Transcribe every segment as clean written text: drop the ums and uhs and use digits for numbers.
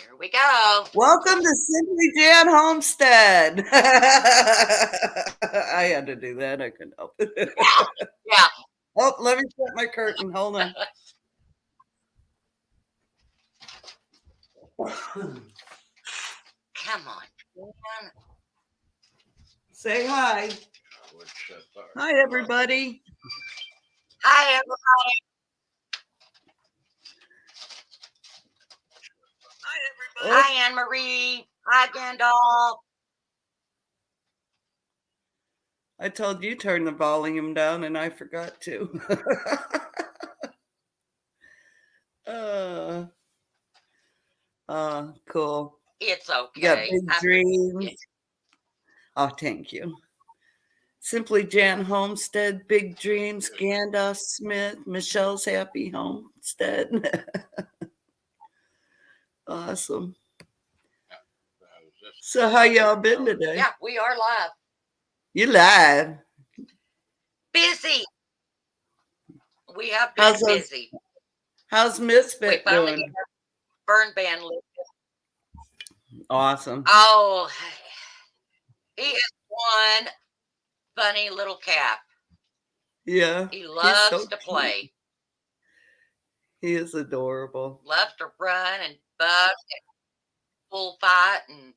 Here we go. Welcome to Simply Jan Homestead. I had to do that. I couldn't help it. Yeah. Oh, let me shut my curtain. Hold on. Come on. Jan. Say hi. Hi, everybody. Hi, everybody. Hi, Anne Marie. Hi, Gandalf. I told you turn the volume down, and I forgot to. Cool. It's You got okay. big dreams. Oh, thank you. Simply Jan Homestead, Big Dreams, Gandalf Smith, Michelle's Happy Homestead. Awesome. So how y'all been today? Yeah, we are live. You live? Busy. We have been busy. How's Misfit we finally doing? Got our burn ban lifted. Awesome. Oh, he is one funny little cat. Yeah. He loves to play. He is adorable. Loves to run and buck and bullfight, and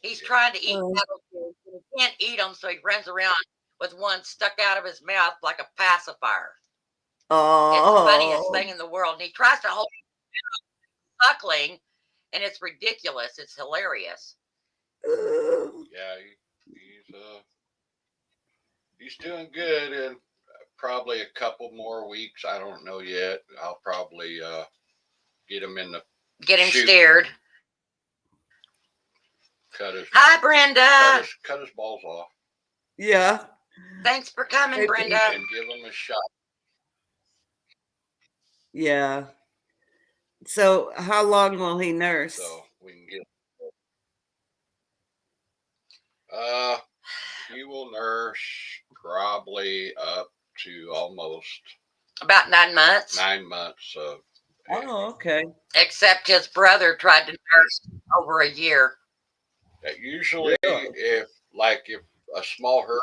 he's trying to eat battlefields, and he can't eat them, so he runs around with one stuck out of his mouth like a pacifier. Oh, it's the funniest thing in the world. And he tries to hold him suckling, and it's ridiculous. It's hilarious. Yeah, he's doing good, and probably a couple more weeks. I don't know yet. I'll probably get him in the steered. Hi, Brenda. Cut his balls off. Yeah. Thanks for coming, Brenda. And give him a shot. Yeah. So how long will he nurse? So we can get. He will nurse probably up to almost about 9 months. 9 months. Oh, okay. Except his brother tried to nurse over a year. Usually, if a smaller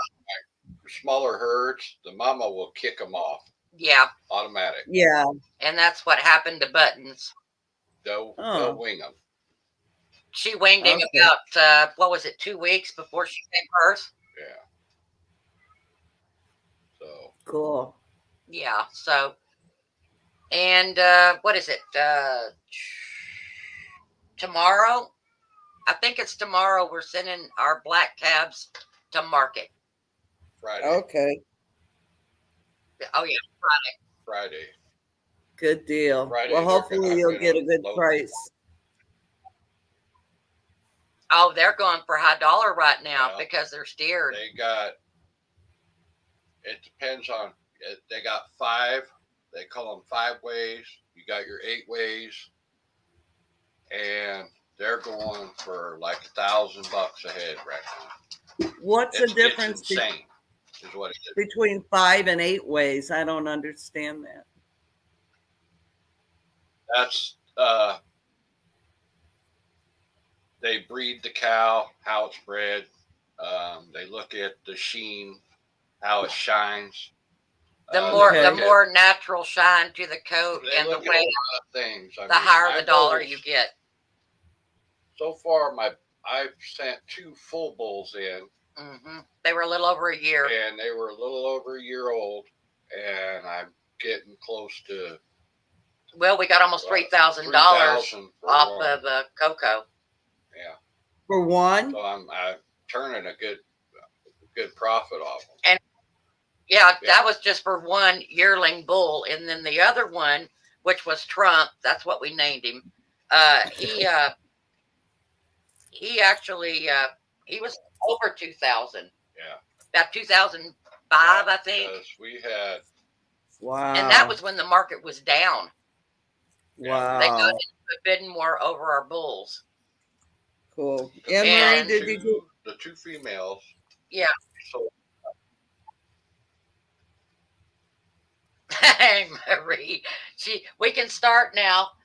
herds, the mama will kick them off. Yeah. Automatic. Yeah. And that's what happened to Buttons. They'll wing them. She winged him about, 2 weeks before she gave birth? Yeah. So. Cool. Yeah, so. And what is it? Tomorrow? I think it's tomorrow we're sending our black calves to market. Friday. Okay. Oh, yeah, Friday. Good deal. Friday, well, hopefully you'll get a good price. Oh, they're going for high dollar right now because they're steered. It depends on, they got 5, they call them 5 ways. You got your 8 ways, and they're going for like $1,000 a head right now. What's the difference insane, is what it is. Between 5 and 8 ways? I don't understand that. That's, they breed the cow, how it's bred. They look at the sheen, how it shines. The more natural shine to the coat and the weight, things. The higher the dollar you get. So far, I've sent 2 full bulls in. Mm-hmm. They were a little over a year. And they were a little over a year old, and I'm getting close to. Well, we got almost $3,000 off of Coco. Yeah. For one. So I'm turning a good profit off them. And yeah, that was just for one yearling bull, and then the other one, which was Trump, that's what we named him. He actually he was over 2,000. Yeah. About 2005, I think. We had. Wow. And that was when the market was down. Wow. They got into the bidding war over our bulls. Cool. And Marie, did you? The 2 females. Yeah. So. Hey, Marie. We can start now.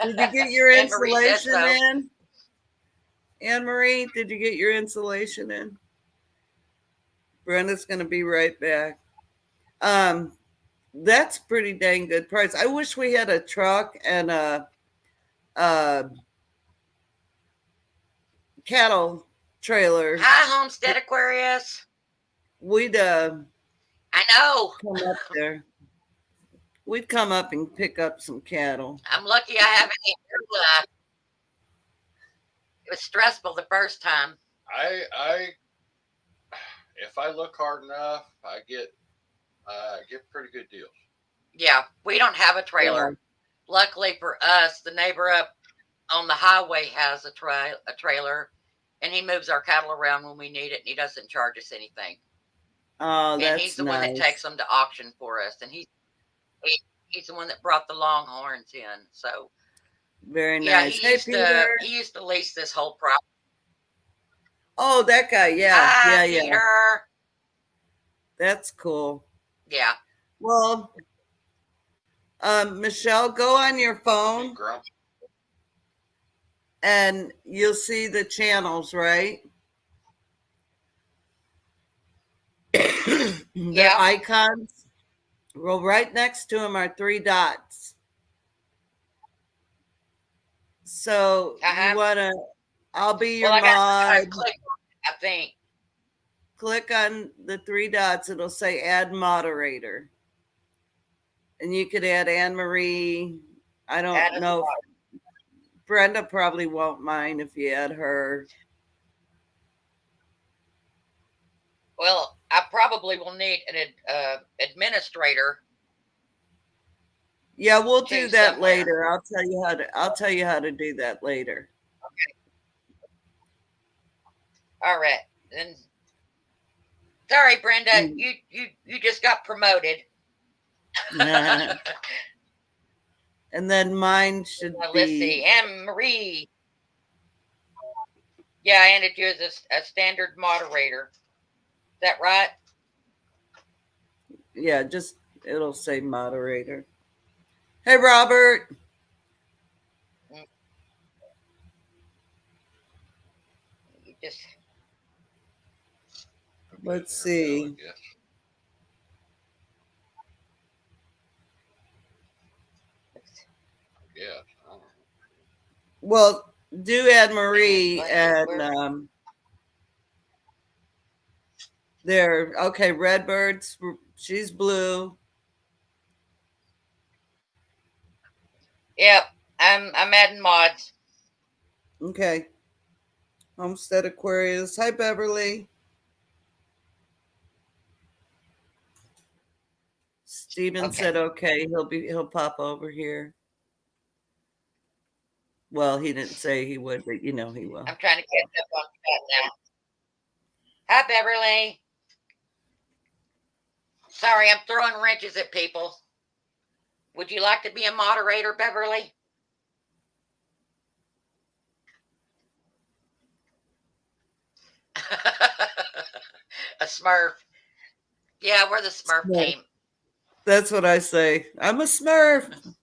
Did you get your Anne Marie said insulation so. in? Anne Marie, did you get your insulation in? Brenda's gonna be right back. That's pretty dang good price. I wish we had a truck and a cattle trailer. Hi, Homestead Aquarius. We'd I know. come up there. We'd come up and pick up some cattle. I'm lucky I haven't eaten your blood. It was stressful the first time. I if I look hard enough, I get pretty good deals. Yeah, we don't have a trailer. Yeah. Luckily for us, the neighbor up on the highway has a trailer, and he moves our cattle around when we need it, and he doesn't charge us anything. Oh, And that's he's the nice. one that takes them to auction for us, and he's the one that brought the Longhorns in. So Very yeah, nice. Hey, Peter. he used to lease this whole property. Oh, that guy. Yeah, Hi, yeah. Peter. That's cool. Yeah. Well, Michelle, go on your phone Grump. and you'll see the channels, right? The Yeah. icons. Well, right next to them are 3 dots. So you wanna? I'll be your Well, I mod. click on it, I think. Click on the 3 dots. It'll say add moderator. And you could add Anne Marie. I don't know. Brenda probably won't mind if you add her. Well, I probably will need an administrator. Yeah, we'll do that somewhere. later. I'll tell you how to do that later. Okay. All right. Then sorry, Brenda, you just got promoted. And then mine should Let's be. see, Anne Marie. Yeah, I added you as a standard moderator. Is that right? Yeah, just it'll say moderator. Hey, Robert. You just Let's see. Yeah. Well, do Anne Marie and there. Okay, Redbirds. She's blue. Yep, I'm adding mods. Okay. Homestead Aquarius. Hi, Beverly. Steven said okay. He'll pop over here. Well, he didn't say he would, but you know he will. I'm trying to catch up on that now. Hi, Beverly. Sorry, I'm throwing wrenches at people. Would you like to be a moderator, Beverly? A Smurf. Yeah, we're the Smurf team. That's what I say. I'm a Smurf.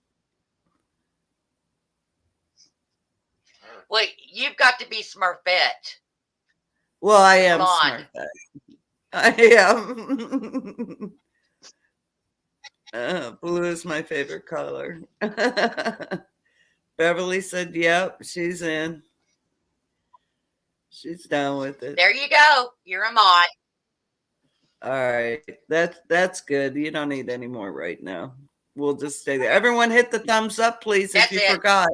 Well, you've got to be Smurfette. Well, I am Smurfette. I am. Blue is my favorite color. Beverly said, yep, she's in. She's down with it. There you go. You're a mod. All right. That's good. You don't need any more right now. We'll just stay there. Everyone hit the thumbs up, please, if you forgot.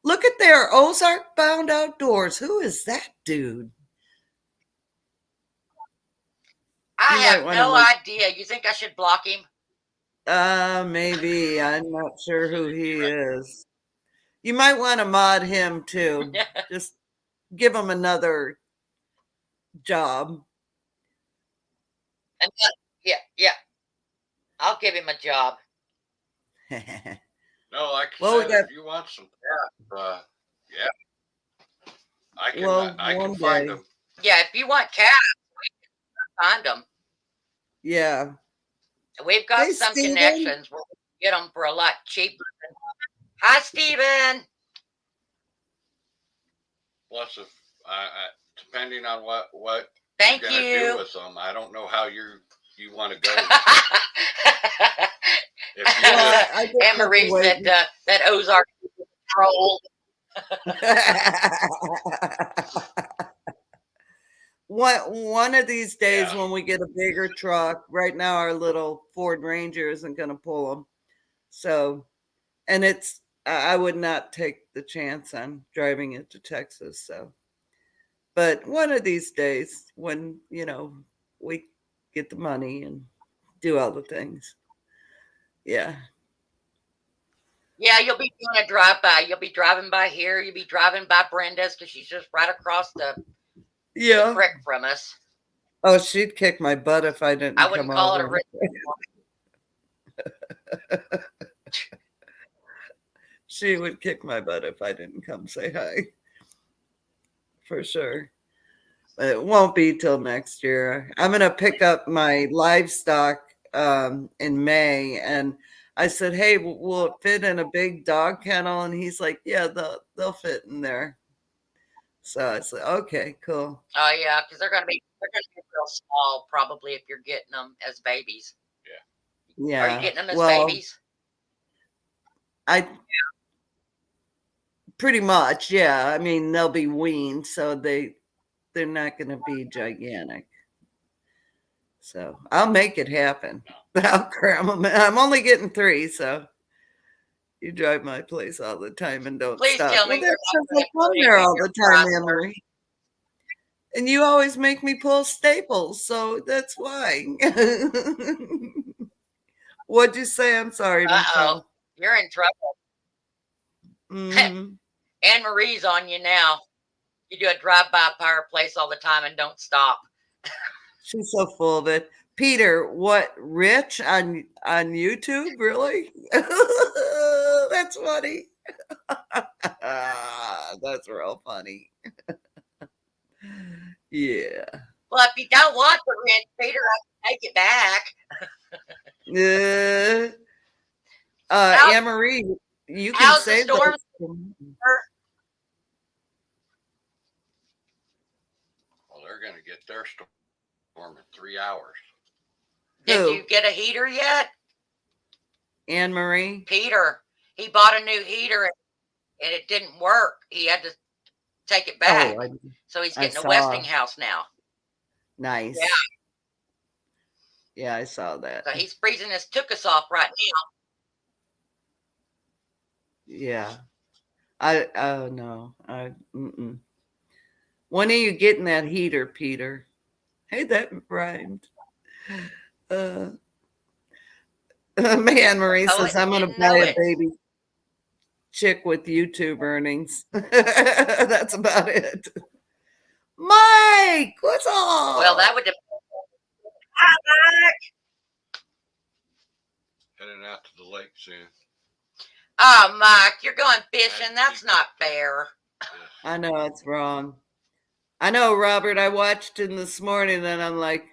Look at there. Ozark Bound Outdoors. Who is that dude? I have no idea. You think I should block him? Maybe. I'm not sure who he is. You might want to mod him too. Just give him another job. Yeah. I'll give him a job. No, like I said, if you want some cats, yeah, I can find them. Yeah, if you want cats, we can find them. Yeah. We've got some connections where we get them for a lot cheaper Hi, Steven. Plus, if depending on what Thank you're gonna you. do with them, I don't know how you want to go. Anne Marie said that Ozark troll. One of these days, Yeah. when we get a bigger truck, right now our little Ford Ranger isn't going to pull them. So, and I would not take the chance on driving it to Texas. So, but one of these days, when we get the money and do all the things, yeah. Yeah, you'll be doing a drive-by. You'll be driving by here. You'll be driving by Brenda's because she's just right across the creek from us. Oh, she'd kick my butt if I didn't I wouldn't come call over. it a She would kick my butt if I didn't come say hi. For sure. But it won't be till next year. I'm going to pick up my livestock in May. And I said, hey, will it fit in a big dog kennel? And he's like, yeah, they'll fit in there. So I said, okay, cool. Oh, yeah, because they're going to be real small probably if you're getting them as babies. Yeah. Are you getting them as babies? Pretty much, yeah. I mean, they'll be weaned, so they're not going to be gigantic. So I'll make it happen. I'll cram them. I'm only getting 3, so you drive my place all the time and don't Please stop. tell me Well, that's because I come there all the time, Emily. And you always make me pull staples, so that's why. What'd you say? I'm sorry, Michelle. You're in trouble. Mm-hmm. Anne Marie's on you now. You do a drive-by her place all the time and don't stop. She's so full of it. Peter, what, Rich on YouTube? Really? That's funny. That's real funny. Yeah. Well, if you don't want the Rich, Peter, I can take it back. Anne Marie, you can save the storm? Well, they're going to get their storm in 3 hours. Did you get a heater yet? Anne Marie? Peter. He bought a new heater and it didn't work. He had to take it back. So he's getting a Westinghouse now. Nice. Yeah, I saw that. So he's freezing his tuchus off right now. Yeah. No. When are you getting that heater, Peter? Hey, that rhymed. Man, Marie says, I'm going to buy a baby chick with YouTube earnings. That's about it. Mike, what's up? Well, that would depend. Hi, Mike. Heading out to the lake soon. Oh, Mike, you're going fishing. That's not fair. I know it's wrong. I know, Robert. I watched it this morning and I'm like,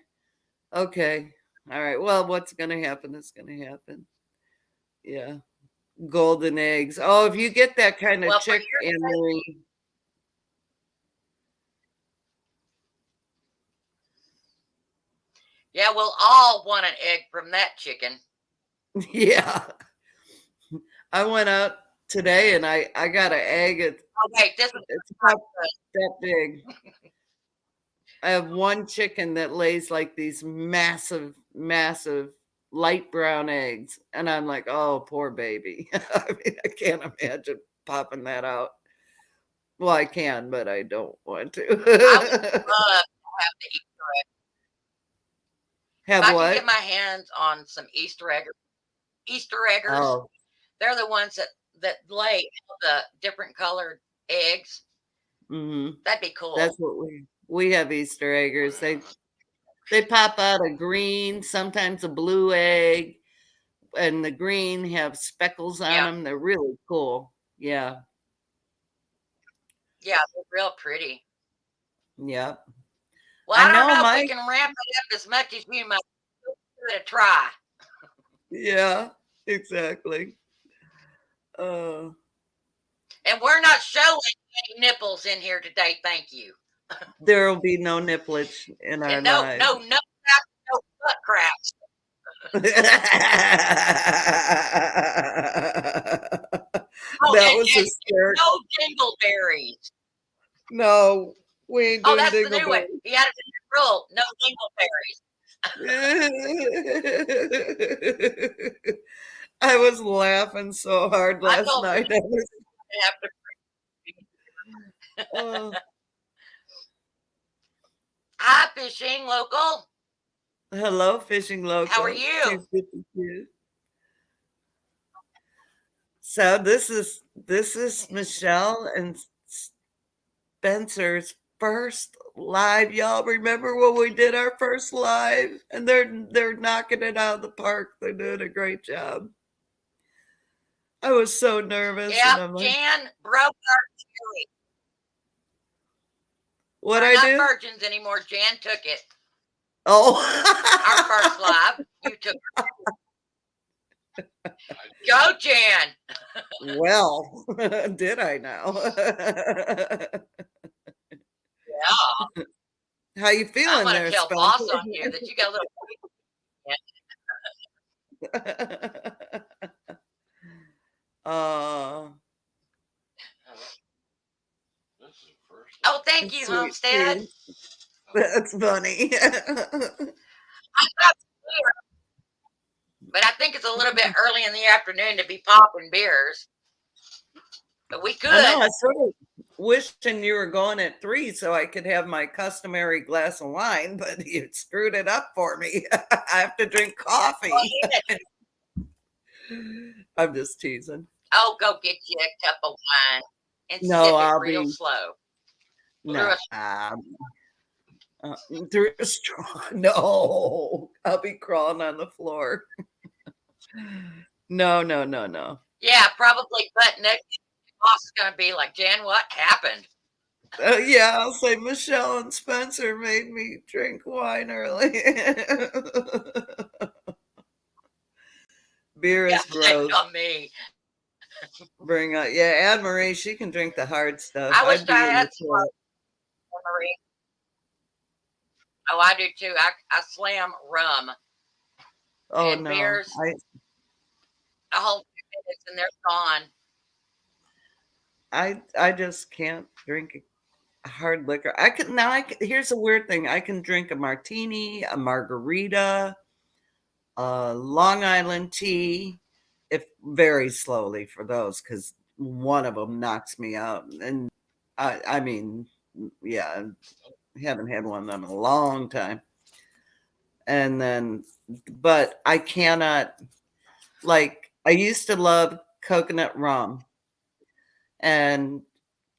okay, all right. Well, what's going to happen is going to happen. Yeah. Golden eggs. Oh, if you get that kind of chick, Anne Marie. Yeah, we'll all want an egg from that chicken. Yeah. I went out today and I got an egg. It's about that big. I have one chicken that lays like these massive, massive light brown eggs. And I'm like, oh, poor baby. I mean, I can't imagine popping that out. Well, I can, but I don't want to. I would love to have the Easter egg. Have if what? I can get my hands on some Easter eggers. Oh. They're the ones that lay the different colored eggs. Mm-hmm. That'd be cool. That's what we have Easter eggers. They pop out a green, sometimes a blue egg, and the green have speckles on them. They're really cool. Yeah. Yeah, they're real pretty. Yep. Well, I don't know if we can ramp it up as much as you might. Give it a try. Yeah, exactly. Oh. And we're not showing any nipples in here today. Thank you. There will be no nipplage in our lives. No butt cracks. That was hysterical. No dingleberries. No, we ain't doing that's the new one. He added a new rule. No dingleberries. I was laughing so hard last night. Hi, Fishing Local. Hello, Fishing Local. How are you? So this is Michelle and Spencer's first live. Y'all remember when we did our first live? And they're knocking it out of the park. They're doing a great job. I was so nervous. Yeah, and Jan broke our cherry. What We're I not do? virgins anymore. Jan took it. Oh, our first live. You took it. Go, Jan. Well, did I now? Yeah. How you feeling I'm there, tell Spencer? Boss on here that you got a little. Oh, thank you, Homestead. That's funny. But I think it's a little bit early in the afternoon to be popping beers. But we could. I know, I sort of wishing you were going at 3 so I could have my customary glass of wine, but you screwed it up for me. I have to drink coffee. I'm just teasing. Oh, go get you a cup of wine and no, sip it I'll real be slow. No, through a straw. No, I'll be crawling on the floor. No. Yeah, probably butt naked. Boss is gonna be like, Jan, what happened? Yeah, I'll say Michelle and Spencer made me drink wine early. Beer is gross. On me. Bring out, yeah, Anne Marie, she can drink the hard stuff. I wish I had some Marie. Oh, I do too. I slam rum. Oh and no, beers. A whole 2 minutes and they're gone. I just can't drink hard liquor. Here's a weird thing. I can drink a martini, a margarita, a Long Island tea, if very slowly for those, because one of them knocks me out. And I mean, yeah, I haven't had one of them in a long time. And then, but I cannot, like, I used to love coconut rum and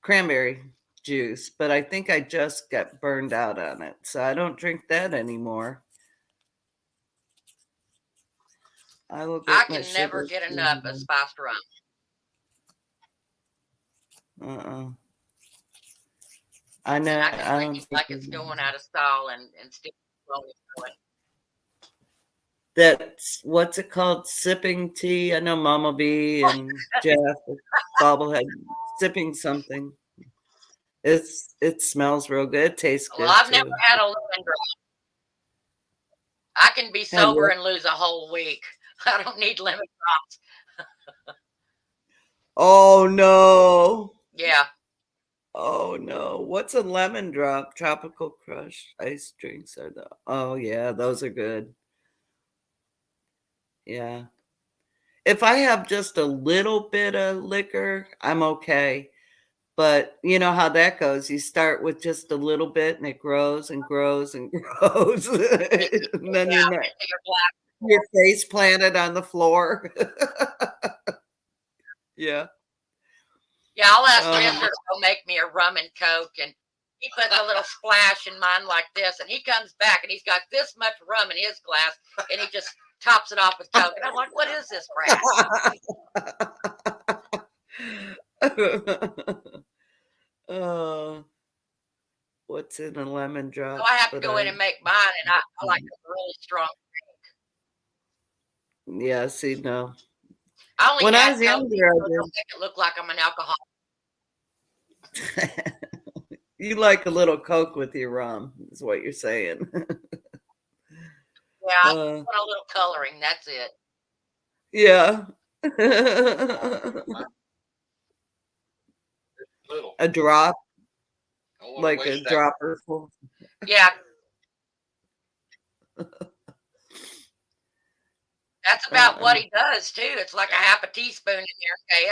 cranberry juice, but I think I just got burned out on it. So I don't drink that anymore. I can never get enough of spiced rum. I know. I can drink it like it's going out of style and still going. That's what's it called? Sipping tea. I know Mama B and Jeff Bobblehead sipping something. It smells real good. It tastes good. Well, I've never had a lemon drop. I can be sober and lose a whole week. I don't need lemon drops. Oh no. Yeah. Oh no. What's a lemon drop? Tropical Crush ice drinks are the. Oh yeah, those are good. Yeah. If I have just a little bit of liquor, I'm okay. But you know how that goes. You start with just a little bit and it grows and grows and grows. And then your face planted on the floor. Yeah. Yeah, I'll ask Mister to go make me a rum and Coke, and he puts a little splash in mine like this, and he comes back and he's got this much rum in his glass, and he just tops it off with Coke. And I'm like, what is this crap? What's in a lemon drop? So I have to go in and make mine, and I like a really strong drink. Yeah, see, no. I only When I add was Coke younger, so it'll make it look like I'm an alcoholic. I did. You like a little Coke with your rum, is what you're saying. Yeah, I want a little coloring. That's it. Yeah. Little. A drop, Don't wanna like a waste that. dropper full. Yeah. That's about what he does too. It's like a half a teaspoon in there. Okay,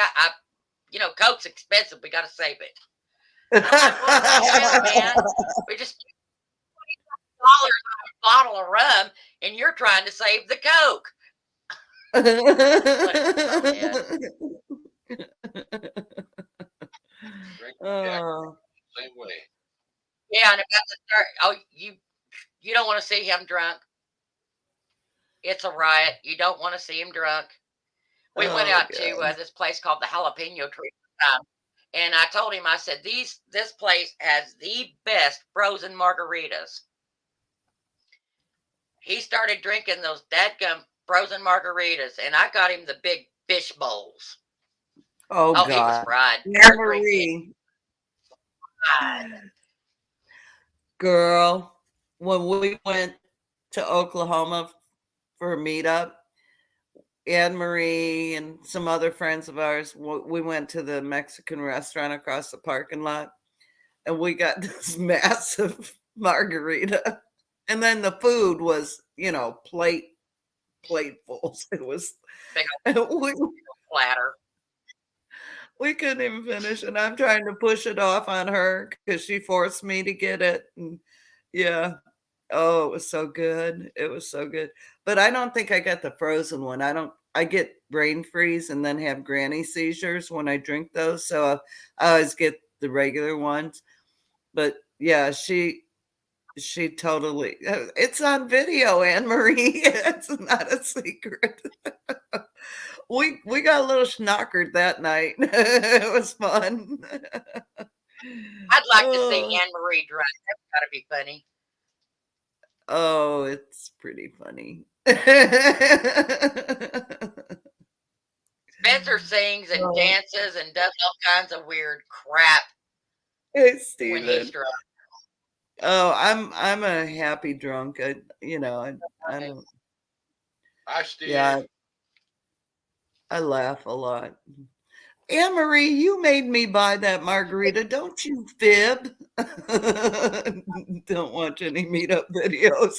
Coke's expensive. We got to save it. I'm like, well, no, man. We just $20 on a bottle of rum, and you're trying to save the Coke. Oh. Same way. Yeah, and about to start. Oh, you don't want to see him drunk. It's a riot. You don't want to see him drunk. We went out to this place called the Jalapeno Tree, and I told him, I said, this place has the best frozen margaritas. He started drinking those dadgum frozen margaritas, and I got him the big fish bowls. Oh, God. He was fried. Marie. Girl, when we went to Oklahoma for a meetup, Anne Marie and some other friends of ours, we went to the Mexican restaurant across the parking lot, and we got this massive margarita. And then the food was, platefuls. It was big we, platter. We couldn't even finish, and I'm trying to push it off on her because she forced me to get it. And yeah. Oh, it was so good. It was so good. But I don't think I got the frozen one. I get brain freeze and then have granny seizures when I drink those. So I always get the regular ones. But yeah, she totally, it's on video, Anne Marie. It's not a secret. We got a little schnockered that night. It was fun. I'd like to see Anne Marie drunk. That's got to be funny. Oh, it's pretty funny. Spencer sings and dances and does all kinds of weird crap. Hey, Steven. When he's drunk. Oh, I'm a happy drunk. I don't. I still. Yeah, I laugh a lot. Anne Marie, you made me buy that margarita. Don't you fib? Don't watch any meetup videos.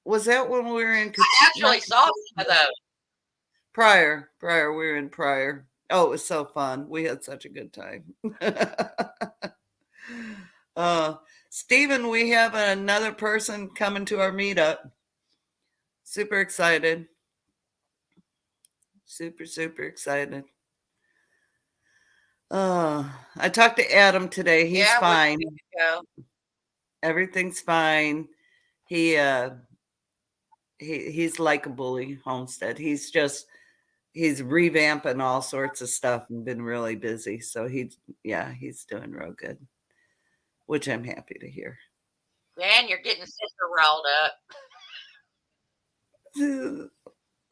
Was that when we were in? I actually saw some of those. Prior, we were in Prior. Oh, it was so fun. We had such a good time. Stephen, we have another person coming to our meetup. Super excited. Super excited. I talked to Adam today. He's fine. Everything's fine. He's like a bully, Homestead. He's revamping all sorts of stuff and been really busy. So he's doing real good, which I'm happy to hear. Man, you're getting sister rolled up.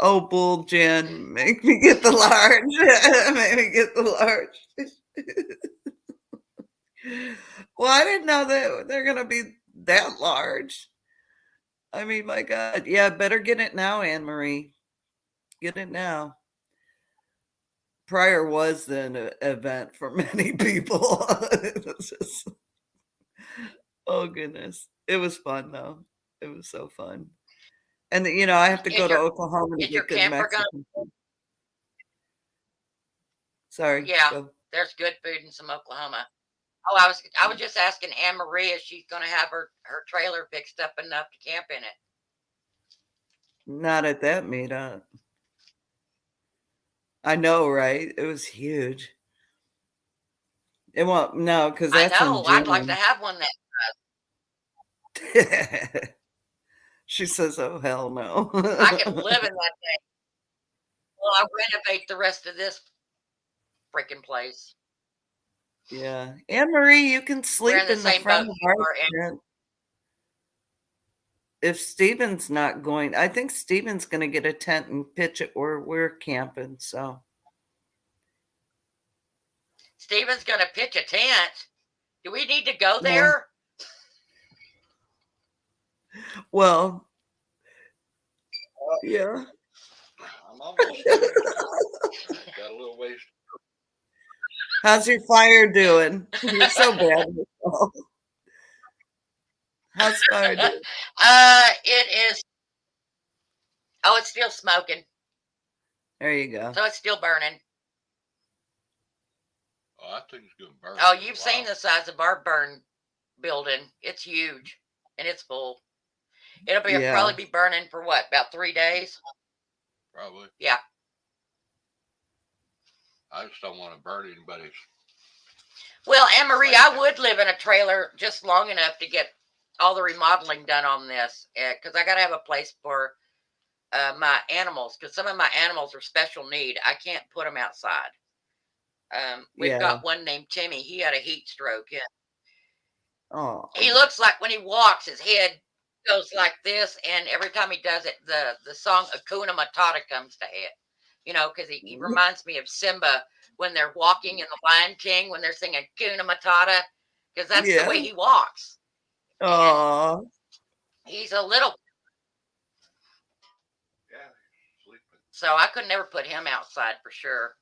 Oh, bull, Jen, make me get the large. Make me get the large. Well, I didn't know that they're going to be that large. I mean, my God. Yeah, better get it now, Anne Marie. Get it now. Prior was an event for many people. It was just, oh, goodness. It was fun, though. It was so fun. And, I have to go to Oklahoma to get good Mexican food. Sorry. Yeah, there's good food in some Oklahoma. Oh, I was just asking Anne Marie if she's going to have her trailer fixed up enough to camp in it. Not at that meetup. I know, right? It was huge. It won't, no, because that's I know. I'd like to have one that. She says, "Oh hell no." I can live in that thing. Well, I'll renovate the rest of this freaking place. Yeah, Anne Marie, you can sleep in the front of our tent. if Steven's not going, I think Steven's going to get a tent and pitch it where we're camping. So Steven's going to pitch a tent. Do we need to go Yeah. there? well, yeah. I'm almost there. Got a little ways. How's your fire doing? You're so bad. How's fire doing? It is. Oh, it's still smoking. There you go. So it's still burning. Oh, that thing's gonna burn. Oh, you've seen the size of our burn building. It's huge and it's full. It'll be Yeah. probably be burning for what, about 3 days? Probably. Yeah. I just don't want to burn anybody's. Well, Anne Marie, I would live in a trailer just long enough to get all the remodeling done on this, because I got to have a place for my animals, because some of my animals are special need. I can't put them outside. We've Yeah. got one named Timmy. He had a heat stroke. Yeah. Oh, He looks like when he walks, his head goes like this, and every time he does it, the song Hakuna Matata comes to head. You know, because he reminds me of Simba when they're walking in The Lion King, when they're singing Hakuna Matata, because that's the way he walks. oh, He's a little, Yeah, sleeping. so I could never put him outside for sure.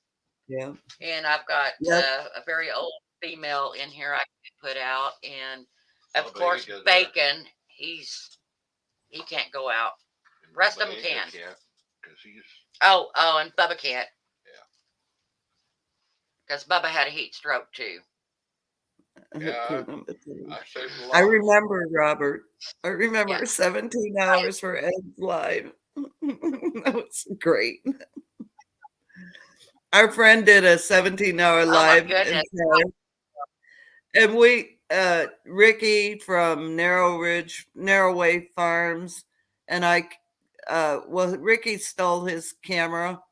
yeah. And I've got Yep. a very old female in here I can put out, and of Oh, course Baby goes there. Bacon. He can't go out. Rest of 'em Bubba can. can't, 'cause he's Oh, and Bubba can't. Yeah. Because Bubba had a heat stroke too. Yeah. I saved a lot. I remember, Robert. I remember Yeah. 17 hours for Ed's live. That was great. Our friend did a 17-hour Oh my live. goodness. And we, Ricky from Narrow Way Farms, and I, Ricky stole his camera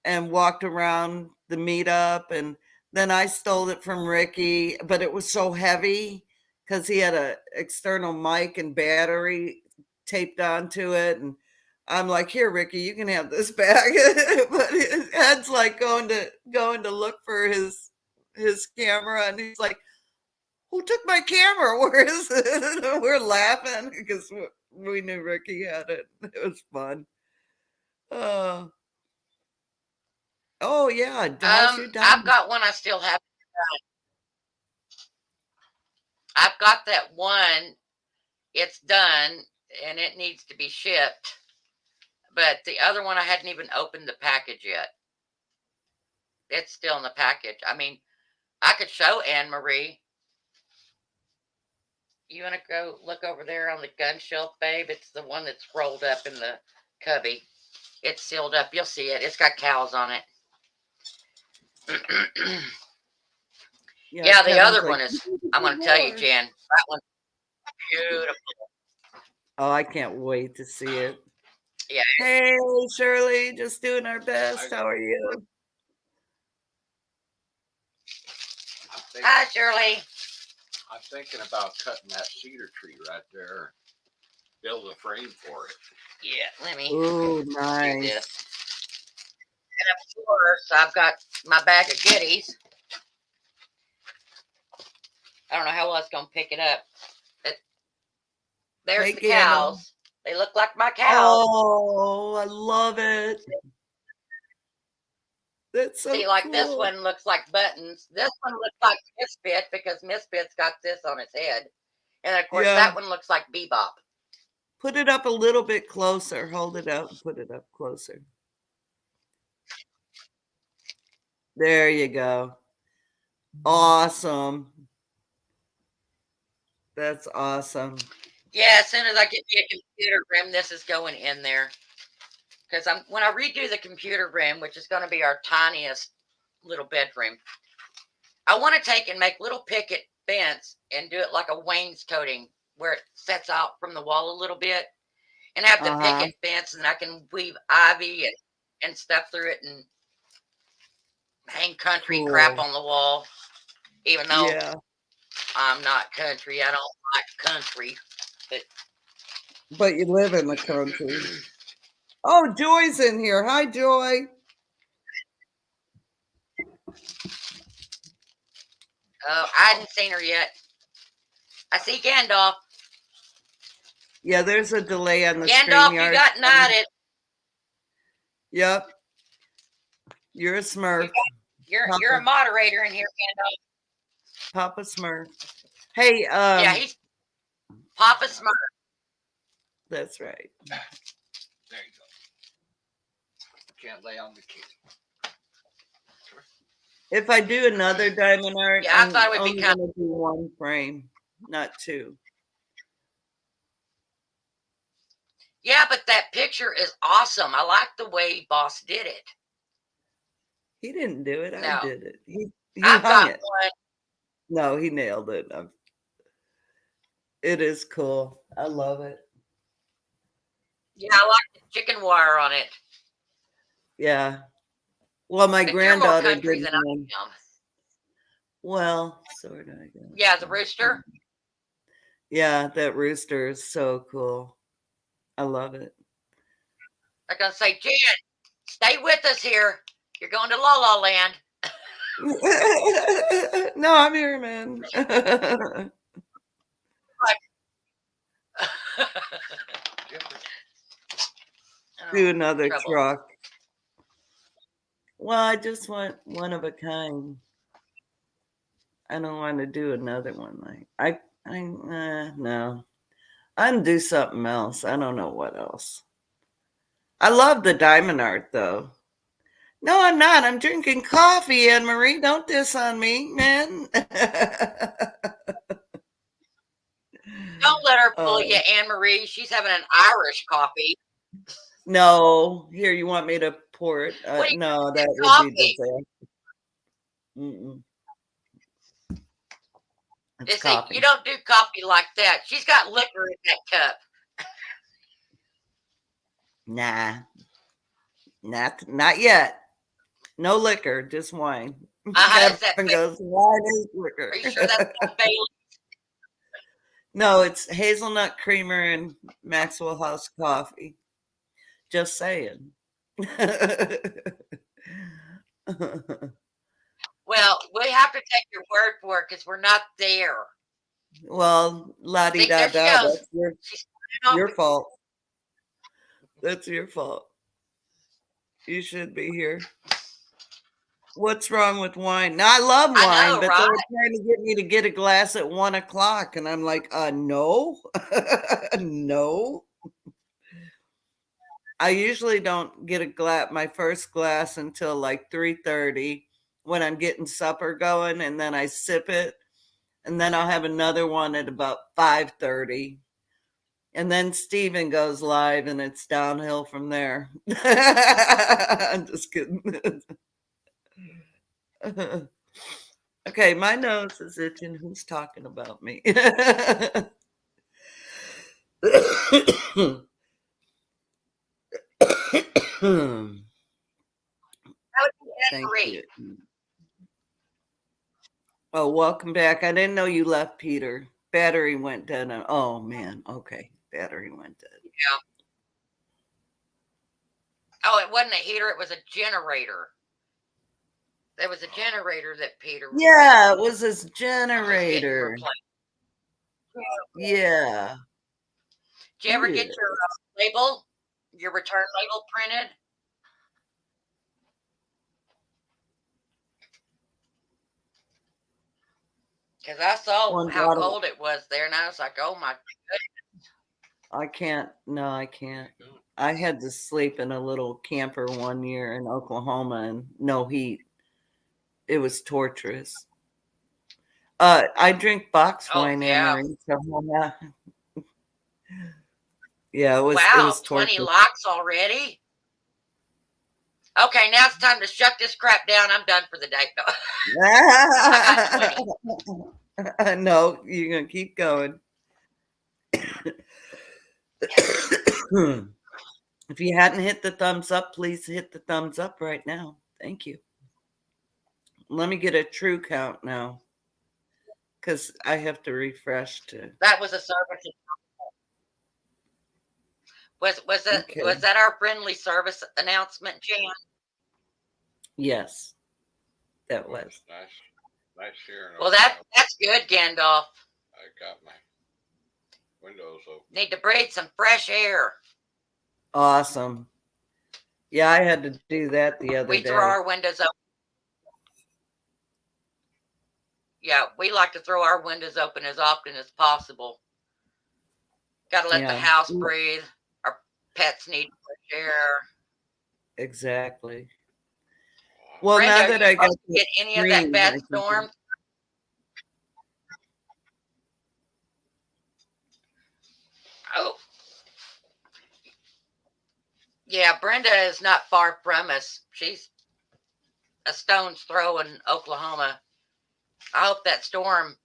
and walked around the meetup, and then I stole it from Ricky, but it was so heavy because he had a external mic and battery taped onto it, and I'm like, here, Ricky, you can have this back. But Ed's like going to look for his camera, and he's like, who took my camera? Where is it? We're laughing because we knew Ricky had it. It was fun. Oh yeah, I've got one I still have. I've got that one. It's done and it needs to be shipped. But the other one I hadn't even opened the package yet. It's still in the package. I mean, I could show Anne Marie. You want to go look over there on the gun shelf, babe? It's the one that's rolled up in the cubby. It's sealed up. You'll see it. It's got cows on it. Yeah, the other one is, I'm going to tell you, Jan, that one's beautiful. Oh, I can't wait to see it. Yeah. Hey, Shirley, just doing our best. How are you? Hi, Shirley. I'm thinking about cutting that cedar tree right there. Build a frame for it. Yeah, let me Oh, do nice. this. And of course, I've got my bag of goodies. I don't know how else going to pick it up. There's the cows. They look like my cows. Oh, I love it. That's so See, like cool. this one looks like buttons. This one looks like Misfit because Misfit's got this on its head. And of course, that one looks like Bebop. Put it up a little bit closer. Hold it out and put it up closer. There you go. Awesome. That's awesome. Yeah, as soon as I get me a computer room, this is going in there. Because when I redo the computer room, which is going to be our tiniest little bedroom, I want to take and make little picket fence and do it like a wainscoting where it sets out from the wall a little bit, and have the picket fence, and I can weave ivy and stuff through it and hang country crap on the wall. Even though I'm not country, I don't like country, but but you live in the country. Oh, Joy's in here. Hi, Joy. Oh, I hadn't seen her yet. I see Gandalf. Yeah, there's a delay on the Gandalf, StreamYard. you got knighted. Yep. You're a Smurf. You're a moderator in here, Gandalf. Papa Smurf. Hey, yeah, he's Papa Smurf. That's right. There you go. Can't lay on the kitty. If I do another diamond art, Yeah, I I'm thought it would only be going to do one frame, not two. Yeah, but that picture is awesome. I like the way Boss did it. He didn't do it. No. I did it. He I've hung got it. one. No, he nailed it. It is cool. I love it. Yeah, I like the chicken wire on it. Yeah. Well, my but granddaughter you're more country did. than I am. Well, sort of. I guess. Yeah, the rooster. Yeah, that rooster is so cool. I love it. I'm gonna say, Jan, stay with us here. You're going to La La Land. No, I'm here, man. Do another truck. Well, I just want one of a kind. I don't want to do another one. Like no. I'd do something else. I don't know what else. I love the diamond art though. No, I'm not. I'm drinking coffee, Anne Marie. Don't diss on me, man. Don't let her fool you, Anne Marie. She's having an Irish coffee. No, here you want me to pour it? No, that would be disaster. It's coffee. You don't do coffee like that. She's got liquor in that cup. Nah, not yet. No liquor, just wine. Kevin goes, wine is liquor. Are you sure that's not Bailey? No, it's hazelnut creamer and Maxwell House coffee. Just saying. Well, we have to take your word for it because we're not there. Well, la-di-da-da. That's your fault. That's your fault. You should be here. What's wrong with wine? Now, I love wine, but they were trying to get me to get a glass at 1:00, and I'm like, no, no. I usually don't get my first glass until like 3:30 when I'm getting supper going, and then I sip it, and then I'll have another one at about 5:30. And then Steven goes live, and it's downhill from there. I'm just kidding. Okay, my nose is itching. Who's talking about me? Thank you. Oh, welcome back. I didn't know you left, Peter. Battery went dead. Oh, man. Okay. Battery went dead. Yeah. Oh, it wasn't a heater. It was a generator. There was a generator that Peter. Yeah, it was his generator. Yeah. Did you ever get your label, your return label printed? Because I saw how cold it was there, and I was like, oh my goodness. I can't. No, I can't. I had to sleep in a little camper one year in Oklahoma and no heat. It was torturous. I drink box wine, Anne-Marie. Yeah, it was. Wow, it was 20 likes already. Okay, now it's time to shut this crap down. I'm done for the day. No, you're gonna keep going. If you hadn't hit the thumbs up, please hit the thumbs up right now. Thank you. Let me get a true count now, because I have to refresh to. That was a service. Was Okay. that our friendly service announcement, Jan? Yes, that Well, was. it's nice hearing. Well, about it. that's good, Gandalf. I got my windows open. Need to breathe some fresh air. Awesome. Yeah, I had to do that the other We day. throw our windows open. Yeah, we like to throw our windows open as often as possible. Got to let the Yeah. house breathe. Our pets need fresh air. Exactly. Well, Brenda, now are that you I got supposed to get any of that bad storm? Oh. Yeah, Brenda is not far from us. She's a stone's throw in Oklahoma. I hope that storm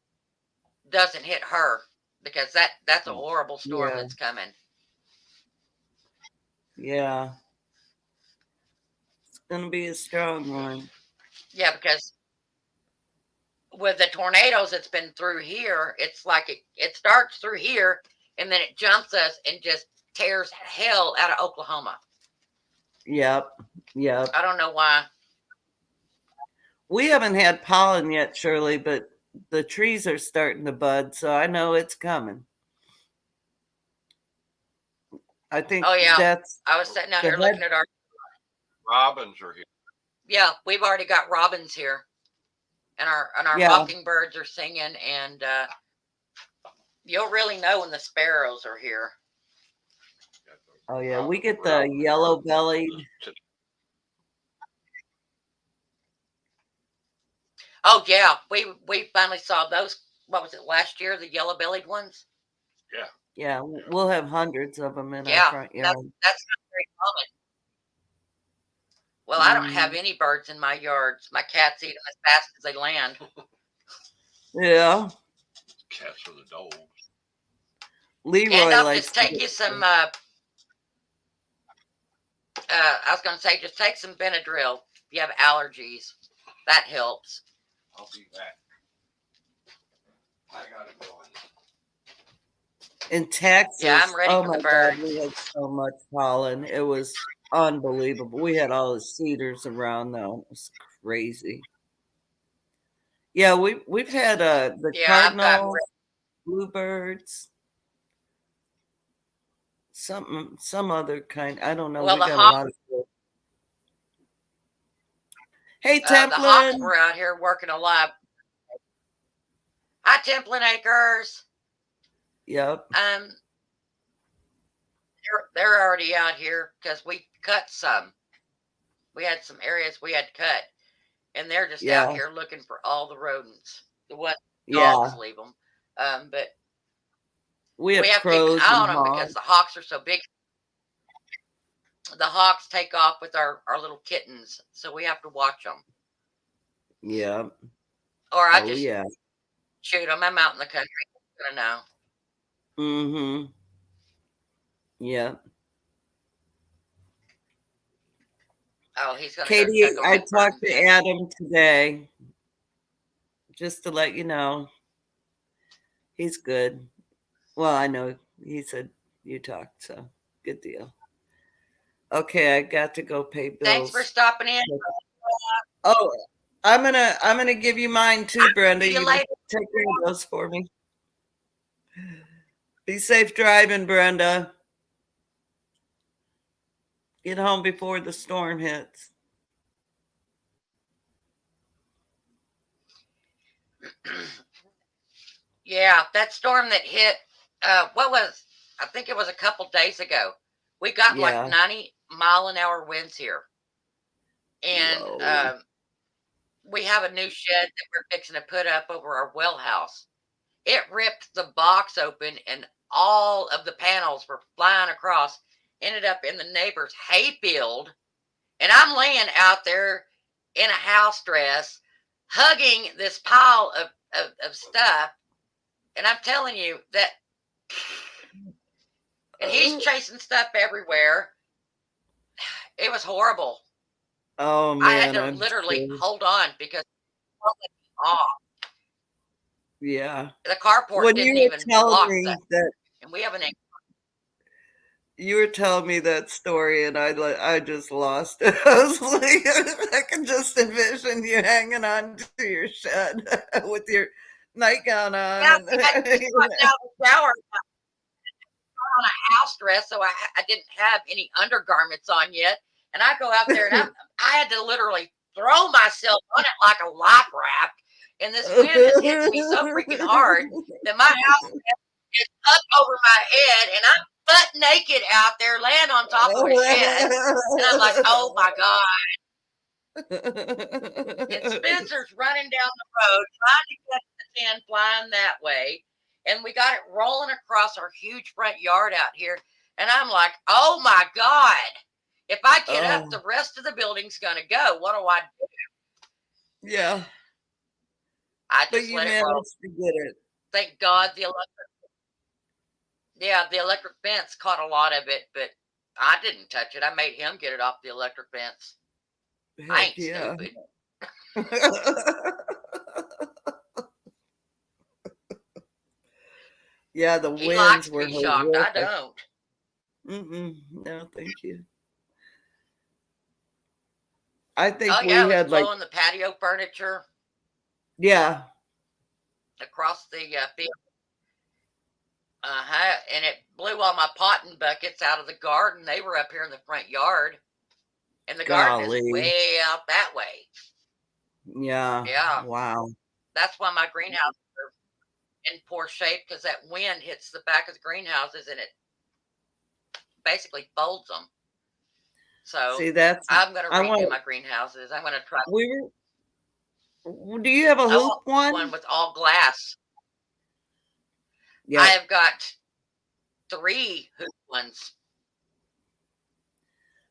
doesn't hit her because that's a horrible storm Yeah. that's coming. Yeah. It's going to be a strong one. Yeah, because with the tornadoes that's been through here, it's like it starts through here and then it jumps us and just tears hell out of Oklahoma. Yep. Yep. I don't know why. We haven't had pollen yet, Shirley, but the trees are starting to bud, so I know it's coming. I think that's. I was sitting out here looking at our robins are here. Yeah, we've already got robins here, and our mockingbirds are singing, and you'll really know when the sparrows are here. Oh yeah, we get the yellow-bellied. Oh yeah, we finally saw those. What was it last year? The yellow-bellied ones. Yeah. Yeah, we'll have hundreds of them in our front yard. That's not very common. Well, I don't have any birds in my yards. My cats eat them as fast as they land. Yeah. Cats are the dogs. Leroy likes just take you some. I was going to say, just take some Benadryl if you have allergies. That helps. I'll be back. I got it going. In Texas, yeah, I'm ready for the birds. God, we had so much pollen. It was unbelievable. We had all the cedars around though. It was crazy. Yeah, we've had the cardinals, bluebirds, some other kind. I don't know. Well, we got a lot of. Hey, Templin. The hawks were out here working a lot. Hi, Templin Acres. Yep. They're already out here because we cut some. We had some areas we had cut, and they're just out here looking for all the rodents. The what dogs leave them. But we have to keep an eye on them because the hawks are so big. The hawks take off with our little kittens, so we have to watch them. Yeah. Or I just shoot them. I'm out in the country. I'm gonna know. Mm-hmm. Yeah. Oh, he's gonna. Katie, I talked to Adam today. Just to let you know, he's good. Well, I know he said you talked, so good deal. Okay, I got to go pay bills. Thanks for stopping in. Oh, I'm gonna give you mine too, Brenda. You take care of those for me. Be safe driving, Brenda. Get home before the storm hits. Yeah, that storm that hit, I think it was a couple days ago. We got like 90-mile-an-hour winds here. And we have a new shed that we're fixing to put up over our well house. It ripped the box open and all of the panels were flying across, ended up in the neighbor's hayfield. And I'm laying out there in a house dress, hugging this pile of stuff. And I'm telling you that, and he's chasing stuff everywhere. It was horrible. Oh man, I had to literally hold on because off. Yeah. The carport didn't even block that. And we have an You were telling me that story, and I just lost it. I was like, I can just envision you hanging on to your shed with your nightgown on, Yeah, and I just got out of the shower on a house dress, so I didn't have any undergarments on yet. And I go out there, and I had to literally throw myself on it like a life raft. And this wind just hits me so freaking hard that my house is up over my head, and I'm butt naked out there laying on top of a shed. And I'm like, oh my God. And Spencer's running down the road trying to get the 10 flying that way. And we got it rolling across our huge front yard out here. And I'm like, oh my God. If I get up, the rest of the building's going to go. What do I do? Yeah. I But just you let it roll. managed to get it. Thank God the electric fence caught a lot of it, but I didn't touch it. I made him get it off the electric fence. I Heck ain't yeah. stupid. Yeah, the He winds likes to were be shocked. I horrific. don't. No, thank you. I think Oh we yeah, it was had like, blowing the patio furniture yeah, across the field. And it blew all my potting buckets out of the garden. They were up here in the front yard, and the garden is golly. way out that way. Yeah. Yeah, Wow. that's why my greenhouses are in poor shape, because that wind hits the back of the greenhouses and it basically folds them. So See, that's I'm going to I redo want. my greenhouses. I'm going to try. We were. Do you have a I hoop want one one? with all glass. I Yeah. have got 3 hoop ones.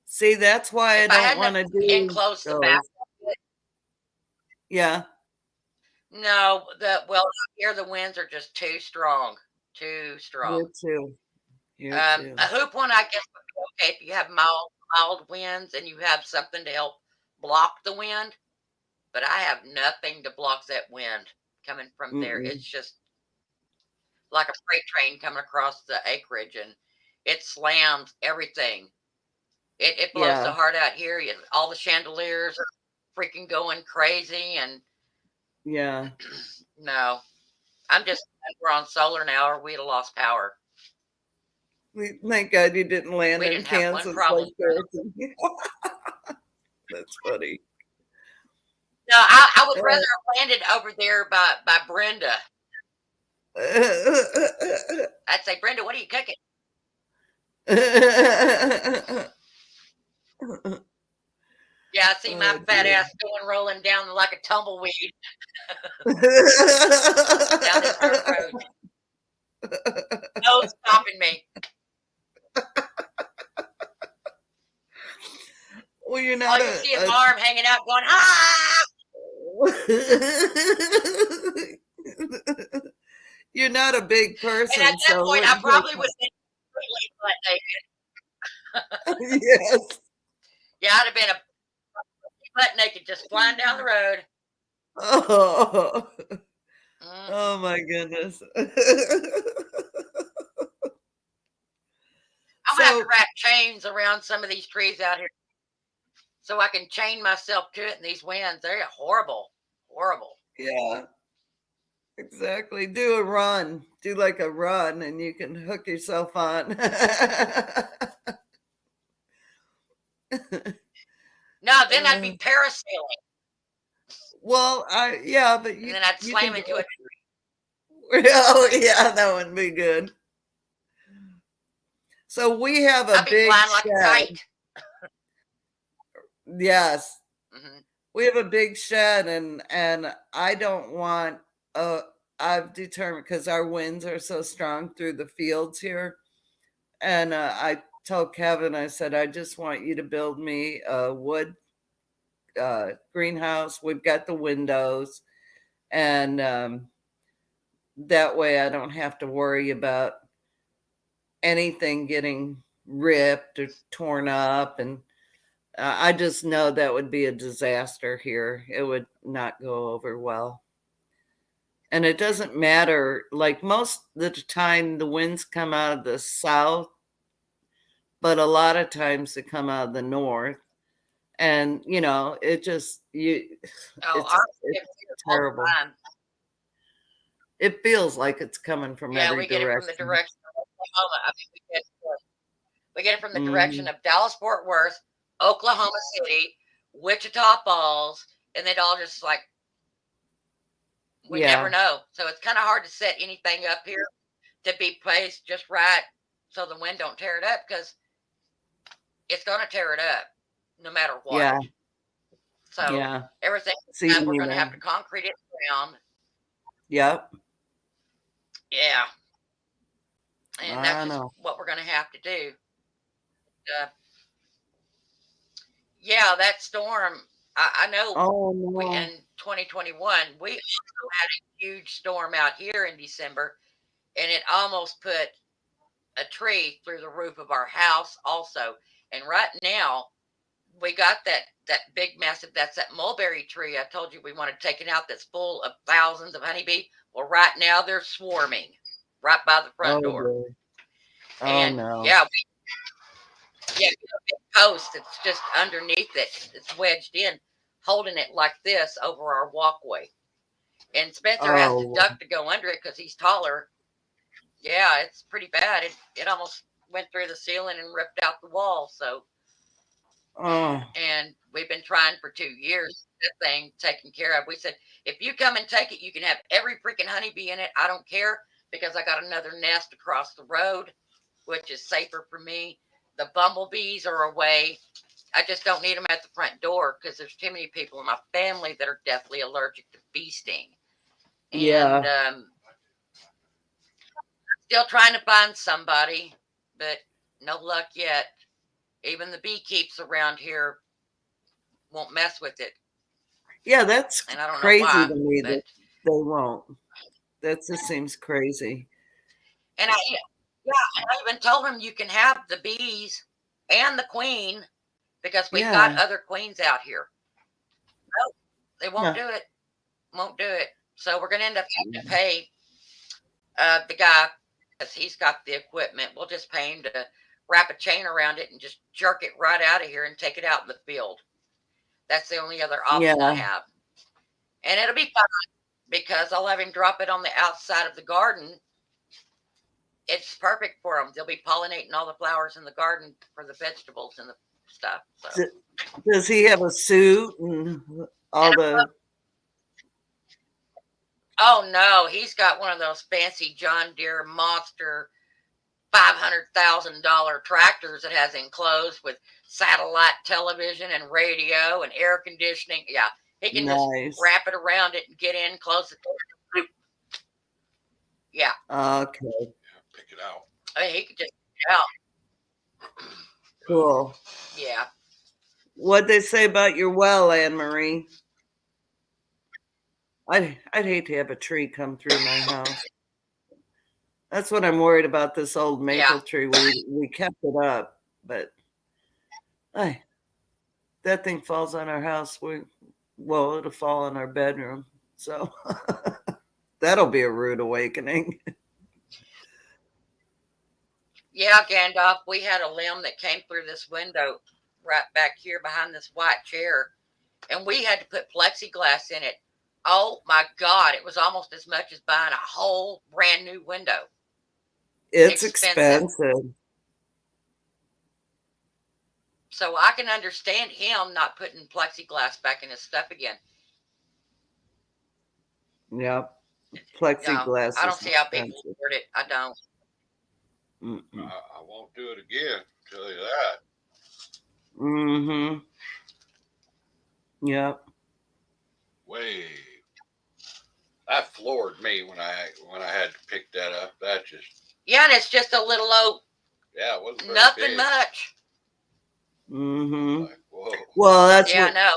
See, that's why I If I don't want to hadn't do enclosed the back, those. Yeah. no, up here the winds are just too strong, too strong. Here too. Here too. A hoop one, I guess, would be okay if you have mild winds and you have something to help block the wind. But I have nothing to block that wind coming from there. Mm-mm. It's just like a freight train coming across the acreage, and it slams everything. It blows Yeah. the heart out here. All the chandeliers are freaking going crazy, and Yeah. no, I'm just we're on solar now, or we'd have lost power. Thank God you didn't land We in didn't have one Kansas problem. like That's funny. No, I would rather have landed over there by Brenda. I'd say, Brenda, what are you cooking? Yeah, I see my fat ass going rolling down like a tumbleweed down this dirt road. No stopping me. Well, you're All not you see is my arm hanging out going, ah! You're not a big person. And at that point, I probably was completely butt naked. Yes. Yeah, I'd have been a butt naked just flying down the road. Oh, oh my goodness. I'm gonna have to wrap chains around some of these trees out here so I can chain myself to it in these winds. They're horrible. Horrible. Yeah, exactly. Do a run. Do like a run and you can hook yourself on. No, then I'd be parasailing. Well, yeah, but and then I'd slam into it. Oh yeah, that wouldn't be good. So we have a big like a kite. Yes. Mm-hmm. We have a big shed, and I don't want I've determined, because our winds are so strong through the fields here, and I told Kevin, I said, I just want you to build me a wood greenhouse. We've got the windows, and that way I don't have to worry about anything getting ripped or torn up. And I just know that would be a disaster here. It would not go over well. And it doesn't matter, like most of the time the winds come out of the south, but a lot of times they come out of the north. And it just it's terrible. It feels like it's coming from every we get it from the direction. direction of Oklahoma. I mean, we get it from the direction Mhm. of Dallas, Fort Worth, Oklahoma City, Wichita Falls, and it all just like we never Yeah. know. So it's kind of hard to set anything up here to be placed just right so the wind don't tear it up, because it's going to tear it up no matter what. Yeah. So Yeah. everything See, we're going to have to concrete it down. Yep. Yeah. And I that's just know. what we're going to have to do. Yeah, that storm, I know Oh no. in 2021, we also had a huge storm out here in December, and it almost put a tree through the roof of our house also. And right now, we got that big massive, that's that mulberry tree I told you we wanted taken out, that's full of thousands of honeybee. Well, right now they're swarming right by the front door. Boy. Oh And no. yeah, big post that's just underneath it. It's wedged in, holding it like this over our walkway. And Spencer has to duck to go under it because he's taller. Yeah, it's pretty bad. It almost went through the ceiling and ripped out the wall. So, and we've been trying for 2 years that thing taken care of. We said, if you come and take it, you can have every freaking honeybee in it. I don't care, because I got another nest across the road, which is safer for me. The bumblebees are away. I just don't need them at the front door because there's too many people in my family that are deathly allergic to bee sting. And still trying to find somebody, but no luck yet. Even the beekeeps around here won't mess with it. Yeah, that's and I don't crazy know why, to me but, that they won't. That just seems crazy. And I even told him you can have the bees and the queen, because we've got other queens out here. No, they won't do it. Won't do it. So we're going to end up having to pay the guy, because he's got the equipment. We'll just pay him to wrap a chain around it and just jerk it right out of here and take it out in the field. That's the only other option I have. And it'll be fine, because I'll have him drop it on the outside of the garden. It's perfect for them. They'll be pollinating all the flowers in the garden for the vegetables and the stuff. So. Does he have a suit and all the? Oh no, he's got one of those fancy John Deere monster $500,000 tractors that has enclosed with satellite television and radio and air conditioning. Yeah, he can just wrap it around it and get in, close the door. Yeah. Okay. Pick it out. I mean, he could just pick it out. Cool. Yeah. What'd they say about your well, Anne Marie? I'd hate to have a tree come through my house. That's what I'm worried about, this old maple tree. We kept it up, but that thing falls on our house. It'll fall on our bedroom. So that'll be a rude awakening. Yeah, Gandalf, we had a limb that came through this window right back here behind this white chair, and we had to put plexiglass in it. Oh my God, it was almost as much as buying a whole brand new window. It's expensive. So I can understand him not putting plexiglass back in his stuff again. Yep. Plexiglass. I don't see how people afford it. I don't. I won't do it again. Tell you that. Mm-hmm. Yep. Way. That floored me when I had to pick that up. That just. Yeah, and it's just a little old. Yeah, it wasn't nothing big. Much. Mm-hmm. Like, whoa. Well, that's I know.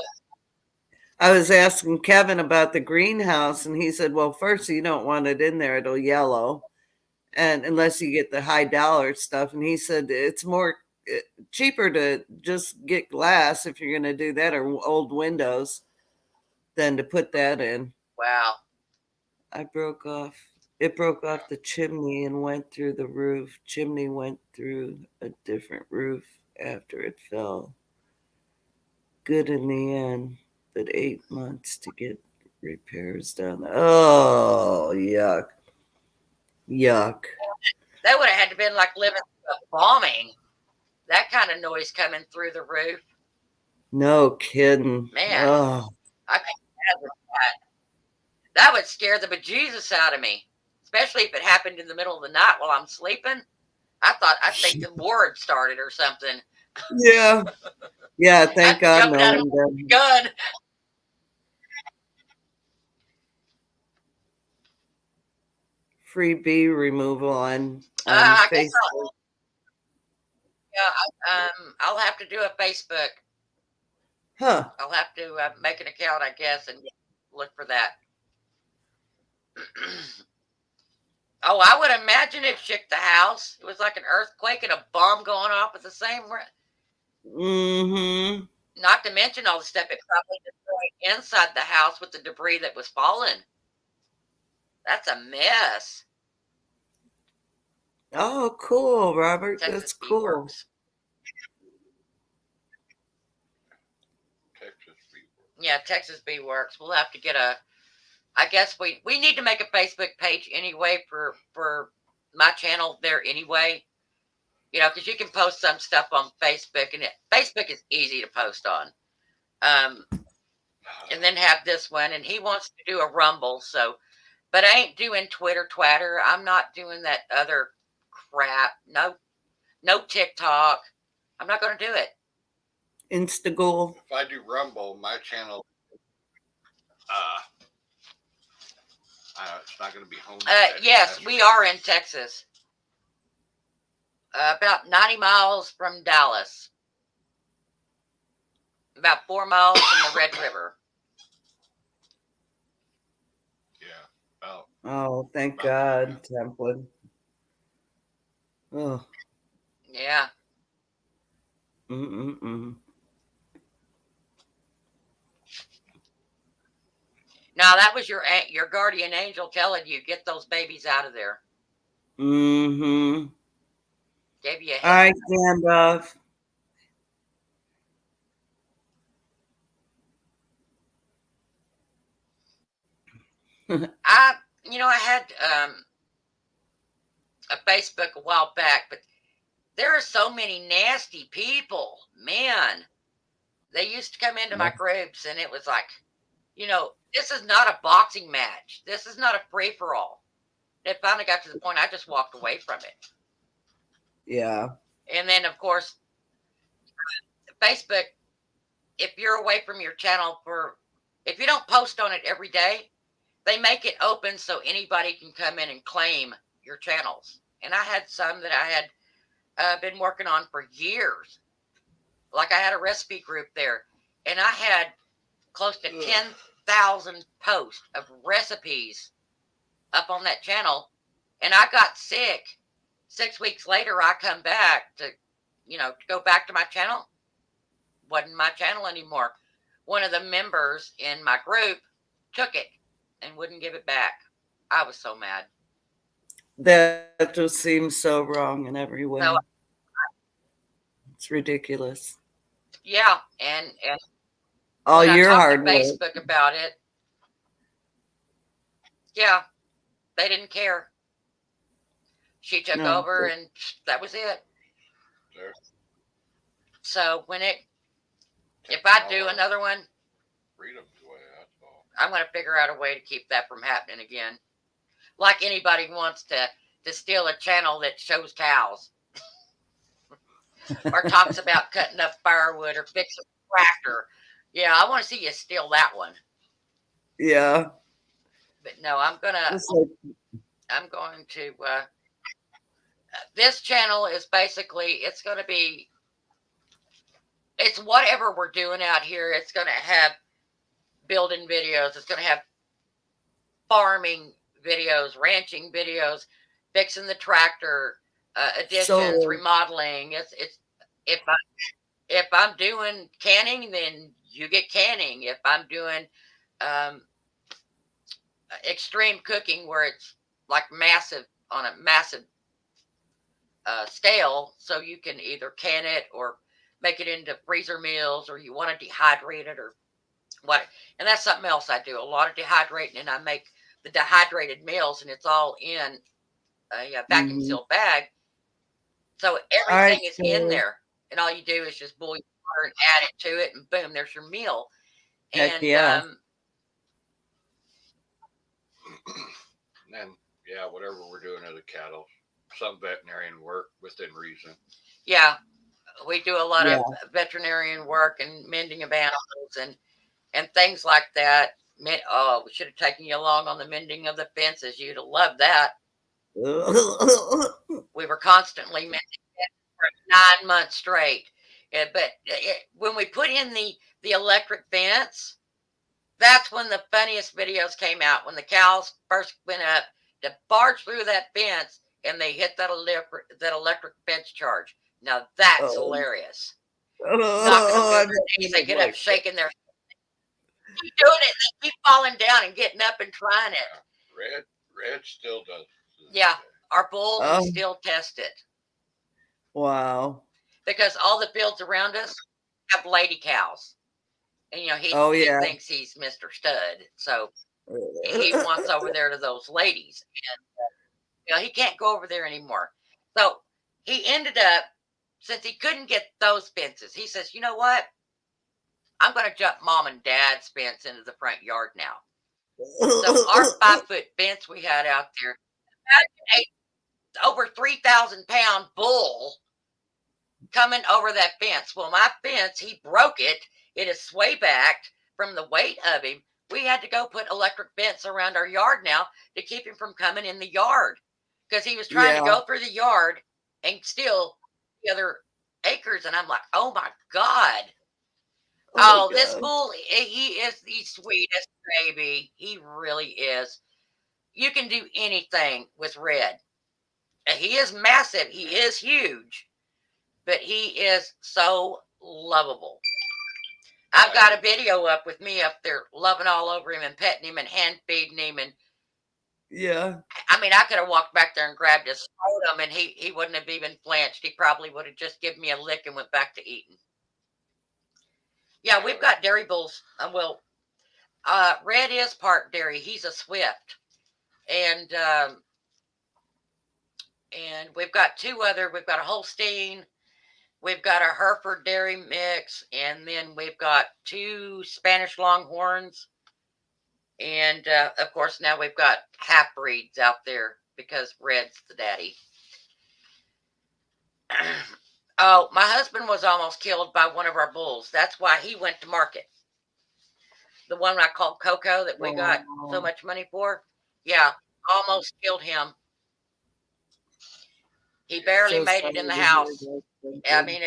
I was asking Kevin about the greenhouse, and he said, well, first, you don't want it in there. It'll yellow. And unless you get the high dollar stuff. And he said it's more cheaper to just get glass if you're going to do that, or old windows, than to put that in. Wow. I broke off. It broke off the chimney and went through the roof. Chimney went through a different roof after it fell. Good in the end, but 8 months to get repairs done. Oh, yuck. Yuck. That would have had to been like living through a bombing. That kind of noise coming through the roof. No kidding. Man, Oh, I can't imagine that. That would scare the bejesus out of me, especially if it happened in the middle of the night while I'm sleeping. I think the war had started or something. yeah. Yeah, thank I'm God jumping no out of one my did. gun. Free bee removal on I guess Facebook. I'll have to do a Facebook. Huh. I'll have to make an account, I guess, and look for that. Oh, I would imagine it shook the house. It was like an earthquake and a bomb going off at the same. Mm-hmm. Not to mention all the stuff it probably destroyed inside the house with the debris that was falling. That's a mess. Oh, cool, Robert. Texas That's Bee cool. Works. Texas Bee Works. Yeah, Texas Bee Works. We'll have to get a. I guess we need to make a Facebook page anyway for my channel there anyway. You know, because you can post some stuff on Facebook, and Facebook is easy to post on. And then have this one, and he wants to do a Rumble, so, but I ain't doing Twitter. I'm not doing that other crap. No TikTok. I'm not going to do it. Instagoal. If I do Rumble, my channel, it's not going to be home. Yes, we are in Texas. About 90 miles from Dallas. About 4 miles from the Red River. Yeah. Oh, thank God, Templin. Oh. Yeah. Mm-mm-mm. Now that was your guardian angel telling you, get those babies out of there. Mm-hmm. Gave you a All right, Gandalf. I had a Facebook a while back, but there are so many nasty people. Man, they used to come into my groups, and it was like, this is not a boxing match. This is not a free for all. It finally got to the point I just walked away from it. Yeah. And then, of course, Facebook, if you're away from your channel if you don't post on it every day, they make it open so anybody can come in and claim your channels. And I had some that I had been working on for years. Like I had a recipe group there, and I had close to 10,000 posts of recipes up on that channel. And I got sick. 6 weeks later, I come back to go back to my channel. Wasn't my channel anymore. One of the members in my group took it and wouldn't give it back. I was so mad. That just seems so wrong in every way. So, it's ridiculous. Yeah, and all when your I hard talked to work. Facebook about it, yeah, they didn't care. She took over, and that was it. Sure. So if I do another one, freedom's way, that's all. I'm going to figure out a way to keep that from happening again. Like anybody wants to steal a channel that shows cows or talks about cutting up firewood or fixing a tractor. Yeah, I want to see you steal that one. Yeah. But no, I'm going to, this channel is basically, it's whatever we're doing out here. It's going to have building videos. It's going to have farming videos, ranching videos, fixing the tractor, additions, remodeling. It's if I'm doing canning, then you get canning. If I'm doing extreme cooking, where it's like massive on a massive scale, so you can either can it or make it into freezer meals, or you want to dehydrate it or what. And that's something else I do, a lot of dehydrating, and I make the dehydrated meals, and it's all in a vacuum Mhm. sealed bag, so All everything right, is in so there, and all you do is just boil your water and add it to it, and boom, there's your meal. heck And yeah. And yeah, whatever we're doing to the cattle, some veterinarian work within reason. yeah, we do a lot Yeah. of veterinarian work and mending of animals and things like that. Oh, we should have taken you along on the mending of the fences. You'd have loved that. We were constantly mending it for 9 months straight. But when we put in the electric fence, that's when the funniest videos came out. When the cows first went up to barge through that fence, and they hit that electric fence charge. Now that's hilarious. Knocking them to their knees, they get up shaking their. Keep doing it. They keep falling down and getting up and trying it. Red still does. Yeah, our bull, we still test it. Wow. Because all the fields around us have lady cows. And, he thinks he's Mr. Stud. So he wants over there to those ladies. And, he can't go over there anymore. So he ended up, since he couldn't get those fences, he says, you know what? I'm going to jump mom and dad's fence into the front yard now. So our 5-foot fence we had out there, over 3,000-pound bull coming over that fence. Well, my fence, he broke it. It is sway backed from the weight of him. We had to go put electric fence around our yard now to keep him from coming in the yard, because he was trying to go through the yard and steal the other acres. And I'm like, oh my God. Oh, this bull, he is the sweetest baby. He really is. You can do anything with Red. He is massive. He is huge, but he is so lovable. I've got a video up with me up there loving all over him and petting him and hand feeding him. And I mean, I could have walked back there and grabbed his scrotum, and he wouldn't have even flinched. He probably would have just given me a lick and went back to eating. Yeah, we've got dairy bulls. Red is part dairy. He's a Swift. And we've got we've got a Holstein, we've got a Hereford dairy mix, and then we've got 2 Spanish Longhorns. And of course, now we've got half breeds out there because Red's the daddy. Oh, my husband was almost killed by one of our bulls. That's why he went to market. The one I called Coco that we got so much money for. Yeah, almost killed him. He barely made it in the house. I mean,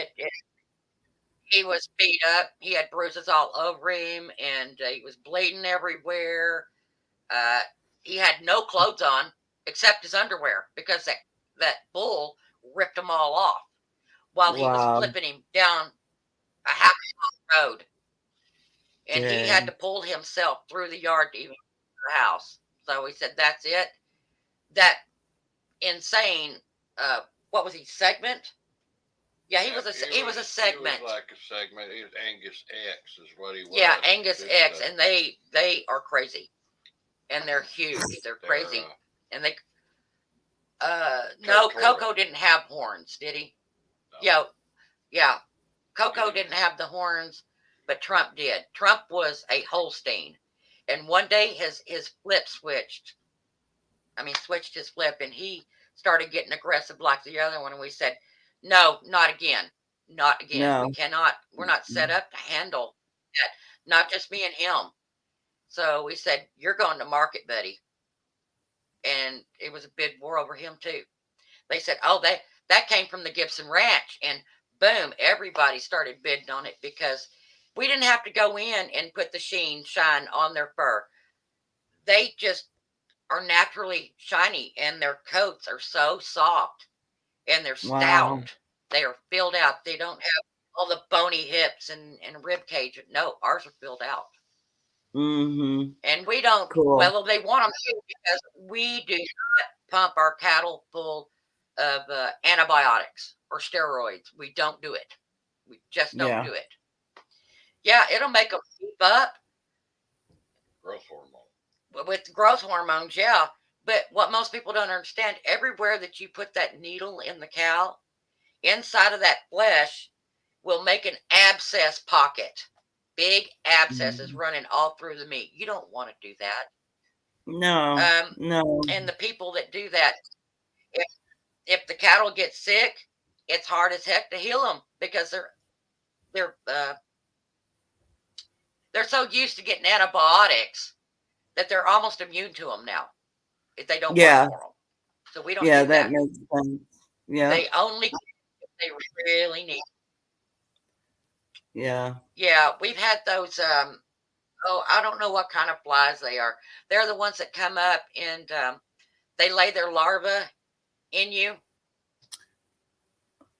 he was beat up. He had bruises all over him, and he was bleeding everywhere. He had no clothes on except his underwear, because that bull ripped them all off while he was flipping him down a half-mile road. And he had to pull himself through the yard to even to the house. So we said, that's it. That insane, what was he, Segment? Yeah, he was a Segment. He was like a Segment. He was Angus X is what he was. Yeah, Angus X, and they are crazy. And they're huge. They're crazy. And they no, Coco didn't have horns, did he? No. Yeah. Coco didn't have the horns, but Trump did. Trump was a Holstein. And one day his flip switched. Switched his flip, and he started getting aggressive like the other one. And we said, no, not again. Not again. No. We cannot. We're not set up to handle that. Not just me and him. So we said, you're going to market, buddy. And it was a bid war over him too. They said, oh, that came from the Gibson Ranch. And boom, everybody started bidding on it, because we didn't have to go in and put the shine on their fur. They just are naturally shiny, and their coats are so soft, and they're stout. Wow. They are filled out. They don't have all the bony hips and rib cage. No, ours are filled out. Mm-hmm. And we don't, Cool. well, they want them to because we do not pump our cattle full of antibiotics or steroids. We don't do it. We just don't Yeah. do it. Yeah, it'll make them beef up Growth hormone. with growth hormones. Yeah. But what most people don't understand, everywhere that you put that needle in the cow, inside of that flesh will make an abscess pocket. Big abscesses running all through the meat. You don't want to do that. No. No. And the people that do that, if the cattle get sick, it's hard as heck to heal them because they're so used to getting antibiotics that they're almost immune to them now if they don't Yeah. work for them. So we don't Yeah, do that that. makes sense. Yeah. They only if they really need. Yeah. Yeah, we've had those. Oh, I don't know what kind of flies they are. They're the ones that come up and they lay their larvae in you.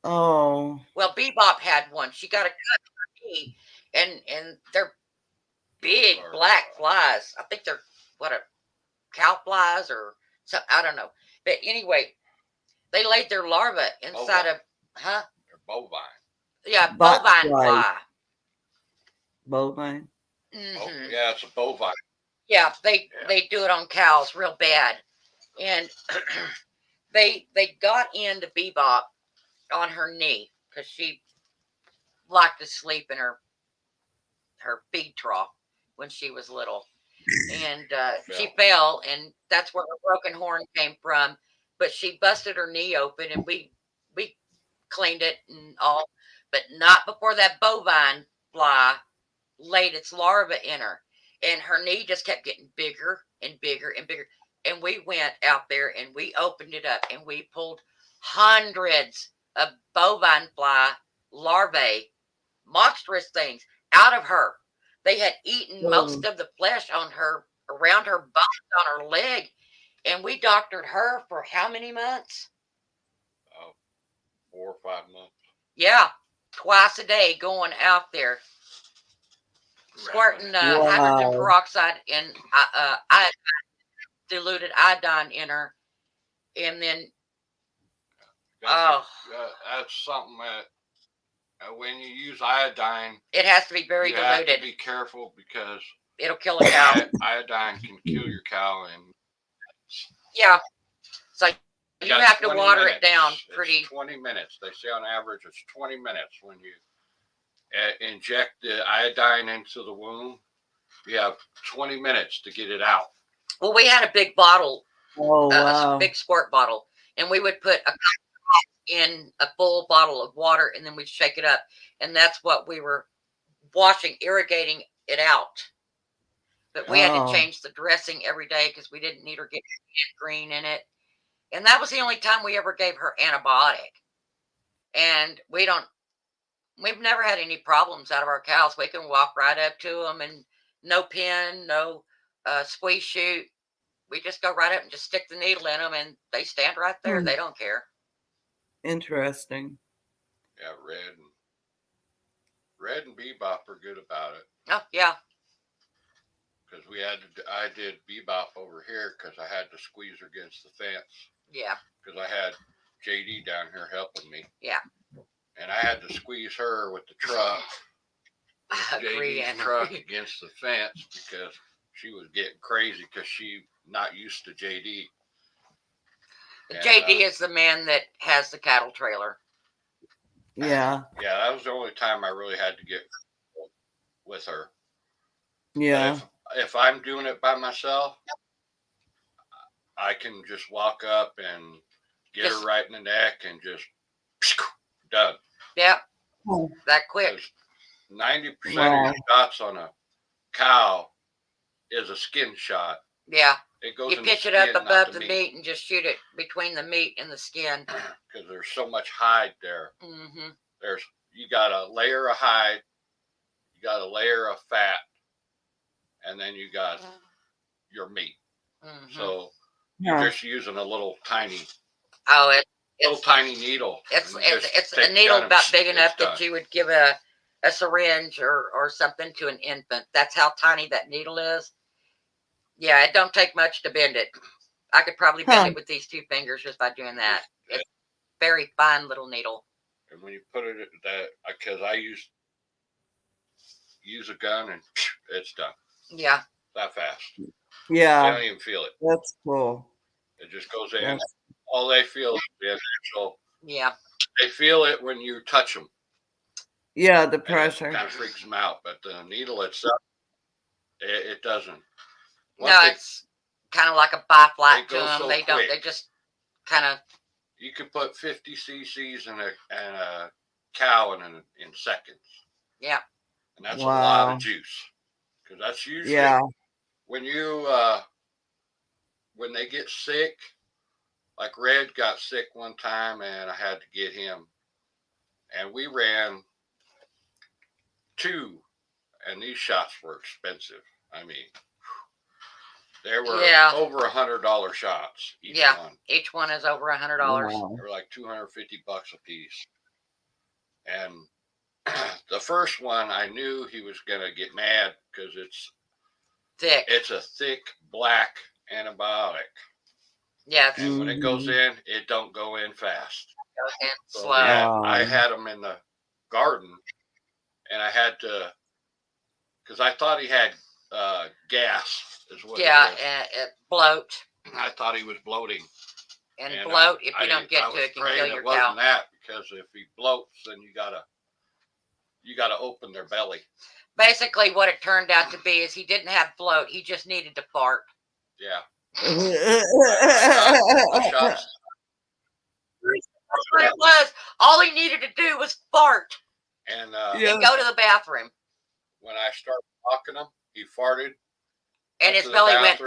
Oh. Well, Bebop had one. She got a cut in her knee, and they're big black flies. I think they're what a cow flies or something. I don't know. But anyway, they laid their larvae inside of They're bovine. Yeah, Bot bovine fly. fly. Bovine. Oh, yeah, it's a bovine. Yeah, they do it on cows real bad, and they got into Bebop on her knee because she liked to sleep in her feed trough when she was little, and she fell, and that's where her broken horn came from. But she busted her knee open, and we cleaned it and all, but not before that bovine fly laid its larva in her, and her knee just kept getting bigger and bigger and bigger. And we went out there and we opened it up and we pulled hundreds of bovine fly larvae, monstrous things, out of her. They had eaten most of the flesh on her, around her bones, on her leg, and we doctored her for how many months? 4 or 5 months. Yeah, twice a day going out there, squirting hydrogen peroxide and diluted iodine in her, and then that's something that when you use iodine, it has to be very you diluted. have to be careful because it'll kill a cow. Iodine can kill your cow, and yeah, so you have to water minutes. It down It's pretty. 20 minutes. They say on average it's 20 minutes when you inject the iodine into the wound. You have 20 minutes to get it out. Well, we had a big bottle, wow. a big squirt bottle, and we would put a in a full bottle of water, and then we'd shake it up, and that's what we were washing, irrigating it out. But we had to change the dressing every day because we didn't need her getting green in it. And that was the only time we ever gave her antibiotic. And we've never had any problems out of our cows. We can walk right up to them and no pin, no squeeze shoot. We just go right up and just stick the needle in them and they stand right there. They don't care. Interesting. Yeah, Red and Bebop are good about it. Oh, yeah. Because I did Bebop over here because I had to squeeze her against the fence. Yeah. Because I had JD down here helping me. Yeah. And I had to squeeze her with the truck. JD's truck against the fence because she was getting crazy because she not used to JD. And, JD is the man that has the cattle trailer. Yeah. Yeah, that was the only time I really had to get with her. Yeah. If I'm doing it by myself, I can just walk up and get her right in the neck and just done. Yeah, that quick. 90% of your shots on a cow is a skin shot. Yeah. It goes. You pitch it up above the meat and just shoot it between the meat and the skin. Because there's so much hide there. Mm-hmm. You got a layer of hide, you got a layer of fat, and then you got your meat. Mm-hmm. So you're just using a little tiny. Oh, tiny needle. It's a needle about big enough that you would give a a syringe or something to an infant. That's how tiny that needle is. Yeah, it don't take much to bend it. I could probably bend it with these 2 fingers just by doing that. It's a very fine little needle. And when you put it that, because I use a gun and it's done. Yeah. That fast. Yeah. They don't even feel it. That's cool. It just goes in. All they feel is the initial. Yeah. They feel it when you touch them. Yeah, the pressure. Kind of freaks them out, but the needle itself, it doesn't. It's kind of like a biflight to them. So they don't. They just kind of. You can put 50 cc's in a cow in seconds. Yeah. And that's a lot of juice, because that's usually when you when they get sick. Like Red got sick one time, and I had to get him, and we ran 2, and these shots were expensive. I mean, they were over $100 shots. Each one. Each one is over $100. Wow. They were like $250 a piece. And the first one, I knew he was gonna get mad because it's thick. It's a thick black antibiotic. Yeah. And when it goes in, it don't go in fast. It goes in slow. Yeah, I had them in the garden, and I had to, because I thought he had gas. Is what it bloat. I thought he was bloating. And bloat, if you don't get to it, can kill your cow. It wasn't that, because if he bloats, then you gotta open their belly. Basically, what it turned out to be is he didn't have bloat. He just needed to fart. Yeah. That's what it was. All he needed to do was fart and go to the bathroom. When I started talking him, he farted, and his belly went.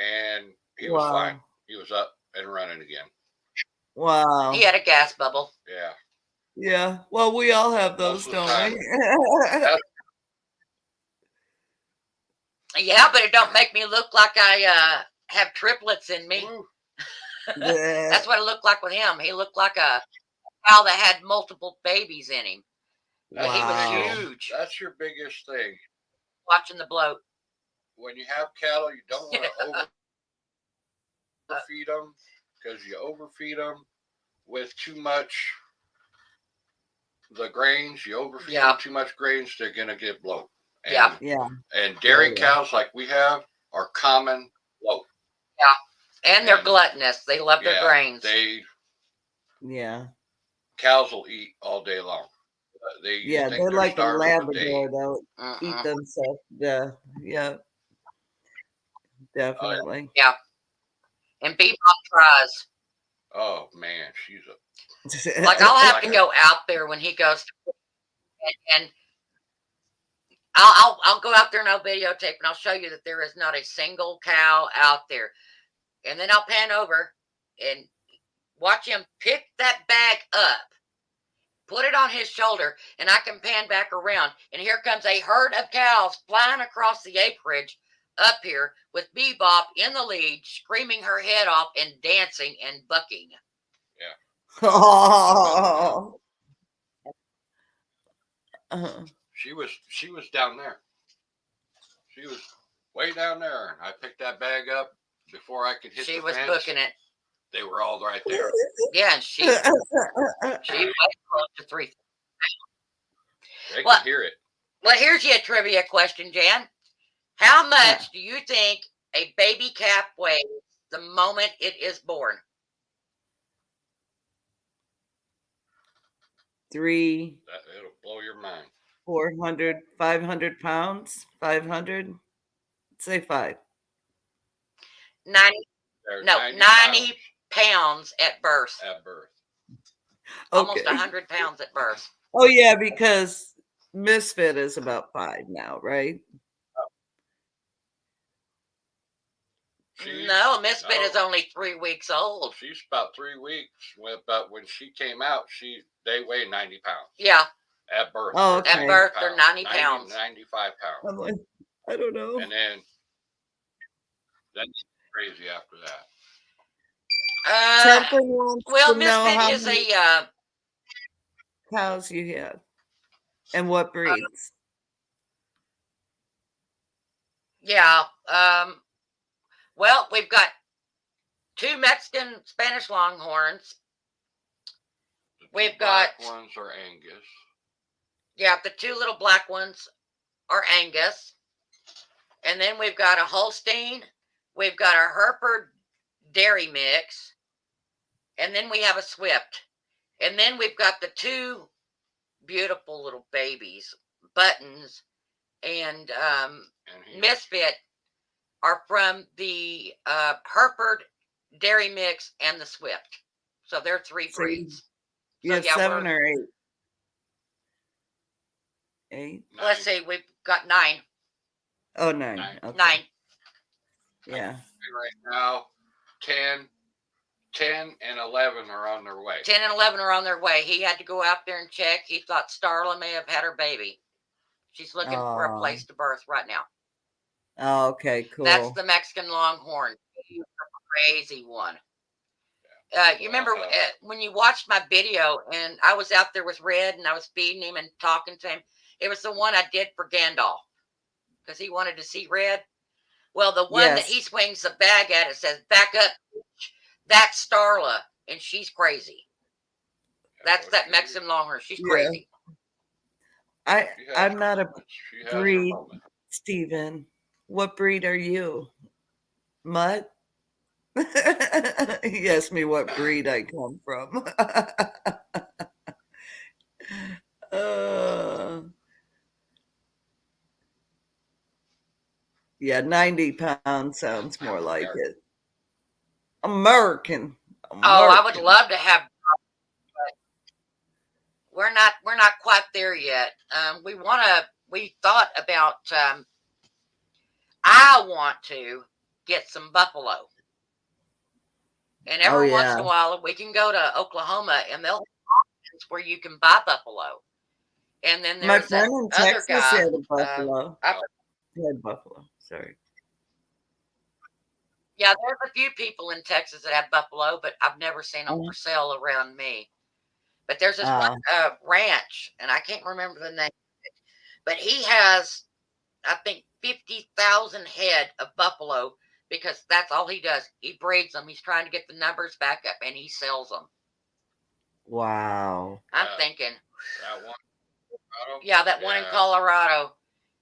And he was fine. He was up and running again. Wow. He had a gas bubble. Yeah. Yeah. Well, we all have those, don't we? Yeah, but it don't make me look like I have triplets in me. That's what it looked like with him. He looked like a cow that had multiple babies in him. He was huge. That's your biggest thing. Watching the bloat. When you have cattle, you don't want to overfeed them, because you overfeed them with too much the grains. You overfeed them too much grains, they're gonna get bloat. And, and dairy cows like we have are common bloat. Yeah, and they're gluttonous. They love their grains. Cows will eat all day long. They're like a Labrador. They'll eat themselves. Yeah, definitely. Yeah, and Bebop tries. Oh man, she's a like I'll have to go out there when he goes, and I'll go out there and I'll videotape and I'll show you that there is not a single cow out there, and then I'll pan over and watch him pick that bag up, put it on his shoulder, and I can pan back around, and here comes a herd of cows flying across the acreage up here with Bebop in the lead, screaming her head off and dancing and bucking. Yeah. Oh. She was down there. She was way down there. And I picked that bag up before I could hit the fence. She was booking it. They were all right there. Yeah, and she was close to 3. They could hear it. Well, here's your trivia question, Jan. How much do you think a baby calf weighs the moment it is born? 3. It'll blow your mind. 400, 500 pounds. 500. Say 5. 90. No, 90 pounds at birth. At birth. Almost 100 pounds at birth. Oh yeah, because Misfit is about 5 now, right? No, Misfit is only 3 weeks old. She's about 3 weeks. But when she came out, they weigh 90 pounds. Yeah. At birth. Oh, okay. At birth, they're 90 pounds. 95 pounds. I'm like, I don't know. And then that's crazy after that. Well, Misfit is a cows you have. And what breeds? Yeah. Well, we've got 2 Mexican Spanish Longhorns. We've got ones are Angus. Yeah, the 2 little black ones are Angus. And then we've got a Holstein. We've got a Hereford Dairy Mix. And then we have a Swift. And then we've got the 2 beautiful little babies, Buttons and Misfit, are from the Hereford Dairy Mix and the Swift. So they're 3 breeds. You have 7 or 8? 8? Let's see, we've got 9. Oh, 9. 9. Okay. 9. Yeah. Right now, 10 and 11 are on their way. 10 and 11 are on their way. He had to go out there and check. He thought Starla may have had her baby. She's looking for a place to birth right now. Oh, okay, cool. That's the Mexican Longhorn. He's a crazy one. You remember when you watched my video and I was out there with Red and I was feeding him and talking to him? It was the one I did for Gandalf because he wanted to see Red. Well, the one that he swings the bag at, it says, "Back up. That's Starla, and she's crazy." That's that Mexican Longhorn. She's crazy. I'm not a breed, Stephen. What breed are you? Mutt? He asked me what breed I come from. Yeah, 90 pounds sounds more like it. American. Oh, I would love to have. We're not quite there yet. We thought about. I want to get some buffalo. And every once in a while, we can go to Oklahoma and they'll have options where you can buy buffalo. And then there's my friend in Texas had a buffalo. Had buffalo. Sorry. Yeah, there's a few people in Texas that have buffalo, but I've never seen them for sale around me. But there's this one ranch, and I can't remember the name, but he has, I think, 50,000 head of buffalo because that's all he does. He breeds them. He's trying to get the numbers back up, and he sells them. Wow. I'm thinking. That one. Yeah, that one in Colorado.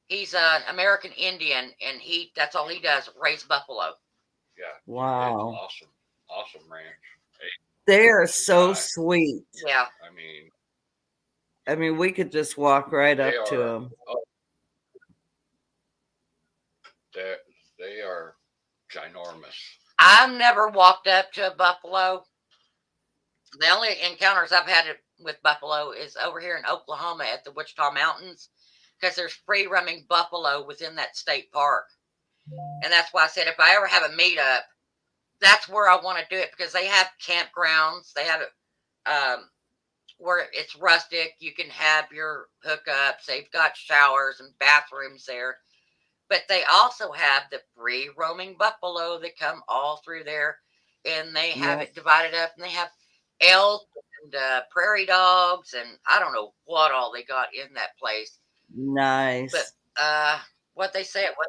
He's an American Indian, and that's all he does, raise buffalo. Yeah. Wow. Awesome ranch. Hey, they are so sweet. Yeah. I mean, we could just walk right up to them. They are ginormous. I've never walked up to a buffalo. The only encounters I've had with buffalo is over here in Oklahoma at the Wichita Mountains because there's free roaming buffalo within that state park. And that's why I said if I ever have a meetup, that's where I want to do it because they have campgrounds. They have it where it's rustic. You can have your hookups. They've got showers and bathrooms there. But they also have the free roaming buffalo that come all through there. And they have it divided up. And they have elk and prairie dogs. And I don't know what all they got in that place. Nice. But what they say, it was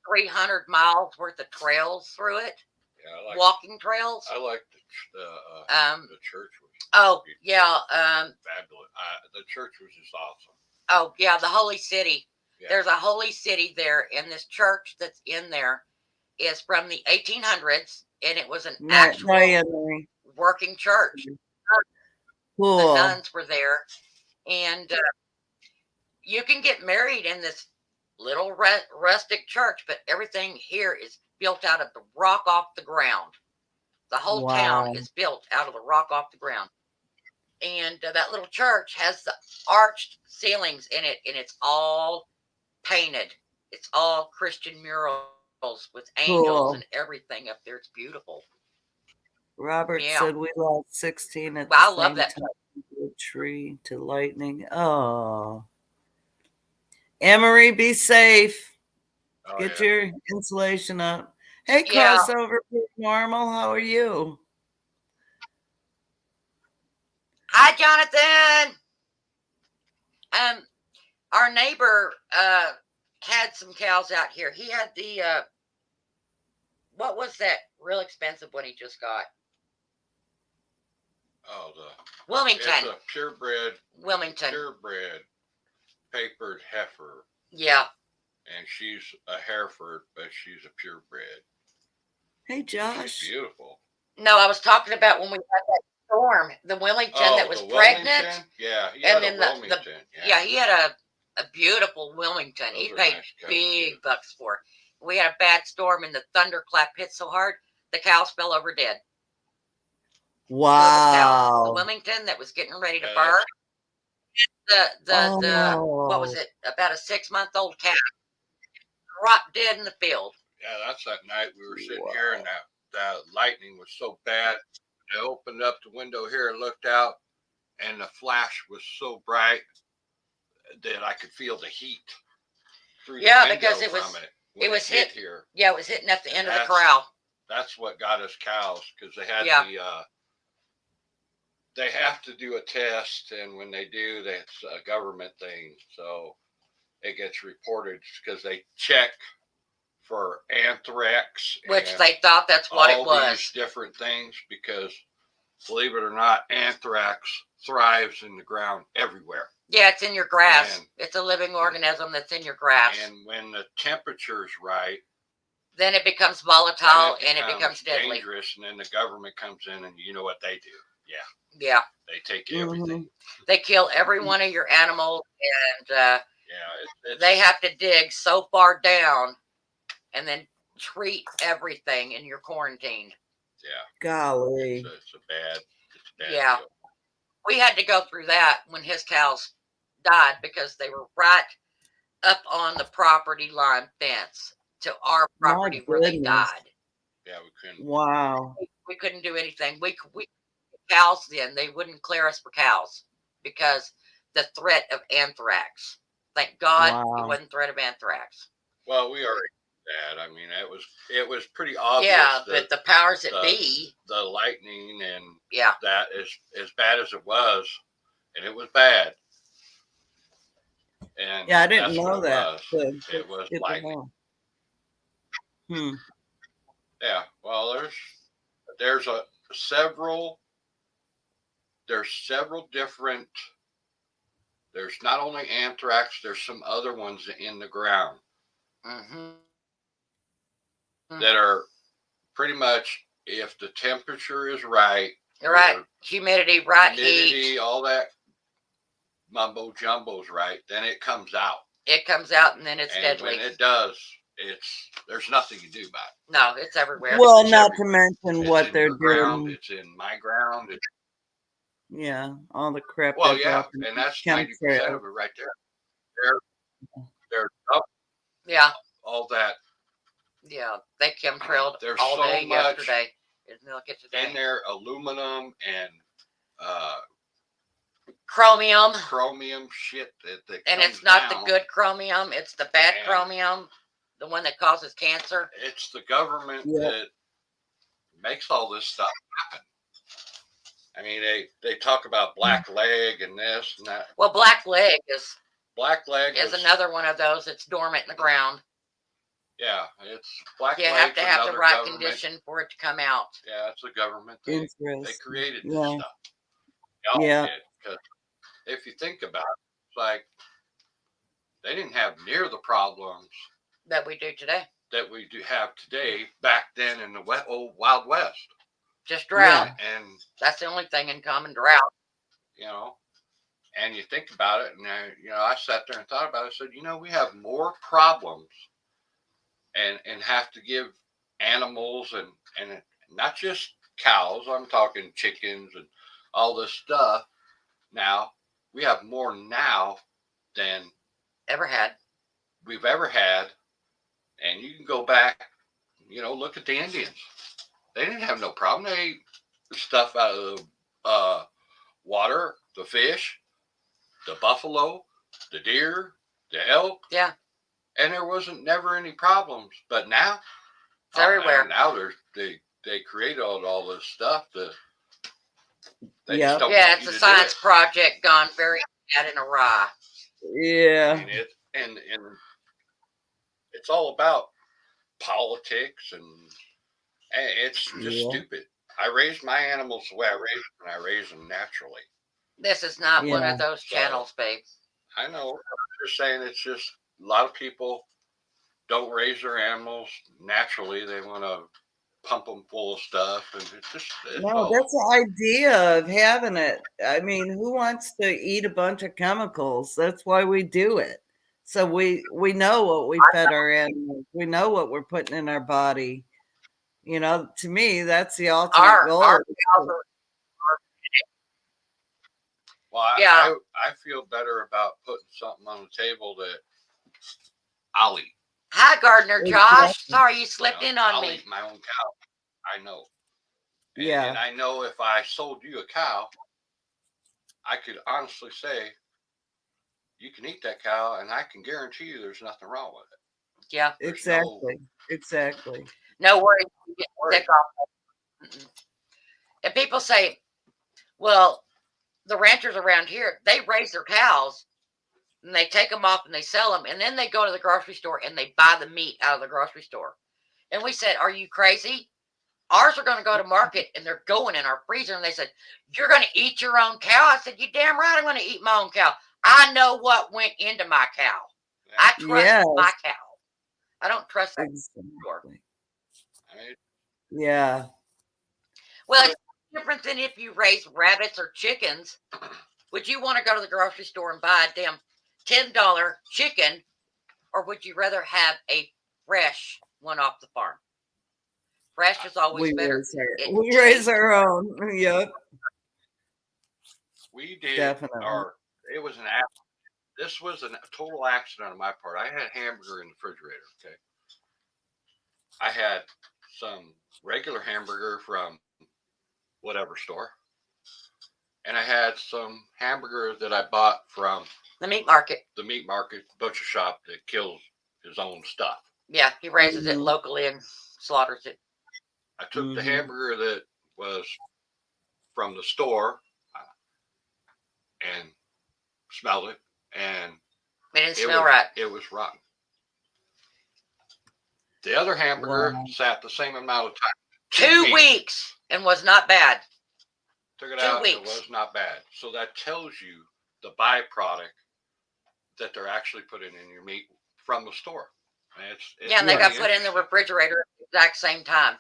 300 miles worth of trails through it. Yeah, walking trails. I like the church. Fabulous. The church was just awesome. Oh, yeah, the Holy City. Yeah. There's a Holy City there, and this church that's in there is from the 1800s, and it was an actual working church. Cool. The nuns were there, and you can get married in this little rustic church, but everything here is built out of the rock off the ground. The whole town is built out of the rock off the ground. And that little church has the arched ceilings in it, and it's all painted. It's all Christian murals with angels and everything up there. It's beautiful. Robert said we lost 16 at the same time. Tree to lightning. Oh. Anne-Marie, be safe. Get your insulation up. Hey, Crossover Normal, how are you? Hi, Jonathan. Our neighbor had some cows out here. He had the what was that real expensive one he just got? Oh, Wilmington. It's a purebred Wilmington. Purebred papered heifer. Yeah. And she's a Hereford, but she's a purebred. Hey, Josh. She's beautiful. No, I was talking about when we had that storm, the Wilmington that was pregnant. Yeah, he had a Wilmington. Yeah, he had a beautiful Wilmington. He paid big bucks for it. We had a bad storm and the thunderclap hit so hard, the cows fell over dead. Wow. The Wilmington that was getting ready to burn. What was it? About a 6-month-old cow dropped dead in the field. Yeah, that's that night we were sitting here and that lightning was so bad. I opened up the window here and looked out, and the flash was so bright that I could feel the heat through the window because it was hit here. Yeah, it was hitting at the end of the corral. That's what got us cows, because they had they have to do a test, and when they do, that's a government thing. So it gets reported because they check for anthrax, which they thought that's what it was. These different things, because believe it or not, anthrax thrives in the ground everywhere. Yeah, it's in your grass. It's a living organism that's in your grass. And when the temperature's right, then it becomes volatile and it becomes deadly. Dangerous, and then the government comes in, and you know what they do? Yeah. They take everything. They kill every one of your animals, and they have to dig so far down and then treat everything, and you're quarantined. Yeah. Golly. It's a bad deal. We had to go through that when his cows died, because they were right up on the property line fence to our property where they died. Yeah, we couldn't. Wow. We couldn't do anything. We cows then, they wouldn't clear us for cows because the threat of anthrax. Thank God it wasn't threat of anthrax. Well, we already did that. I mean, it was pretty obvious. Yeah, but the powers that be, the lightning and that is as bad as it was, and it was bad. And I didn't know that. It was lightning. Yeah, well, there's several different. There's not only anthrax. There's some other ones in the ground that are pretty much, if the temperature is right, humidity, heat, all that mumbo jumbo's right, then it comes out. It comes out, and then it's deadly. When it does, there's nothing you do about it. No, it's everywhere. Well, it's not everywhere. To mention what they're doing. It's in my ground. All the crap. Well, and that's 90% of it right there. They're up. Yeah. All that. Yeah, they chemtrailed There's all so day much yesterday. Look at today. In there, aluminum and chromium shit that and it's not the good chromium, it's the bad chromium, the one that causes cancer. It's the government that makes all this stuff happen. I mean, they talk about black leg and this and that. Well, black leg is another one of those that's dormant in the ground. Yeah, it's black leg. You have to have the right condition for it to come out. Yeah, it's a government thing. They created this stuff. Because if you think about it, it's like they didn't have near the problems that we do today. That we do have today back then in the old Wild West. Just drought. And that's the only thing in common, drought. And you think about it, and I sat there and thought about it. I said, we have more problems and have to give animals and not just cows, I'm talking chickens and all this stuff. Now we have more now than we've ever had. And you can go back, look at the Indians. They didn't have no problem. They ate stuff out of the water, the fish, the buffalo, the deer, the elk. Yeah. And there wasn't never any problems. But now, it's everywhere. Now they created all this stuff. It's a science project gone very bad and awry. Yeah. I mean, and it's all about politics, and it's just stupid. I raised my animals the way I raised them, and I raise them naturally. This is not one of those channels, babe. I know. I'm just saying, it's just a lot of people don't raise their animals naturally. They want to pump them full of stuff, and it's that's the idea of having it. I mean, who wants to eat a bunch of chemicals? That's why we do it. So we know what we fed our animals. We know what we're putting in our body. You know, to me, that's the ultimate goal. Well, I feel better about putting something on the table that I'll eat. Hi, Gardener Josh. Sorry you slipped in on me. I'll eat my own cow. I know. And, yeah. And I know if I sold you a cow, I could honestly say, you can eat that cow, and I can guarantee you there's nothing wrong with it. Yeah. Exactly. Exactly. No worries. You get sick off. And people say, well, the ranchers around here, they raise their cows and they take them off and they sell them. And then they go to the grocery store and they buy the meat out of the grocery store. And we said, are you crazy? Ours are going to go to market and they're going in our freezer. And they said, you're going to eat your own cow? I said, you damn right I'm going to eat my own cow. I know what went into my cow. Yeah. I trust my cow. I don't trust that store. Yeah. Well, it's different than if you raise rabbits or chickens. Would you want to go to the grocery store and buy a damn $10 chicken, or would you rather have a fresh one off the farm? Fresh is always better. We raise our own. Yep. We did. Definitely. It was an accident. This was a total accident on my part. I had hamburger in the refrigerator. Okay. I had some regular hamburger from whatever store, and I had some hamburger that I bought from the meat market. The meat market butcher shop that kills his own stuff. Yeah, he raises it locally and slaughters it. I took the hamburger that was from the store and smelled it, and it didn't smell right. It was rotten. The other hamburger sat the same amount of time. 2 weeks and was not bad. Took it out. It was not bad. So that tells you the byproduct that they're actually putting in your meat from the store. And they got put in the refrigerator at the exact same time.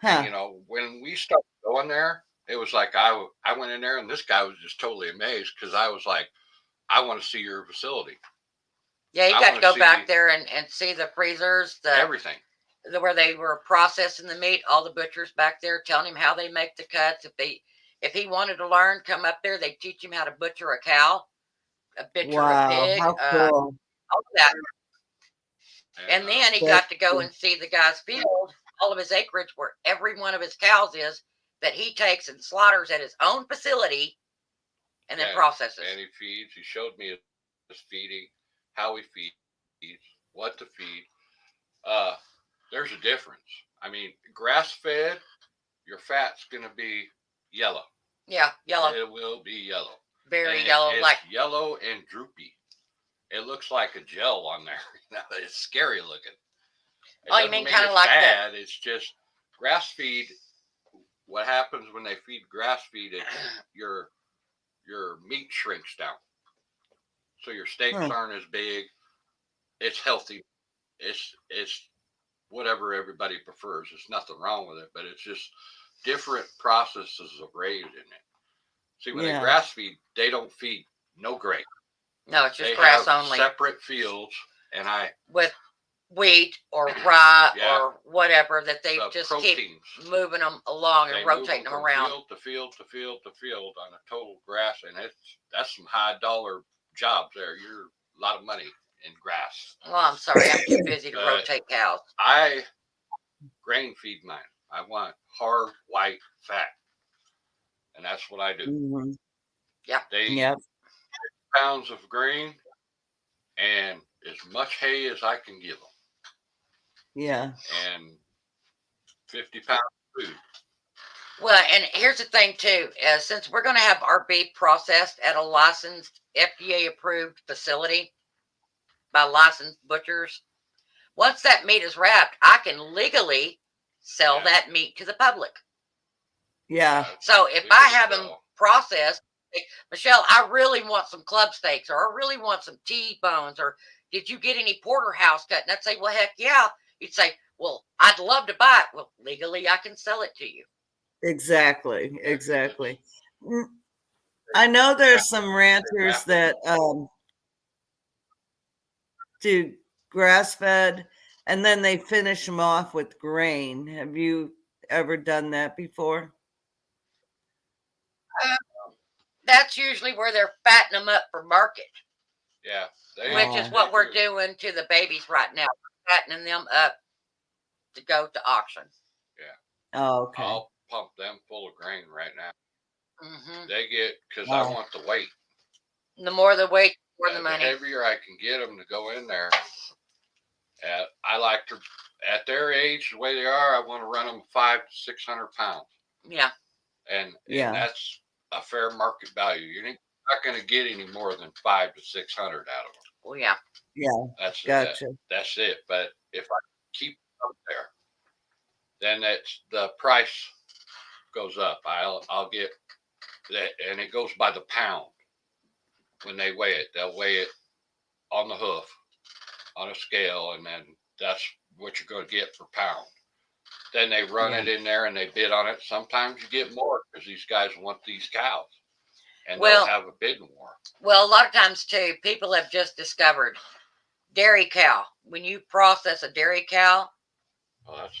Huh. And, when we started going there, it was like I went in there and this guy was just totally amazed because I was like, I want to see your facility. Yeah, you got to go back there and see the freezers, everything. Where they were processing the meat, all the butchers back there telling him how they make the cuts. If he wanted to learn, come up there, they teach him how to butcher a cow, a pig, how cool. All of that. And then he got to go and see the guy's field, all of his acreage where every one of his cows is, that he takes and slaughters at his own facility and then processes. And he feeds. He showed me his feeding, how he feeds, what to feed. There's a difference. I mean, grass-fed, your fat's going to be yellow. Yeah, yellow. It will be yellow. Very yellow. It's yellow and droopy. It looks like a gel on there. It's scary looking. You mean kind of like that? It's just grass feed. What happens when they feed grass feed is your meat shrinks down. So your steaks aren't as big. It's healthy. It's whatever everybody prefers. There's nothing wrong with it, but it's just different processes of raising it. See, when they grass feed, they don't feed no grain. No, it's just grass only. Separate fields, and with wheat or rye or whatever that they just proteins. Keep moving them along and rotating them around. Field to field to field to field on a total grass, and that's some high dollar jobs there. You're a lot of money in grass. Well, I'm sorry, I'm too busy to rotate cows. I grain feed mine. I want hard white fat, and that's what I do. Mm-hmm. Yeah. They eat pounds of grain and as much hay as I can give them. Yeah. And 50 pounds of food. Well, and here's the thing too, since we're going to have our beef processed at a licensed FDA approved facility by licensed butchers. Once that meat is wrapped, I can legally sell that meat to the public. Yeah. So if I have them processed, Michelle, I really want some club steaks, or I really want some T-bones, or did you get any porterhouse cut? And I'd say, well, heck yeah. You'd say, well, I'd love to buy it. Well, legally, I can sell it to you. Exactly. I know there's some ranchers that do grass-fed, and then they finish them off with grain. Have you ever done that before? That's usually where they're fattening them up for market. Yeah. Which is what we're doing to the babies right now. We're fattening them up to go to auction. Yeah. Oh, okay. I'll pump them full of grain right now. Mm-hmm. They get, because I want the weight. The more the weight, the more the money. The heavier I can get them to go in there. I like to, at their age, the way they are, I want to run them 500 to 600 pounds. Yeah. And that's a fair market value. You're not going to get any more than 500 to 600 out of them. Oh, yeah. Yeah. That's gotcha. That's it. But if I keep up there, then the price goes up. I'll get that, and it goes by the pound. When they weigh it, they'll weigh it on the hoof, on a scale, and then that's what you're going to get per pound. Then they run it in there and they bid on it. Sometimes you get more because these guys want these cows, and they'll have a bidding war. Well, a lot of times too, people have just discovered dairy cow. When you process a dairy cow,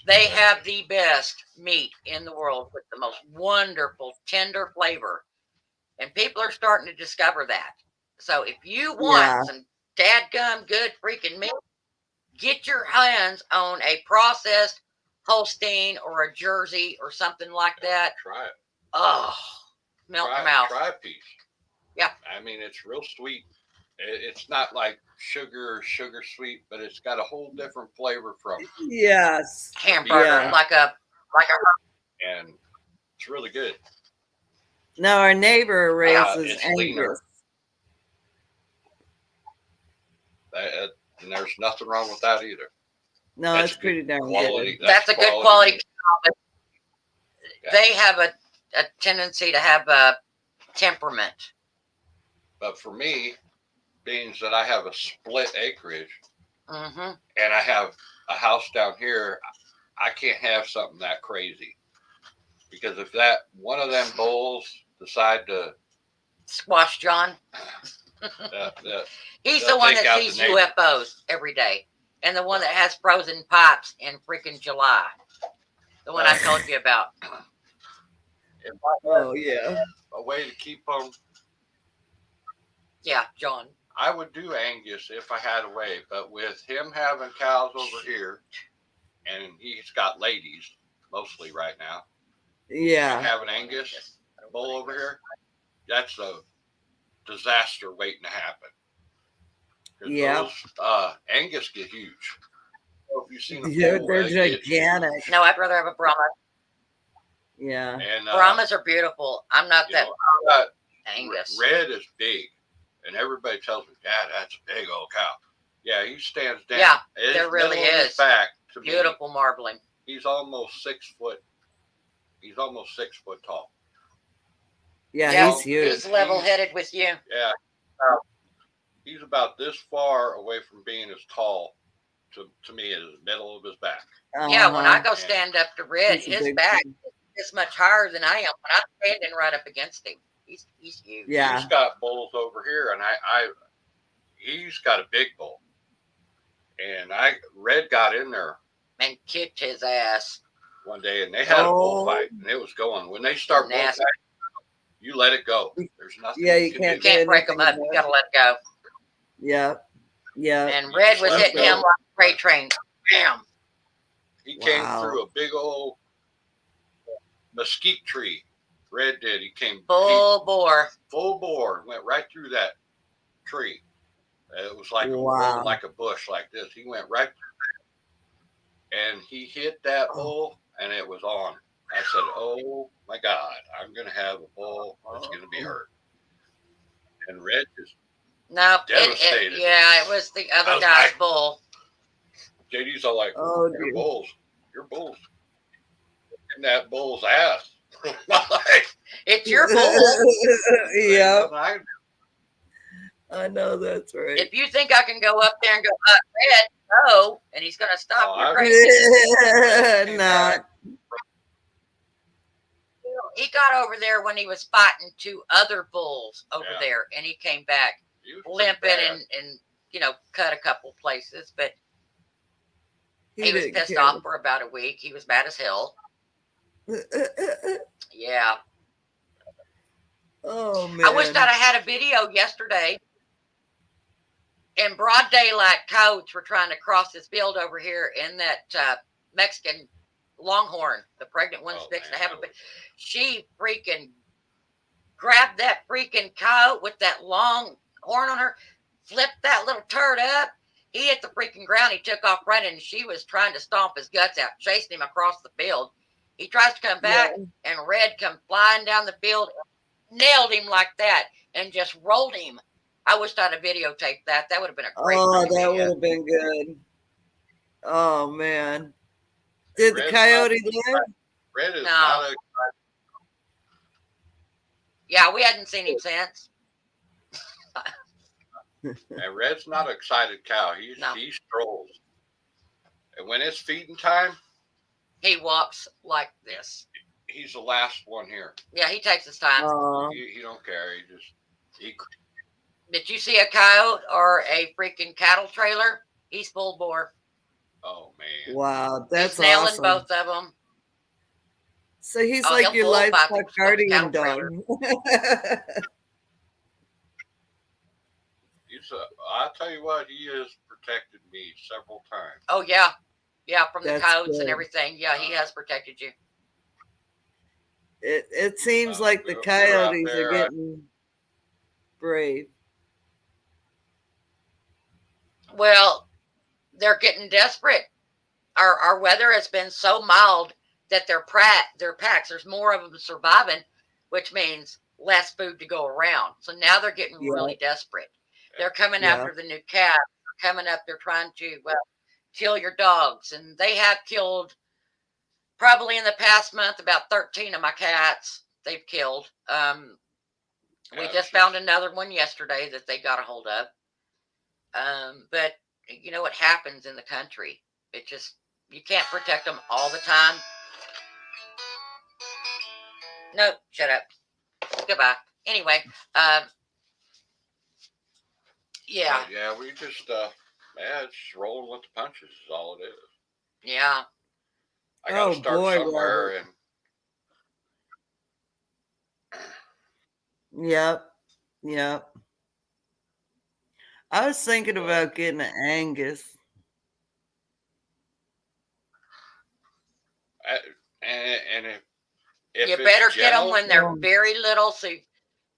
they have the best meat in the world with the most wonderful, tender flavor. And people are starting to discover that. So if you want some dadgum good freaking meat, get your hands on a processed Holstein or a Jersey or something like that. Try it. Oh, melt your mouth. Try a piece. Yeah. I mean, it's real sweet. It's not like sugar sweet, but it's got a whole different flavor from hamburger, like a. And it's really good. Now our neighbor raises Angus. And there's nothing wrong with that either. No, that's pretty darn good. That's a good quality cow. They have a tendency to have a temperament. But for me, being that I have a split acreage, and I have a house down here, I can't have something that crazy. Because if that one of them bulls decide to squash John, he's the one that sees UFOs every day, and the one that has frozen pipes in freaking July, the one I told you about. Oh yeah, a way to keep them. Yeah, John. I would do Angus if I had a way, but with him having cows over here, and he's got ladies mostly right now. Yeah. And having Angus bull over here, that's a disaster waiting to happen. Yeah. Those, Angus get huge. So if you've seen them, they're gigantic. No, I'd rather have a Brahma. Yeah. And Brahmas are beautiful. I'm not that Angus. Red is big, and everybody tells me, "Dad, that's a big old cow." Yeah, he stands down. Yeah, there really is. Back to beautiful marbling. He's almost 6 foot. He's almost 6 foot tall. Yeah, he's huge. He's level-headed with you. Yeah. He's about this far away from being as tall to me as the middle of his back. Yeah, when I go stand up to Red, his back is much higher than I am. When I'm standing right up against him, he's huge. Yeah. He's got bulls over here, and he's got a big bull. And Red got in there and kicked his ass one day, and they had a bullfight, and it was going. When they start bullfighting, you let it go. There's nothing. Yeah, you can't break them up. You gotta let it go. Yeah, yeah. And Red was hitting him like a freight train. Bam! He came through a big old mesquite tree. Red did. He came full bore. Went right through that tree. It was like like a bush like this. He went right through that, and he hit that bull, and it was on. I said, "Oh my God, I'm going to have a bull that's going to be hurt." And Red just No, Devastated. it was the other was guy's like- bull. JD's all like, Oh, your dear. bulls. In that bull's ass. Like, It's your bull. Yep, I, I know that's right. If you think I can go up there and go, Red, no, and he's going to stop, Oh, you're I- crazy. Not. He got over there when he was fighting 2 other bulls over Yeah. there, and he came back he was limping pretty bad. and cut a couple places, but he was didn't pissed care. off for about a week. He was mad as hell. Yeah. Oh man. I wish that I had a video yesterday. In broad daylight, coyotes were trying to cross this field over here, and that Mexican longhorn, the pregnant one's Oh, fixing to man, have a that baby. She freaking grabbed that freaking coyote with that long horn on her, flipped that little turd up. He hit the freaking ground. He took off running, and she was trying to stomp his guts out, chasing him across the field. He tries to come back, and Red come flying down the field, nailed him like that, and just rolled him. I wish I'd have videotaped that. That would have been a great Oh, that video. would have been good. Oh man. Did the Red's coyote not- live? Red is No. not a Yeah, we hadn't seen him since. and Red's not an excited cow. No. He strolls. And when it's feeding time, He walks like this. he's the last one here. Yeah, he takes his time. He don't care. He Did you see a coyote or a freaking cattle trailer? He's full bore. oh man. Wow, that's He's nailing awesome. both of them. So he's Oh, like he'll your bull fight livestock the guardian cattle dog. I'll tell you what, he has protected me several times. Oh yeah, yeah, from the That's coyotes and good. everything. Yeah, he has protected you. It seems like the we're out coyotes there, are getting brave. Well, they're getting desperate. Our weather has been so mild that their packs, there's more of them surviving, which means less food to go around. So now they're getting Yeah. really desperate. They're coming Yeah. after the new calves. They're coming up. They're trying to kill your dogs, and they have killed probably in the past month about 13 of my cats. They've killed. We Yeah, just found another one yesterday that they got a hold of. But you know what happens in the country? It just, you can't protect them all the time. Nope, shut up. Goodbye. Anyway, yeah, Yeah, we just it's rolling with the punches is all it is. yeah. I gotta Oh, start boy, somewhere Robert. and Yep. I was thinking about getting an Angus. and if You it's better get them gentle, when they're Yeah. very little. So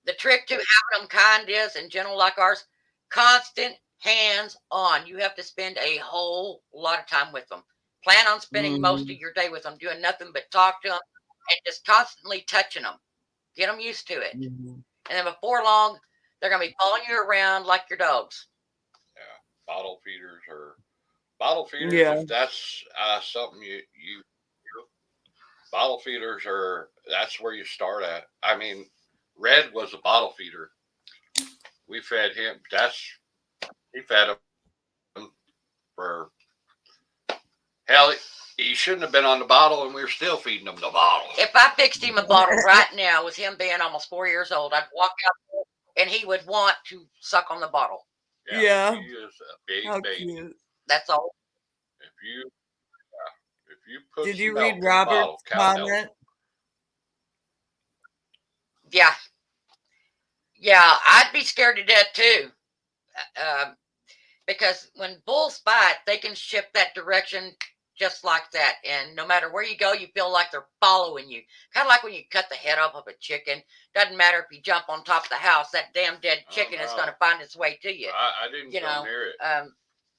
the trick to having them kind is, and gentle like ours, constant hands on. You have to spend a whole lot of time with them. Plan on spending most of your day with them, doing nothing but talk to them and just constantly touching them. Get them used to it. Mhm. And then before long, they're going to be following you around like your dogs. bottle feeders or bottle feeders. Yeah. If that's something you bottle feeders that's where you start at. I mean, Red was a bottle feeder. We fed him. He fed him for hell. He shouldn't have been on the bottle, and we were still feeding him the bottle. If I fixed him a bottle right now, with him being almost 4 years old, I'd walk out there and he would want to suck on the bottle. Yeah. He is a big How baby. cute. That's all. If you put Did some you milk read in a bottle, Robert's cow milk, comment? Yeah. Yeah, I'd be scared to death too. Because when bulls bite, they can shift that direction just like that. And no matter where you go, you feel like they're following you. Kind of like when you cut the head off of a chicken. Doesn't matter if you jump on top of the house, that damn dead chicken is no. going to find its way to you. I didn't You come know, near it.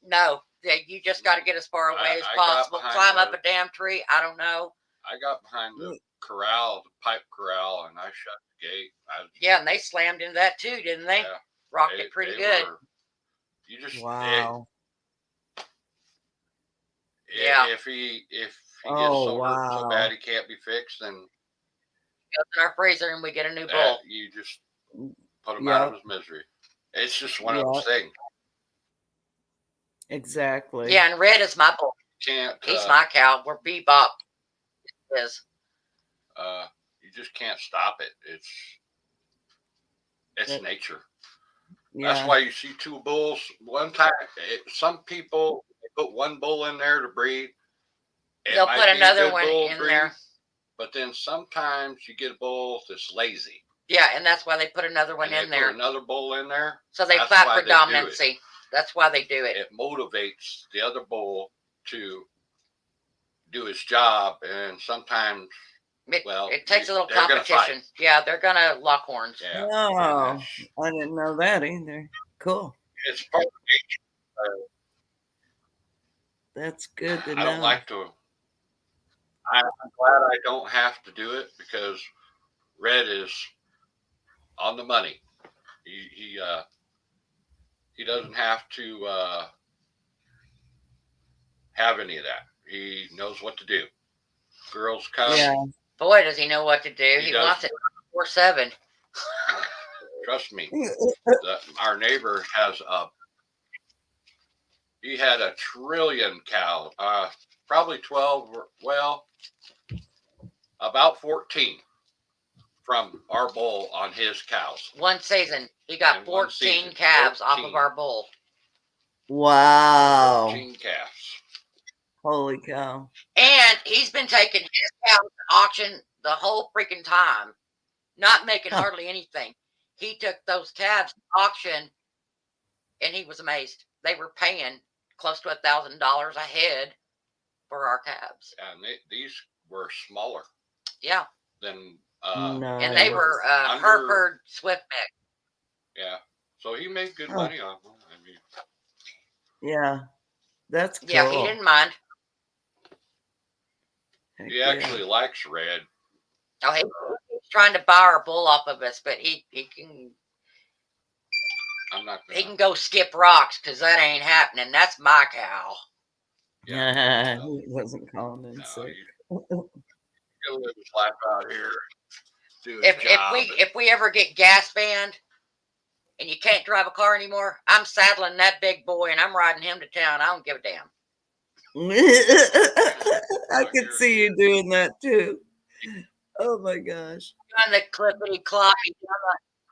No, you just got to get as far away as I got possible. behind Climb up the- a damn tree. I don't know. I got behind the corral, the pipe corral, and I shut the gate. Yeah, and they slammed into that too, didn't they? Yeah. rocked it pretty good. You just wow. Yeah. If he gets Oh, so hurt so wow. bad he can't be fixed, then Goes in our freezer and we get a new bull. you just put him Yep. out of his misery. It's just one of Yep. those things. Exactly. Yeah, and Red is my bull. Can't. He's my cow. Where Bebop is. You just can't stop it. It's nature. Yeah. That's why you see two bulls one time. Some people put one bull in there to breed. They'll put another one in there. But then sometimes you get a bull that's lazy. Yeah, and that's why they put another one in there. Put another bull in there. So they fight for dominancy. That's why they do it. It motivates the other bull to do his job, and sometimes it takes a little competition. Yeah, they're gonna lock horns. Yeah. Oh, I didn't know that either. Cool. It's part of nature. That's good to know. I don't like to. I'm glad I don't have to do it because Red is on the money. He doesn't have to have any of that. He knows what to do. Girls come. Yeah. Boy, does he know what to do. He wants it 24/7. Trust me. Our neighbor has he had 1 trillion cows. Probably 12. Well, about 14 from our bull on his cows. One season, he got 14 calves off of our bull. Wow. 14 calves. Holy cow. And he's been taking his cows to auction the whole freaking time, not making hardly anything. He took those calves to auction, and he was amazed. They were paying close to $1,000 a head for our calves. And these were smaller. Yeah. Than nice. And they were Hereford Swiftneck. Yeah. So he made good money on them. I mean. Yeah. That's cool. Yeah, he didn't mind. He actually likes Red. Oh, he's trying to buy our bull off of us, but he can. I'm not. He can go skip rocks because that ain't happening. That's my cow. Yeah, he wasn't calling in sick. He'll live his life out here. If we ever get gas banned and you can't drive a car anymore, I'm saddling that big boy and I'm riding him to town. I don't give a damn. I could see you doing that too. Oh my gosh. On the clippity cloppy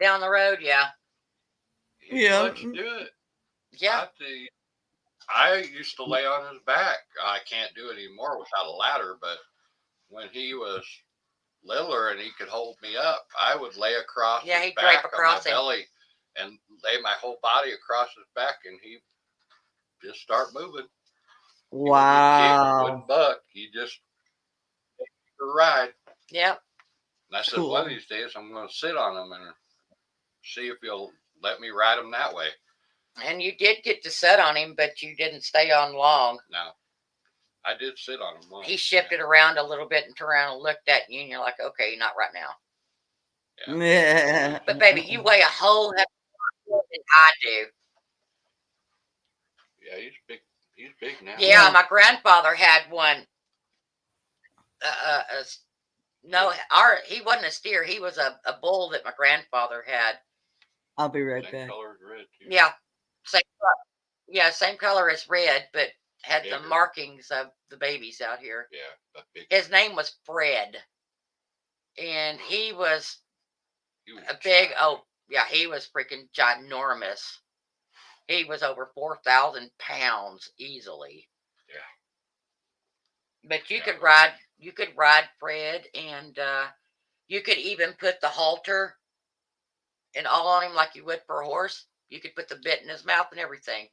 down the road, yeah. Yeah. Let's do it. Yeah. I used to lay on his back. I can't do it anymore without a ladder, but when he was littler and he could hold me up, I would lay across his he'd back drape across on my belly and lay my whole body across his back, and he just start moving. Wow. He wouldn't buck. He just take a ride. Yep. And I said, one of these days I'm going to sit on him and see if he'll let me ride him that way. And you did get to sit on him, but you didn't stay on long. No. I did sit on him once. He shifted around a little bit and turned around and looked at you, and you're like, okay, not right now. Yeah. But baby, you weigh a whole heck more than I do. Yeah, he's big. He's big now. Yeah, my grandfather had one. He wasn't a steer. He was a bull that my grandfather had. I'll be right Same back. color as Red, too. Yeah, same color as Red, but had the markings of the babies out here. Yeah, big. His name was Fred, and he was a big. He was freaking ginormous. He was over 4,000 pounds easily. Yeah. But you could ride Fred, and you could even put the halter and all on him like you would for a horse. You could put the bit in his mouth and everything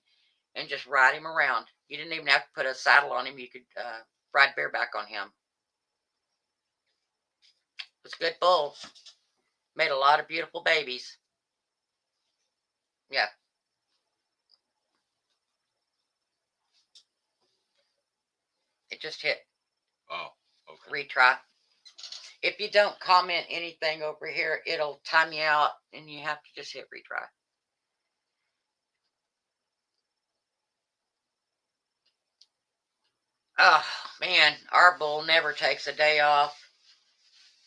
and just ride him around. You didn't even have to put a saddle on him. You could ride bareback on him. It was a good bull. Made a lot of beautiful babies. Yeah. It just hit. Oh, okay. Retry. If you don't comment anything over here, it'll time you out and you have to just hit retry. Oh man, our bull never takes a day off.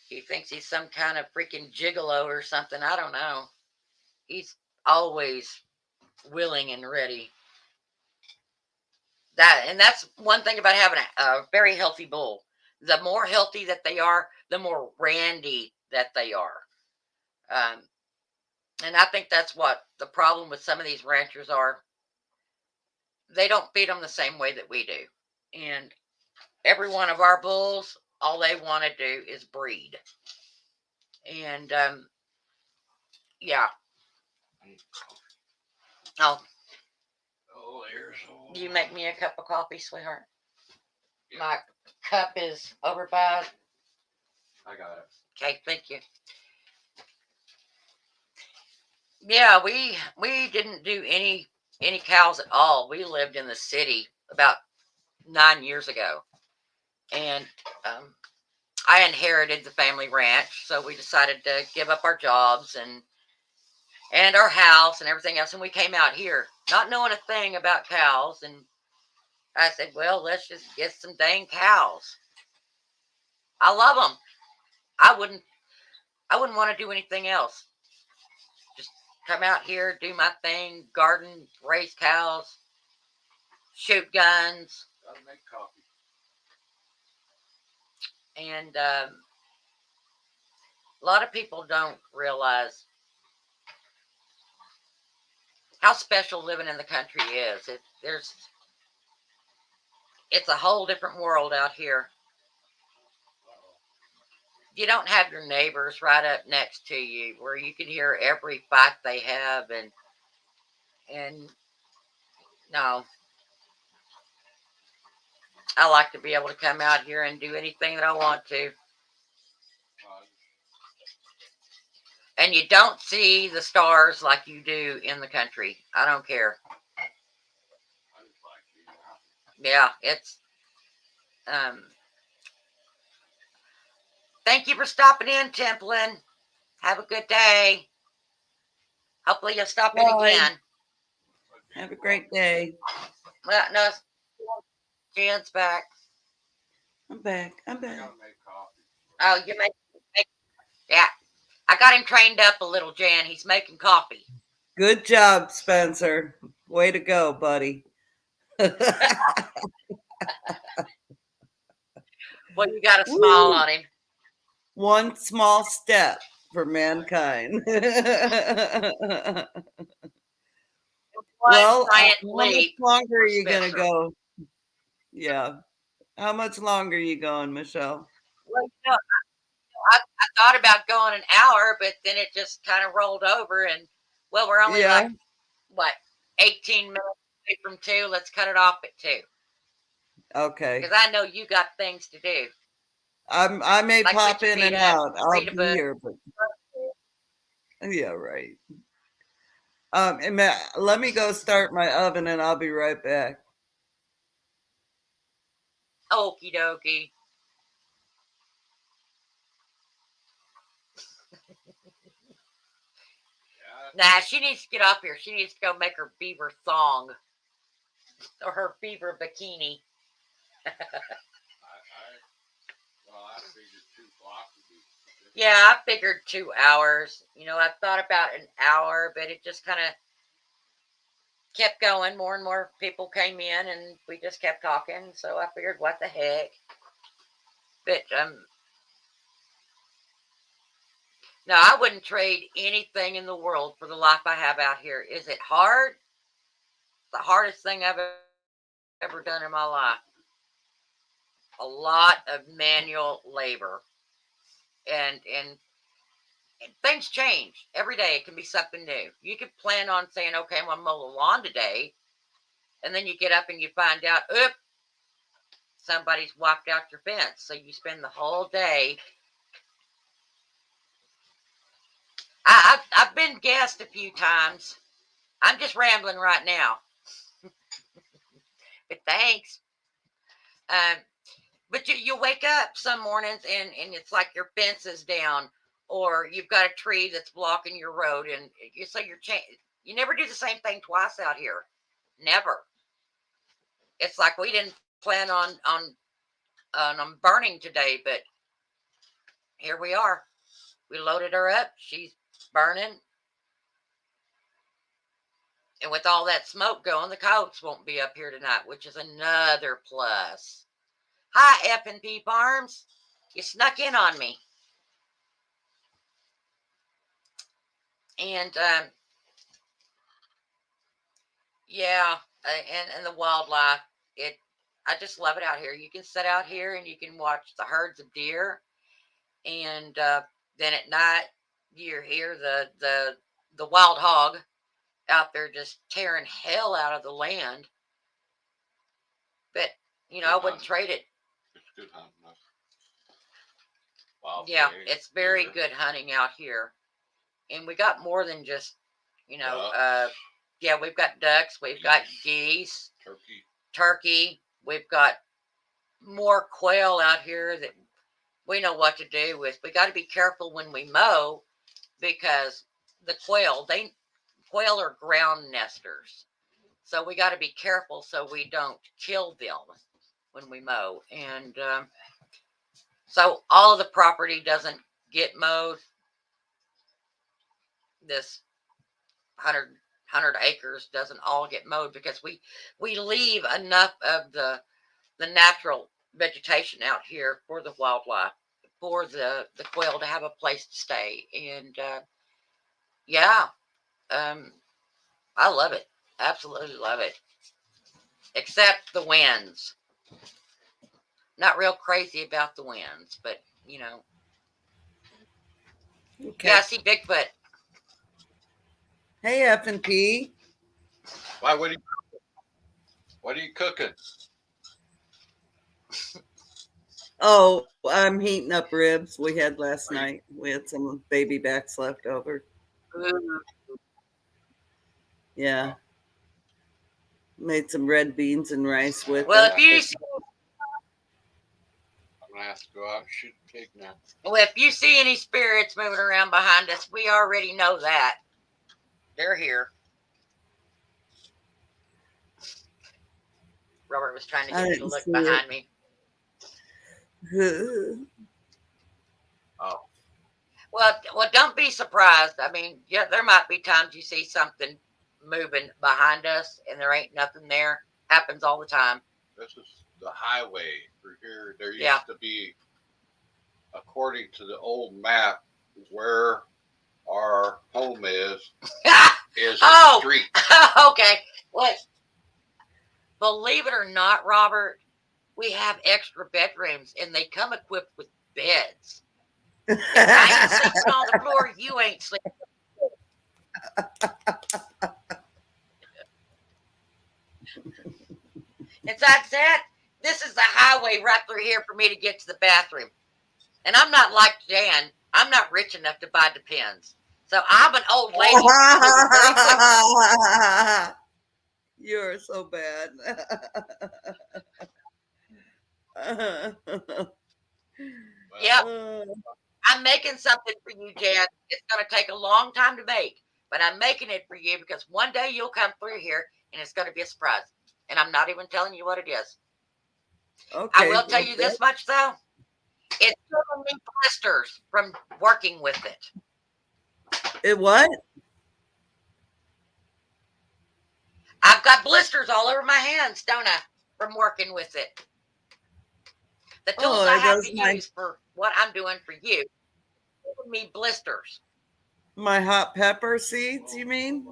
He thinks he's some kind of freaking gigolo or something. I don't know. He's always willing and ready. That's one thing about having a very healthy bull. The more healthy that they are, the more randy that they are. Um, and I think that's what the problem with some of these ranchers are. They don't feed them the same way that we do. And every one of our bulls, all they want to do is breed. And yeah. Oh, you make me a cup of coffee, sweetheart? My cup is over by. I got it. Okay, thank you. Yeah, we didn't do any cows at all. We lived in the city about 9 years ago, and I inherited the family ranch, so we decided to give up our jobs and our house and everything else, and we came out here not knowing a thing about cows. And I said, well, let's just get some dang cows. I love them. I wouldn't want to do anything else. Just come out here, do my thing, garden, raise cows, shoot guns. Gotta make coffee. And a lot of people don't realize how special living in the country is. It's a whole different world out here. You don't have your neighbors right up next to you where you can hear every fight they have, and no. I like to be able to come out here and do anything that I want to. And you don't see the stars like you do in the country. I don't care. Yeah, it's thank you for stopping in, Templin. Have a good day. Hopefully you'll stop in again. Have a great day. Well, no, Jan's back. I'm back. Oh, you make yeah. I got him trained up a little, Jan. He's making coffee. Good job, Spencer. Way to go, buddy. Well, you got a smile on him. One small step for mankind. Well, how much longer are you going to go? Yeah. How much longer are you going, Michelle? Well, I thought about going an hour, but then it just kind of rolled over. And, well, we're only like, what, 18 minutes away from 2? Let's cut it off at 2. Okay. Because I know you got things to do. I may like pop in and out. I'll be here. But... Yeah, right. Let me go start my oven and I'll be right back. Okie dokie. Nah, she needs to get up here. She needs to go make her beaver thong or her beaver bikini. Yeah, I figured 2 hours. You know, I thought about an hour, but it just kind of kept going. More and more people came in, and we just kept talking. So I figured, what the heck? But no, I wouldn't trade anything in the world for the life I have out here. Is it hard? The hardest thing I've ever done in my life. A lot of manual labor. And things change every day. It can be something new. You could plan on saying, okay, I'm going to mow the lawn today. And then you get up and you find out, oops, somebody's wiped out your fence. So you spend the whole day. I've been guessed a few times. I'm just rambling right now. But thanks. But you wake up some mornings and it's like your fence is down, or you've got a tree that's blocking your road, and you never do the same thing twice out here. Never. It's like we didn't plan on burning today, but here we are. We loaded her up. She's burning. And with all that smoke going, the coyotes won't be up here tonight, which is another plus. Hi, F&P Farms. You snuck in on me. And, yeah, and the wildlife, I just love it out here. You can sit out here and you can watch the herds of deer. And then at night, you hear the wild hog out there just tearing hell out of the land. But, I wouldn't trade it. It's good hunting. Wow. Yeah, it's very good hunting out here. And we got more than just, yeah, we've got ducks, we've got geese, turkey. We've got more quail out here that we know what to do with. We got to be careful when we mow because the quail are ground nesters. So we got to be careful so we don't kill them when we mow. And so all of the property doesn't get mowed. This 100 acres doesn't all get mowed because we leave enough of the natural vegetation out here for the wildlife, for the quail to have a place to stay. And yeah, I love it. Absolutely love it. Except the winds. Not real crazy about the winds, but Okay. Yeah, I see Bigfoot. Hey, F&P. Why? What are you cooking? Oh, I'm heating up ribs we had last night. We had some baby backs left over. Yeah. Made some red beans and rice with Well, it. if you see, I'm gonna have to go out and shoot a pig now. well, if you see any spirits moving around behind us, we already know that. They're here. Robert was trying to get me to look behind me. Oh. Well, don't be surprised. I mean, yeah, there might be times you see something moving behind us and there ain't nothing there. Happens all the time. This is the highway through here. There used Yeah. to be, according to the old map, where our home is Oh! a street. Okay. Well, believe it or not, Robert, we have extra bedrooms and they come equipped with beds. If I ain't sleeping on the floor, you ain't sleeping. And that's that. This is the highway right through here for me to get to the bathroom. And I'm not like Jan. I'm not rich enough to buy Depends. So I'm an old lady. You're so bad. Yep. I'm making something for you, Jan. It's going to take a long time to make, but I'm making it for you because one day you'll come through here and it's going to be a surprise. And I'm not even telling you what it is. Okay. I will tell you this much, though. It's giving me blisters from working with it. It what? I've got blisters all over my hands, don't I, from working with it. The tools I have to use for what I'm doing for you giving me blisters. My hot pepper seeds, you mean?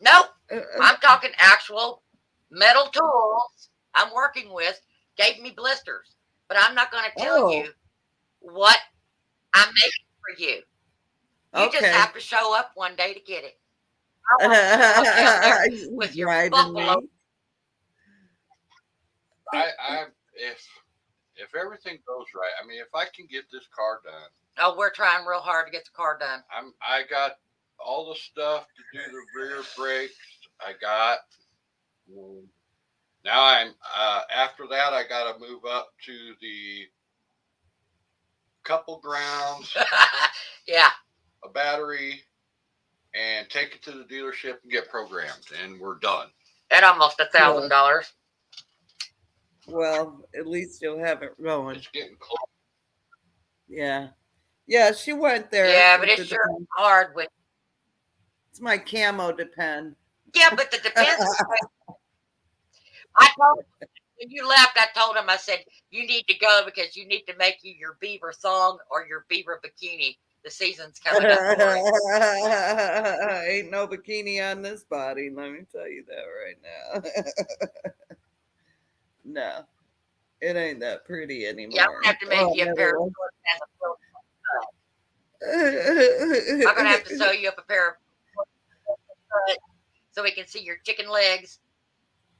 Nope. I'm talking actual metal tools I'm working with gave me blisters. But I'm not going to tell you what I'm making for you. You just have to show up one day to get it. With your buffalo. If everything goes right, I mean, if I can get this car done. Oh, we're trying real hard to get the car done. I got all the stuff to do the rear brakes. I got. Now after that, I got to move up to the couple grounds. Yeah. A battery, and take it to the dealership and get programmed, and we're done. At almost $1,000. Well, at least you'll have it going. It's getting close. Yeah. Yeah, she went there. Yeah, but it's sure hard with. It's my camo Depend. Yeah, but the Depends. I told when you left, I told him, I said, you need to go because you need to make you your beaver thong or your beaver bikini. The season's coming up for it. Ain't no bikini on this body, let me tell you that right now. No, it ain't that pretty anymore. Yeah, I'm gonna have to make you a pair of shorts I'm gonna have to sew you up a pair of so we can see your chicken legs.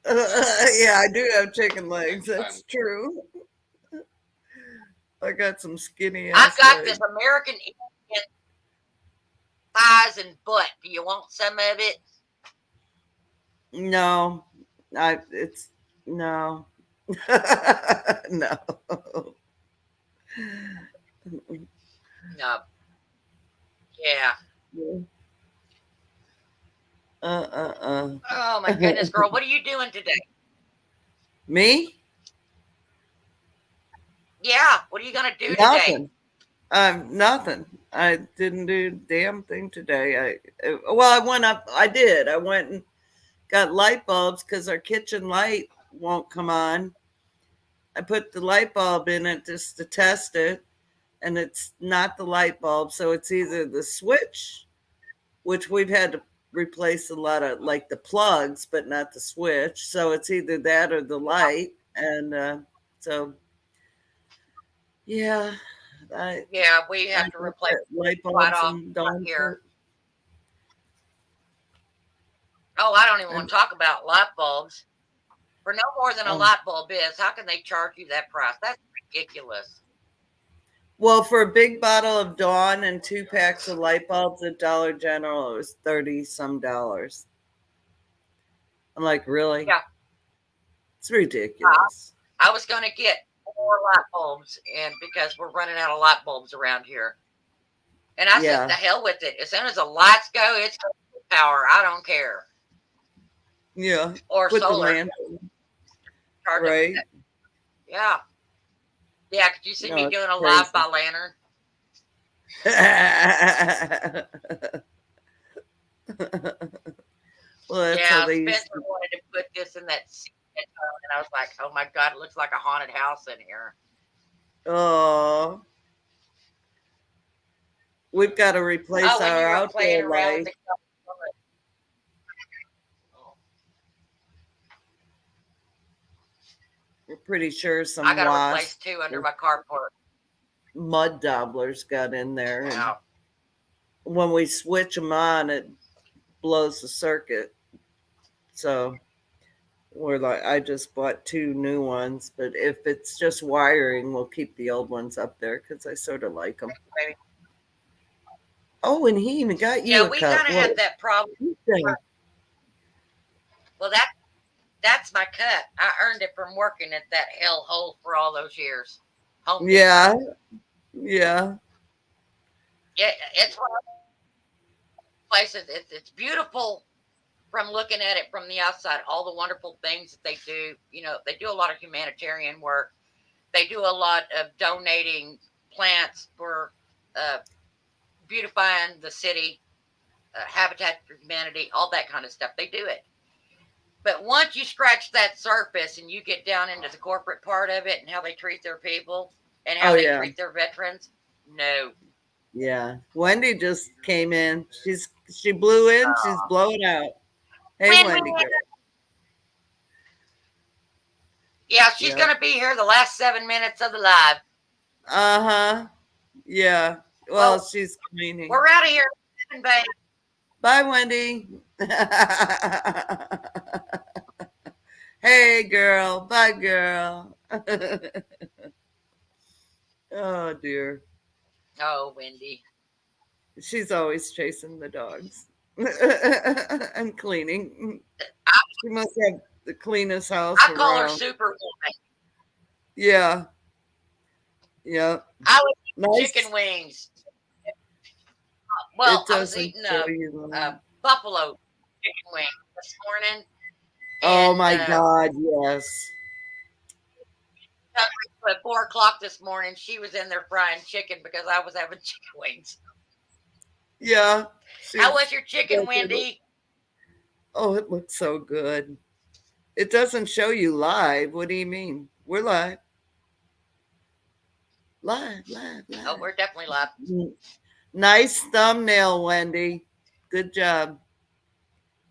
Yeah, I do have chicken legs. That's true. I got some skinny ass I've got legs. this American Indian thighs and butt. Do you want some of it? No, it's no. No. No. Yeah. Oh my goodness, girl. What are you doing today? Me? Yeah. What are you gonna do Nothing. today? Nothing. I didn't do a damn thing today. I went up. I did. I went and got light bulbs because our kitchen light won't come on. I put the light bulb in it just to test it, and it's not the light bulb. So it's either the switch, which we've had to replace a lot of like the plugs, but not the switch. So it's either that or the light. And so, yeah. Yeah, we have to replace light bulbs here. Oh, I don't even want to talk about light bulbs. For no more than a light bulb is, how can they charge you that price? That's ridiculous. Well, for a big bottle of Dawn and 2 packs of light bulbs at Dollar General, it was $30-some. I'm like, really? Yeah. It's ridiculous. I was going to get more light bulbs because we're running out of light bulbs around here. And I said, the hell with it. As soon as the lights go, it's power. I don't care. Yeah. Or with solar. Right. Yeah. Yeah, could you see me doing a live by lantern? Well, yeah, Spencer wanted to put this in that and I was like, oh my God, it looks like a haunted house in here. Oh. We've got to replace our outdoor light. We're pretty sure some I got to replace 2 under my carport. Mud dabblers got in there. And when we switch them on, it blows the circuit. So we're like, I just bought 2 new ones. But if it's just wiring, we'll keep the old ones up there because I sort of like them. Maybe. Oh, and he even got you a we cut. kind of had that problem. Well, that's my cut. I earned it from working at that hellhole for all those years. Yeah. Yeah. Yeah, it's one of those places. It's beautiful from looking at it from the outside. All the wonderful things that they do. You know, they do a lot of humanitarian work. They do a lot of donating plants for beautifying the city, Habitat for Humanity, all that kind of stuff. They do it. But once you scratch that surface and you get down into the corporate part of it and how they treat their people and how they treat their veterans, no. Yeah. Wendy just came in. She blew in. She's blowing out. Hey, Wendy. Girl. Yeah, she's going to be here the last 7 minutes of the live. Uh-huh. Yeah. Well, she's cleaning. We're out of here, babe. Bye, Wendy. Hey, girl. Bye, girl. Oh, dear. Oh, Wendy. She's always chasing the dogs and cleaning. She must have the cleanest house I call her Superwoman. Yeah. Yeah. I was eating chicken wings. Well, I was eating buffalo chicken wing this morning, Oh And, my God, yes. At 4 o'clock this morning, she was in there frying chicken because I was having chicken wings. Yeah. How was your chicken, Wendy? Oh, it looks so good. It doesn't show you live. What do you mean? We're live. Live. Oh, we're definitely live. Nice thumbnail, Wendy. Good job.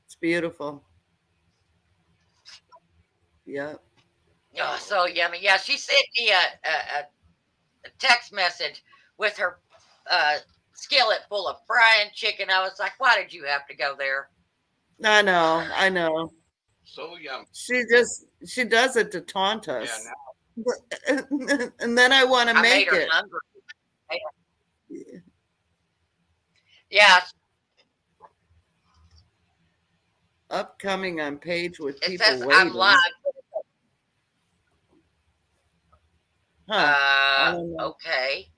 It's beautiful. Yeah. Oh, so yummy. Yeah, she sent me a text message with her skillet full of frying chicken. I was like, why did you have to go there? I know. So yummy. She does it to taunt us. Yeah, and then I want to make made her it. Hungry. Yeah. Upcoming on page with It people says waiting. I'm live. Huh. Okay.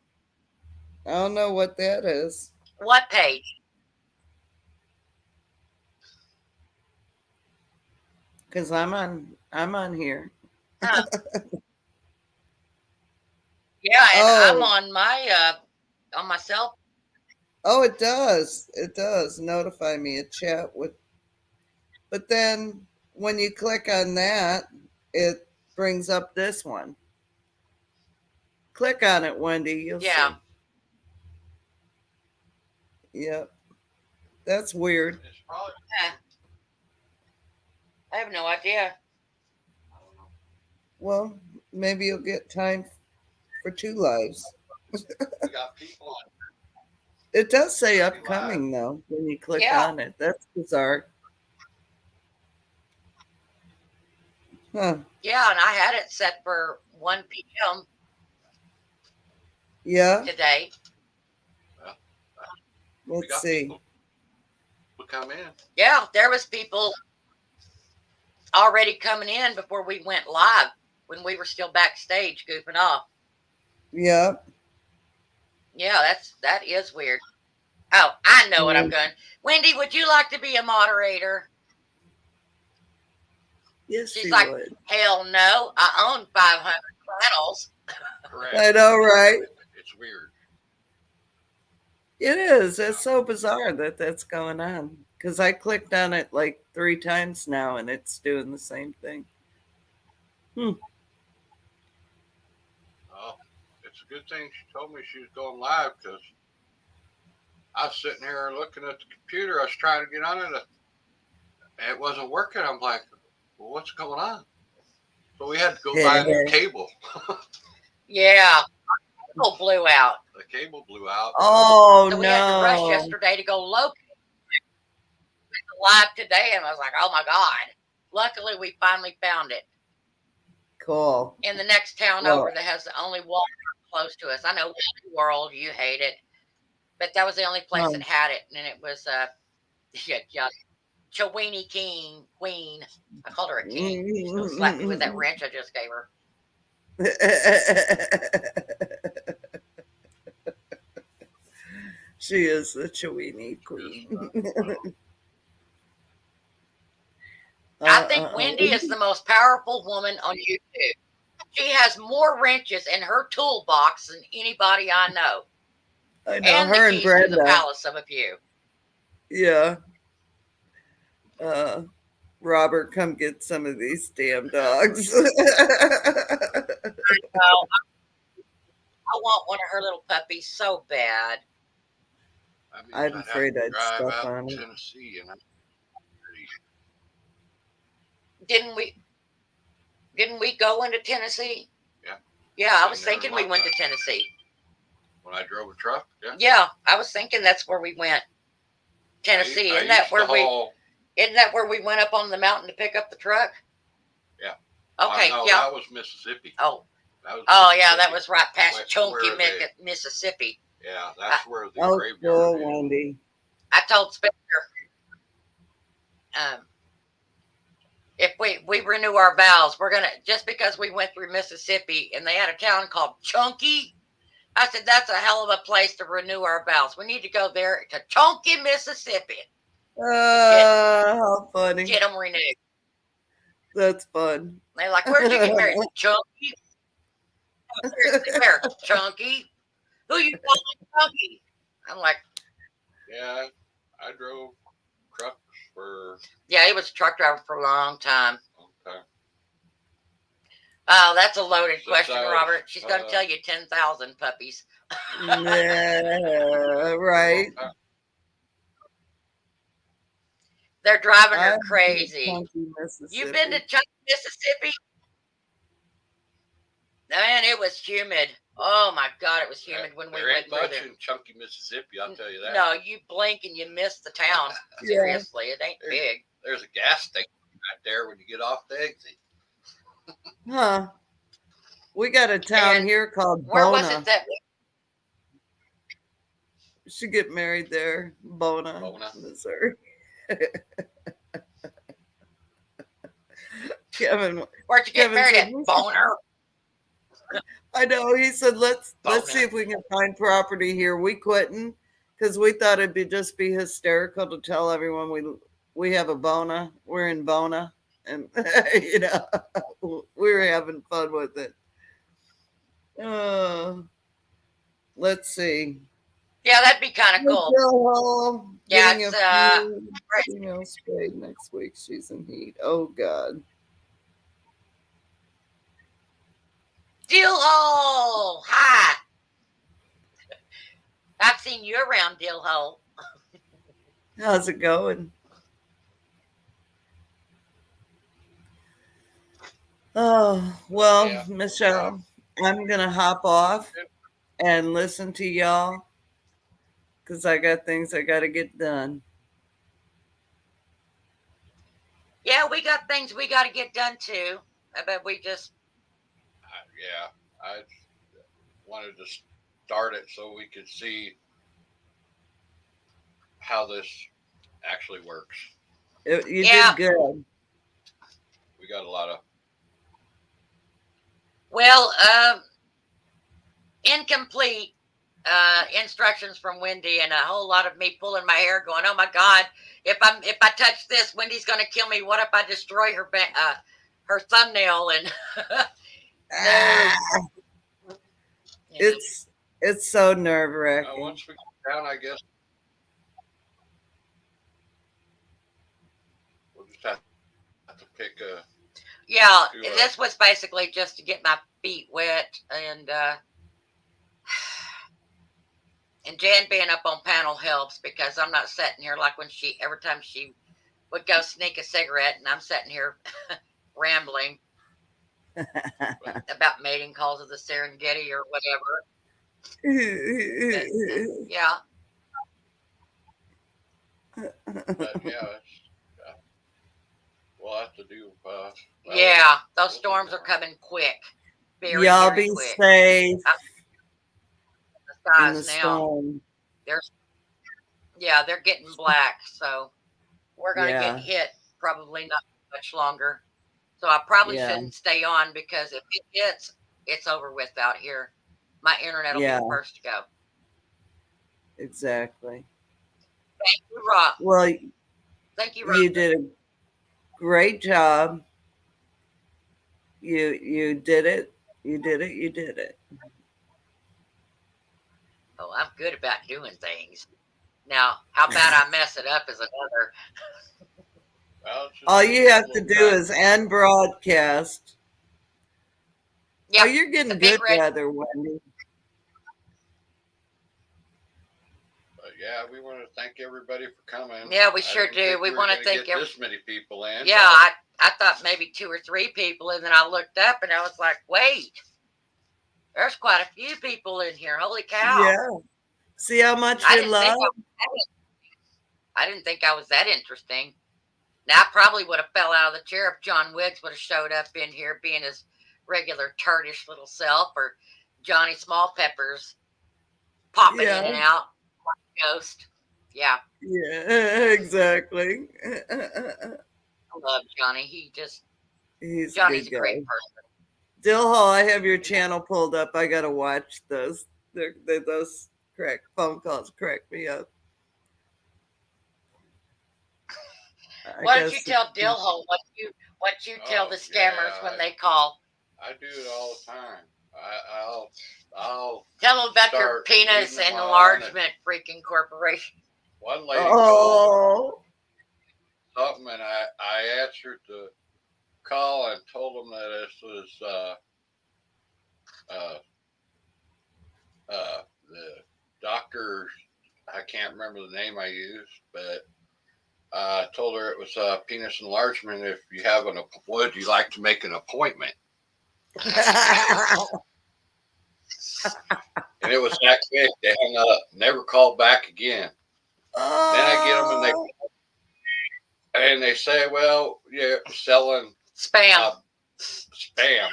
I don't know what that is. What page? Because I'm on here. Huh. Yeah, and I'm on my cell. Oh, it does. It does notify me a chat with. But then when you click on that, it brings up this one. Click on it, Wendy. You'll see. Yep. That's weird. I have no idea. Well, maybe you'll get time for 2 lives. We got people on. It does say upcoming though when you click on it. That's bizarre. Huh. Yeah, and I had it set for 1 p.m. Yeah. today. Let's see. We'll come in. Yeah, there was people already coming in before we went live when we were still backstage goofing off. Yeah. Yeah, that is weird. Oh, I know what I'm going. Wendy, would you like to be a moderator? Yes, she's like, would. Hell no. I own 500 channels. Correct. I know, right? It's weird. It is. It's so bizarre that that's going on. Because I clicked on it like 3 times now and it's doing the same thing. Oh, it's a good thing she told me she was going live because I was sitting here looking at the computer. I was trying to get on it. And it wasn't working. I'm like, well, what's going on? So we had to go buy a new cable. Yeah. The cable blew out. The cable blew out. Oh, so we had to rush yesterday to go locate live today. And I was like, oh, my God. Luckily, we finally found it. Cool. In the next town over that has the only Walmart close to us. I know World, you hate it. But that was the only place that had it. And it was Chowini Queen. I called her a king. She's going to slap me with that wrench I just gave her. She is the Chowini Queen. I think Wendy is the most powerful woman on YouTube. She has more wrenches in her toolbox than anybody I know. I know and her the keys and Brenda. To the Palace of a Few. Yeah. Robert, come get some of these damn dogs. I want one of her little puppies so bad. I'm afraid I'd step on it. Tennessee and Didn't we go into Tennessee? Yeah. Yeah, I was thinking we went to Tennessee. When I drove a truck, yeah, I was thinking that's where we went. Tennessee. Isn't that where we went up on the mountain to pick up the truck? Yeah. Okay, no, yeah. That was Mississippi. Oh. Yeah, that was right past Chunky, Mississippi. Yeah, that's where the graveyard cool, is. Wendy. I told Spencer, if we renew our vows, we're gonna, just because we went through Mississippi and they had a town called Chunky, I said that's a hell of a place to renew our vows. We need to go there to Chunky, Mississippi. How funny! Get them renewed. That's fun. They're like, where'd you get married? Chunky. Seriously, where? Chunky? Who you calling Chunky? I'm like, yeah, I drove trucks for. Yeah, he was a truck driver for a long time. Okay. Oh, that's a loaded Since question, I was, Robert. She's going to tell you 10,000 puppies. Yeah, right. They're driving her I've been to crazy. Chunky, You've been to Chunky, Mississippi? Man, it was humid. Oh my God, it was humid when we went through much there. in Chunky, Mississippi, I'll tell you that. No, you blink and you miss the town. Yeah. Seriously, it ain't big. There's a gas station right there when you get off the exit. Huh. We got a town And here called Where was Bona. it that? Should get married there. Bona, Missouri. Kevin. Where'd you get Kevin married said, at? Boner. I know. He said, let's Bona. see if we can find property here. We couldn't because we thought it'd just be hysterical to tell everyone we have a Bona. We're in Bona. And, you know, we were having fun with it. Let's see. Yeah, that'd be kind of cool. Yeah, it's female sprayed next week. She's in heat. Oh God. Dillhole. Hi. I've seen you around Dillhole. How's it going? Oh, well, Yeah. Michelle, I'm going to hop off and listen to y'all because I got things I got to get done. Yeah, we got things we got to get done too. But we just. Yeah, I wanted to start it so we could see how this actually works. You did good. We got a lot of. Well, incomplete instructions from Wendy, and a whole lot of me pulling my hair, going, "Oh my God! If I touch this, Wendy's going to kill me. What if I destroy her thumbnail?" And it's so nerve-wracking. Once we get down, I guess we'll just have to pick a. Yeah, this was basically just to get my feet wet, and Jan being up on panel helps because I'm not sitting here like when every time she would go sneak a cigarette, and I'm sitting here rambling about mating calls of the Serengeti or whatever. Yeah. But yeah, we'll have to do. Yeah, those storms are coming quick. Y'all very be quick. safe. The skies in the now. storm. They're getting black, so we're gonna get hit probably not much longer. So I probably shouldn't stay on because if it hits, it's over with out here. My internet will be the first to go. Exactly. Thank you, Rob. Well, thank you, Rob. You did a great job. You did it. You did it. You did it. Oh, I'm good about doing things. Now, how bad I mess it up is another. All you have to do is end broadcast. Yeah, oh, you're getting good weather, Wendy. But yeah, we want to thank everybody for coming. Yeah, we sure do. We want to thank this many people in. Yeah, I thought maybe 2 or 3 people, and then I looked up and I was like, wait, there's quite a few people in here. Holy cow. Yeah. See how much you love? I didn't think I was that interesting. Now, I probably would have fell out of the chair if John Wiggs would have showed up in here being his regular turdish little self, or Johnny Small Peppers popping in and out like a ghost. Yeah. Yeah, exactly. I love Johnny. Johnny's a great person. Dillhole, I have your channel pulled up. I gotta watch those. Those phone calls crack me up. Why don't you tell Dillhole What you tell the scammers yeah, when they call? I do it all the time. I'll Tell them about your start penis leading them on, enlargement freaking corporation. one lady called Oh, something, and I answered the call and told them that this was the doctor. I can't remember the name I used, but I told her it was penis enlargement. If you have would you like to make an appointment? And it was that quick. They hung up, never called back again. oh. Then I get them, and they say, "Well, yeah, selling Spam. spam."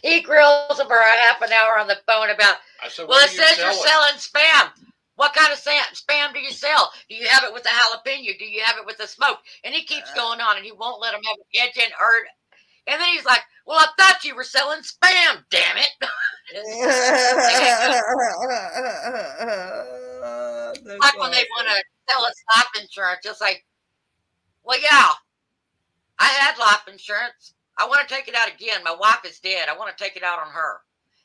He grills them for a half an hour on the phone about. I said, Well, it says you're selling spam. What kind of spam do you sell? Do you have it with the jalapeno? Do you have it with the smoke? And he keeps going on, and he won't let him have an edge in or. And then he's like, "Well, I thought you were selling spam. Damn it!" Like when they want to sell us life insurance, it's like, "Well, yeah, I had life insurance. I want to take it out again. My wife is dead. I want to take it out on her,"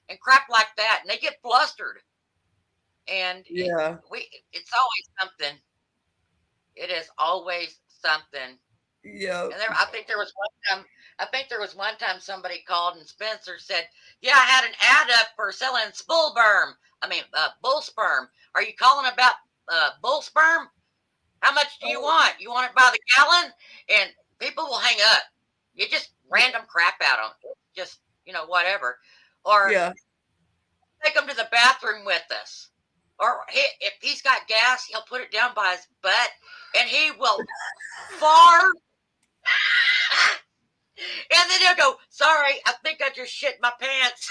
and crap like that. And they get flustered. And yeah, it's always something. It is always something. yeah. And I think there was one time somebody called and Spencer said, "Yeah, I had an ad up for selling bull sperm. Are you calling about bull sperm? How much do you want? You want it by the gallon?" And people will hang up. You just random crap out on them. Just, whatever. Or take them to the bathroom with us. Or if he's got gas, he'll put it down by his butt and he will fart. And then he'll go, "Sorry, I think I just shit my pants."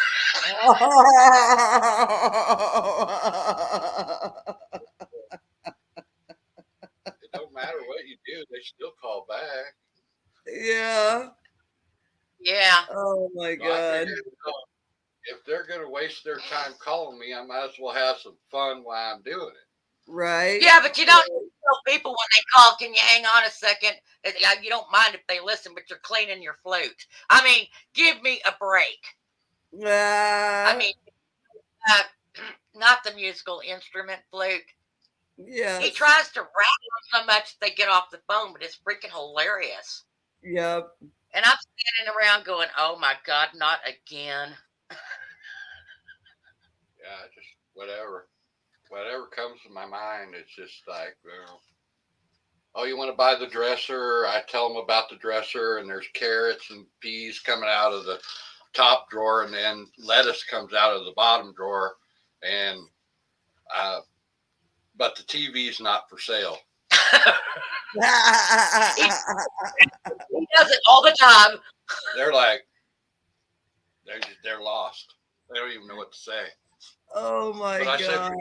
It don't matter what you do, they still call back. Yeah. Yeah. Oh my God. If they're going to waste their time calling me, I might as well have some fun while I'm doing it. Right. Yeah, but you don't tell people when they call, "Can you hang on a second?" You don't mind if they listen, but you're cleaning your flute. I mean, give me a break. I mean, not the musical instrument flute. Yeah. He tries to rattle them so much they get off the phone, but it's freaking hilarious. Yep. And I'm standing around going, "Oh my God, not again." Yeah, just whatever comes to my mind. It's just like, "Oh, you want to buy the dresser?" I tell them about the dresser, and there's carrots and peas coming out of the top drawer, and then lettuce comes out of the bottom drawer, and but the TV's not for sale. He does it all the time. They're like, they're lost. They don't even know what to say. Oh my God. Said,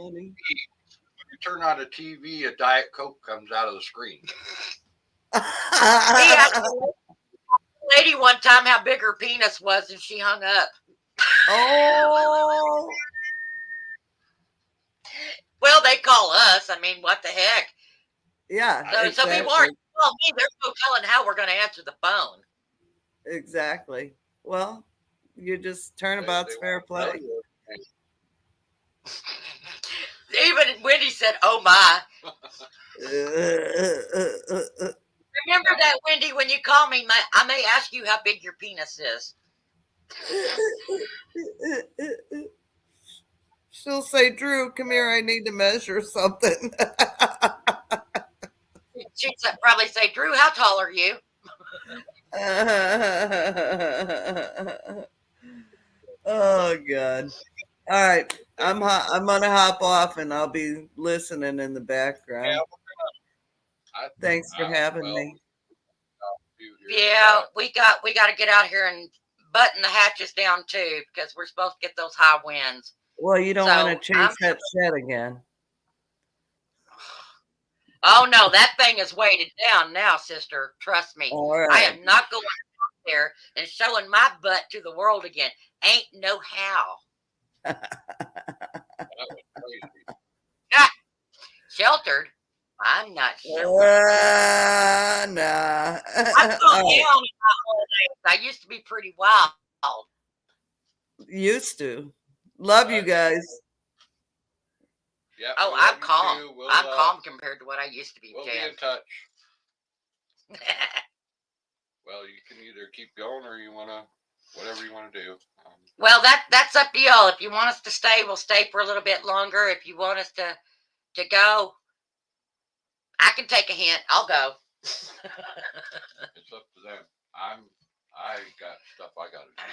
you turn on a TV, a Diet Coke comes out of the screen. He asked the lady one time how big her penis was, and she hung up. Oh. Well, they call us. I mean, what the heck? Yeah. So exactly. people aren't calling me. There's no telling how we're going to answer the phone. Exactly. Well, you just turnabout's fair play. Even Wendy said, "Oh my." Remember that, Wendy, when you call me, I may ask you how big your penis is. She'll say, "Drew, come here. I need to measure something." She'd probably say, "Drew, how tall are you?" Oh God. All right. I'm gonna hop off and I'll be listening in the background. Thanks for having me. Yeah, we got to get out here and button the hatches down too, because we're supposed to get those high winds. Well, you don't want to chase that shed again. Oh no, that thing is weighted down now, sister. Trust me. Right. I am not going out there and showing my butt to the world again. Ain't no how. Sheltered. I'm not sure. Nah. I've calmed down in my old age. I used to be pretty wild. Used to. Love you guys. Yeah. Oh, I'm calm. I'm calm compared to what I used to be. We'll be in touch. Well, you can either keep going or you want to, whatever you want to do. Well, that's up to y'all. If you want us to stay, we'll stay for a little bit longer. If you want us to go, I can take a hint. I'll go. It's up to them. I got stuff I got to do.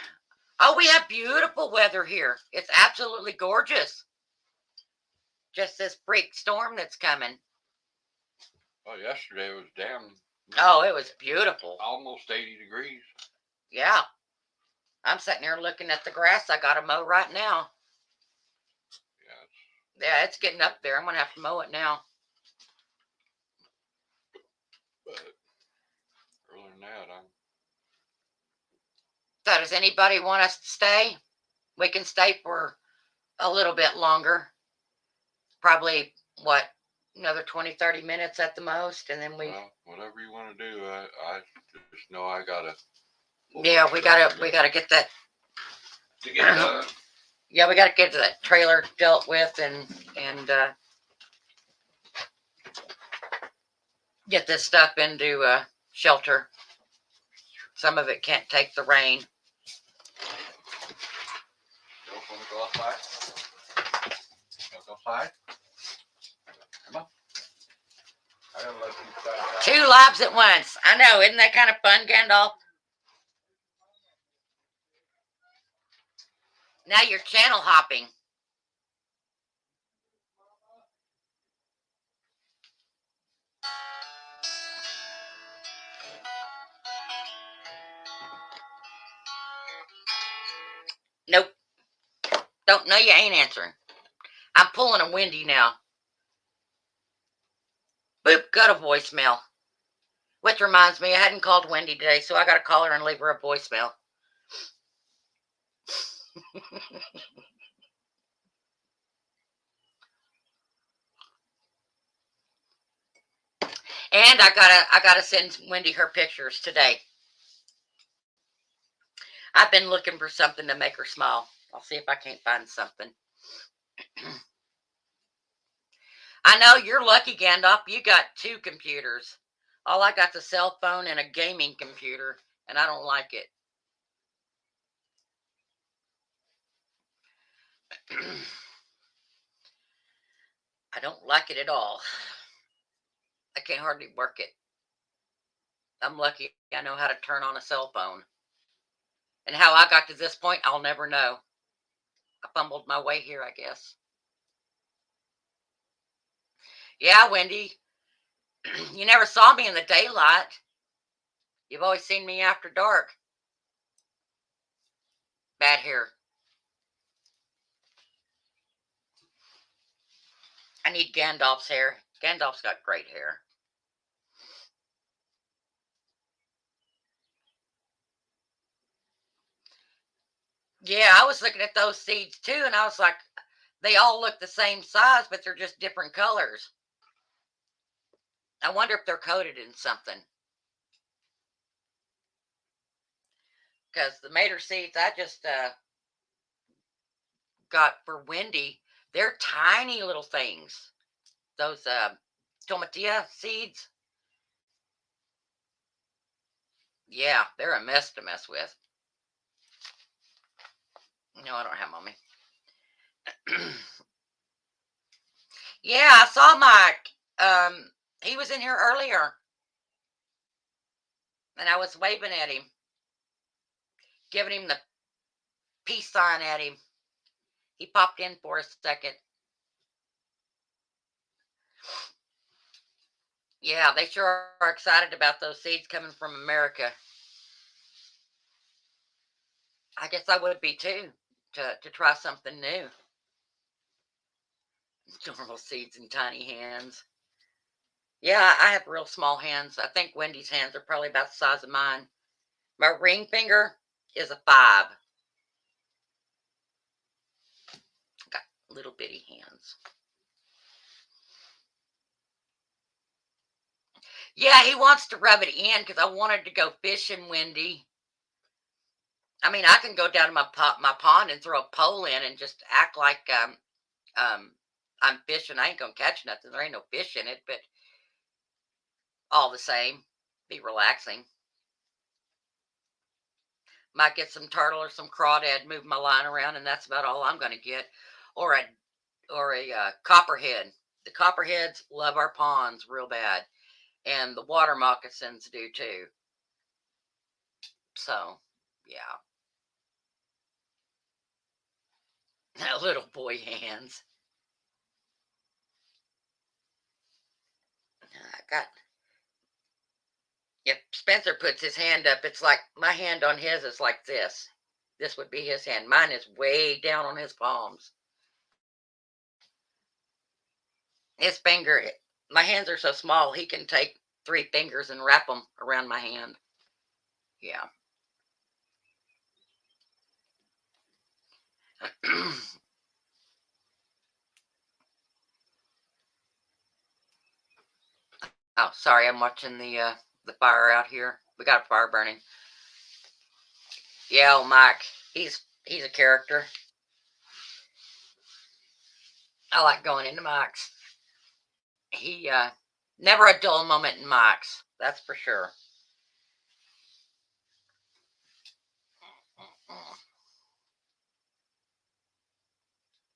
Oh, we have beautiful weather here. It's absolutely gorgeous. Just this freak storm that's coming. Oh, yesterday it was damn. Oh, it was beautiful. Almost 80 degrees. Yeah. I'm sitting here looking at the grass I got to mow right now. Yeah, it's getting up there. I'm going to have to mow it now. But other than that, So does anybody want us to stay? We can stay for a little bit longer. Probably, another 20, 30 minutes at the most, and then we... Well, whatever you want to do. I just know I got to... Yeah, we gotta get that... To get done. Yeah, we gotta get that trailer dealt with and get this stuff into shelter. Some of it can't take the rain. Don't want to go outside? Go outside? Come on. I gotta let you start out. 2 lives at once. I know, isn't that kind of fun, Gandalf? Now you're channel hopping. Nope. Don't know you ain't answering. I'm pulling a Wendy now. Boop, got a voicemail. Which reminds me, I hadn't called Wendy today, so I got to call her and leave her a voicemail. And I gotta send Wendy her pictures today. I've been looking for something to make her smile. I'll see if I can't find something. I know you're lucky, Gandalf. You got 2 computers. All I got's a cell phone and a gaming computer, and I don't like it. I don't like it at all. I can't hardly work it. I'm lucky I know how to turn on a cell phone. And how I got to this point, I'll never know. I fumbled my way here, I guess. Yeah, Wendy. You never saw me in the daylight. You've always seen me after dark. Bad hair. I need Gandalf's hair. Gandalf's got great hair. Yeah, I was looking at those seeds too, and I was like, they all look the same size, but they're just different colors. I wonder if they're coated in something. Because the Mater seeds I just got for Wendy, they're tiny little things. Those tomatillo seeds. Yeah, they're a mess to mess with. No, I don't have mommy. Yeah, I saw Mike. He was in here earlier. And I was waving at him. Giving him the peace sign at him. He popped in for a second. Yeah, they sure are excited about those seeds coming from America. I guess I would be too, to try something new. Normal seeds in tiny hands. Yeah, I have real small hands. I think Wendy's hands are probably about the size of mine. My ring finger is a 5. Got little bitty hands. Yeah, he wants to rub it in because I wanted to go fishing, Wendy. I mean, I can go down to my pond and throw a pole in and just act like I'm fishing. I ain't gonna catch nothing. There ain't no fish in it, but all the same, be relaxing. Might get some turtle or some crawdad, move my line around, and that's about all I'm gonna get. Or a copperhead. The copperheads love our ponds real bad, and the water moccasins do too. So, yeah. Little boy hands. I got. If Spencer puts his hand up, it's like my hand on his is like this. This would be his hand. Mine is way down on his palms. His finger, my hands are so small, he can take 3 fingers and wrap them around my hand. Yeah. Oh, sorry, I'm watching the fire out here. We got a fire burning. Yeah, old Mike, he's a character. I like going into Mike's. He never a dull moment in Mike's. That's for sure.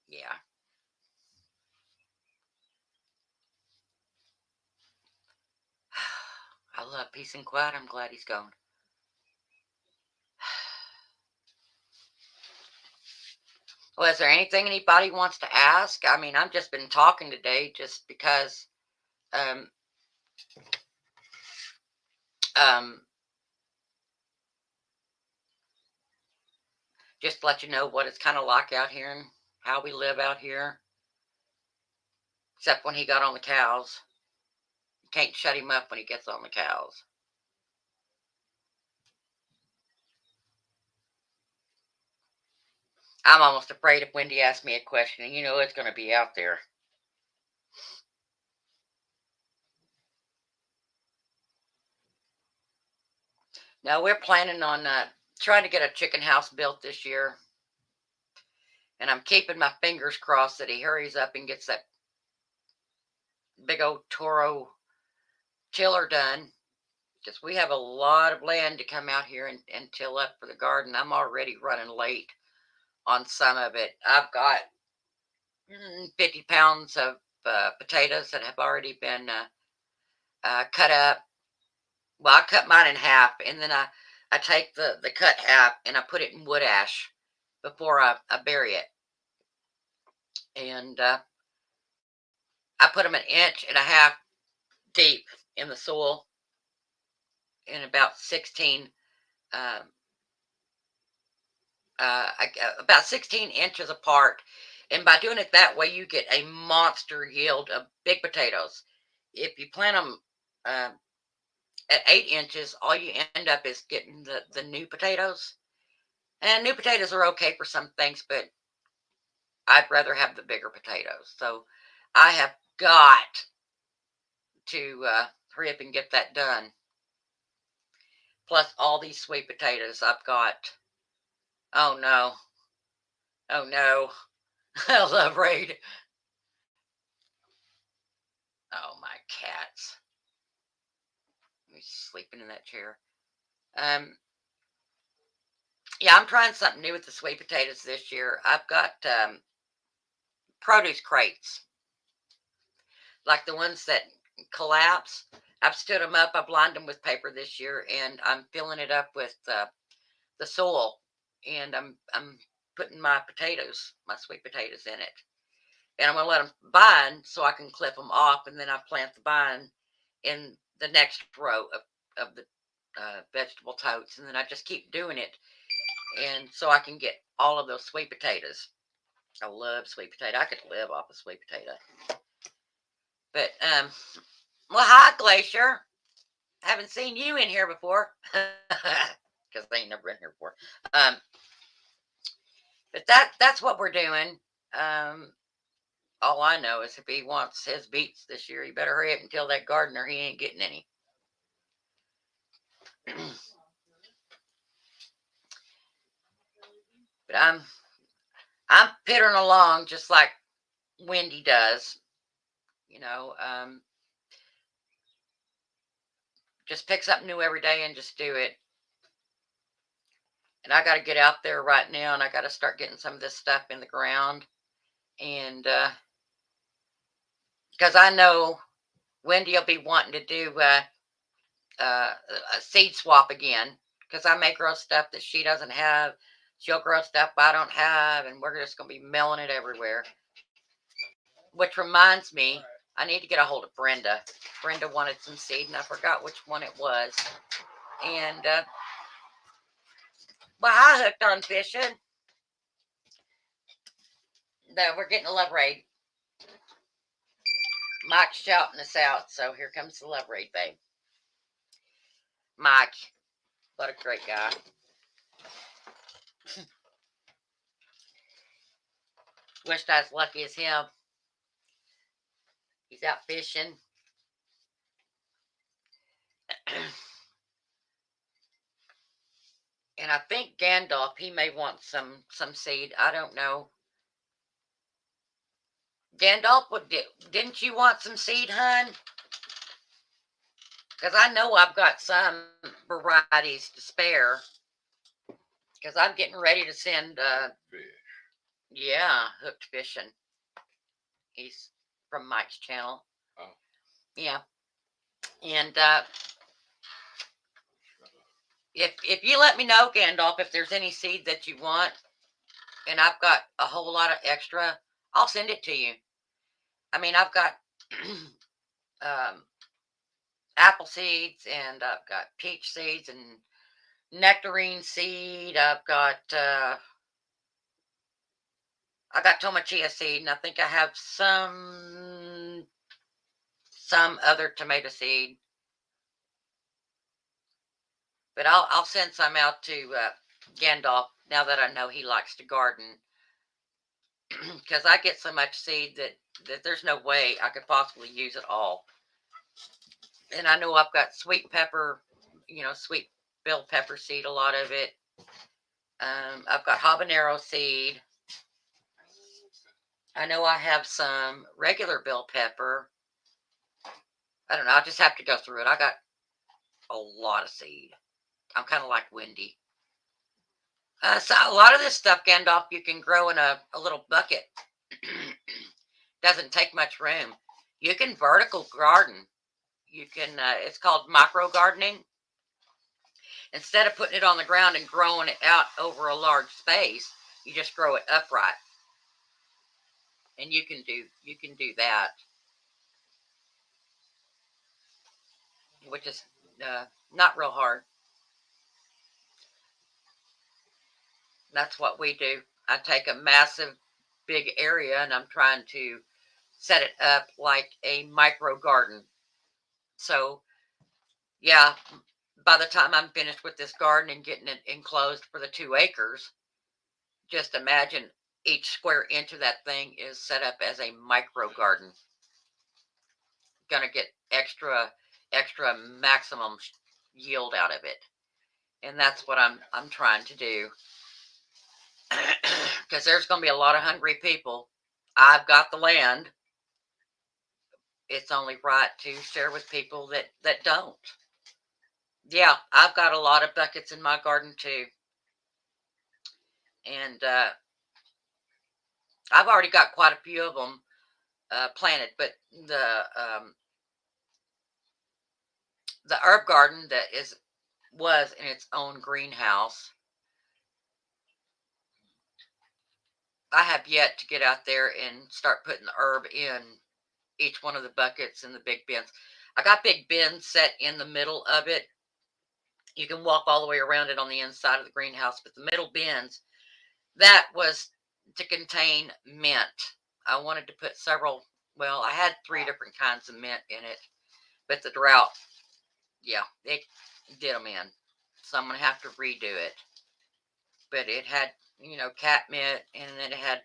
Yeah. I love peace and quiet. I'm glad he's gone. Well, is there anything anybody wants to ask? I mean, I've just been talking today just because um um just to let you know what it's kind of like out here and how we live out here. Except when he got on the cows. You can't shut him up when he gets on the cows. I'm almost afraid if Wendy asks me a question, and you know it's going to be out there. Now we're planning on trying to get a chicken house built this year. And I'm keeping my fingers crossed that he hurries up and gets that big old Toro tiller done. Because we have a lot of land to come out here and till up for the garden. I'm already running late on some of it. I've got 50 pounds of potatoes that have already been cut up. Well, I cut mine in half, and then I take the cut half and I put it in wood ash before I bury it. And I put them 1.5 inches deep in the soil in about 16 about 16 inches apart. And by doing it that way, you get a monster yield of big potatoes. If you plant them at 8 inches, all you end up is getting the new potatoes. And new potatoes are okay for some things, but I'd rather have the bigger potatoes. So I have got to hurry up and get that done. Plus all these sweet potatoes I've got. Oh no. Oh no. I love Raid. Oh, my cats. He's sleeping in that chair. Yeah, I'm trying something new with the sweet potatoes this year. I've got produce crates, like the ones that collapse. I've stood them up. I've lined them with paper this year, and I'm filling it up with the soil, and I'm putting my potatoes, my sweet potatoes, in it. And I'm going to let them bind so I can clip them off, and then I plant the vine in the next row of the vegetable totes, and then I just keep doing it, and so I can get all of those sweet potatoes. I love sweet potato. I could live off a sweet potato. But well, hi Glacier. Haven't seen you in here before because they ain't never been here before. But that's what we're doing. All I know is if he wants his beets this year, he better hurry up and tell that gardener he ain't getting any. But I'm pittering along just like Wendy does. You know, just pick something new every day and just do it. And I got to get out there right now, and I got to start getting some of this stuff in the ground. And because I know Wendy will be wanting to do a seed swap again, because I may grow stuff that she doesn't have. She'll grow stuff I don't have, and we're just going to be mailing it everywhere. Which reminds me, I need to get a hold of Brenda. Brenda wanted some seed, and I forgot which one it was. And, well, I hooked on fishing. No, we're getting a love raid. Mike's shouting us out, so here comes the love raid, babe. Mike, what a great guy. Wished I was lucky as him. He's out fishing. And I think Gandalf, he may want some seed. I don't know. Gandalf, didn't you want some seed, hun? Because I know I've got some varieties to spare. Because I'm getting ready to send, Fish. yeah, Hooked Fishing. He's from Mike's channel. Oh. Yeah. And if you let me know, Gandalf, if there's any seed that you want, and I've got a whole lot of extra, I'll send it to you. I mean, I've got apple seeds, and I've got peach seeds and nectarine seed. I've got tomatillo seed, and I think I have some other tomato seed. But I'll send some out to Gandalf now that I know he likes to garden. Because I get so much seed that there's no way I could possibly use it all. And I know I've got sweet pepper, sweet bell pepper seed, a lot of it. I've got habanero seed. I know I have some regular bell pepper. I don't know. I'll just have to go through it. I got a lot of seed. I'm kind of like Wendy. So a lot of this stuff, Gandalf, you can grow in a little bucket. Doesn't take much room. You can vertical garden. You can, it's called micro gardening. Instead of putting it on the ground and growing it out over a large space, you just grow it upright. And you can do that. Which is not real hard. That's what we do. I take a massive big area and I'm trying to set it up like a micro garden. So yeah, by the time I'm finished with this garden and getting it enclosed for the 2 acres, just imagine each square inch of that thing is set up as a micro garden. Gonna get extra maximum yield out of it. And that's what I'm trying to do. Because there's going to be a lot of hungry people. I've got the land. It's only right to share with people that don't. Yeah, I've got a lot of buckets in my garden too. And I've already got quite a few of them planted. But the herb garden that was in its own greenhouse, I have yet to get out there and start putting the herb in each one of the buckets and the big bins. I got big bins set in the middle of it. You can walk all the way around it on the inside of the greenhouse, but the middle bins, that was to contain mint. I wanted to put I had 3 different kinds of mint in it, but the drought, yeah, it did them in. So I'm going to have to redo it. But it had, catmint, and then it had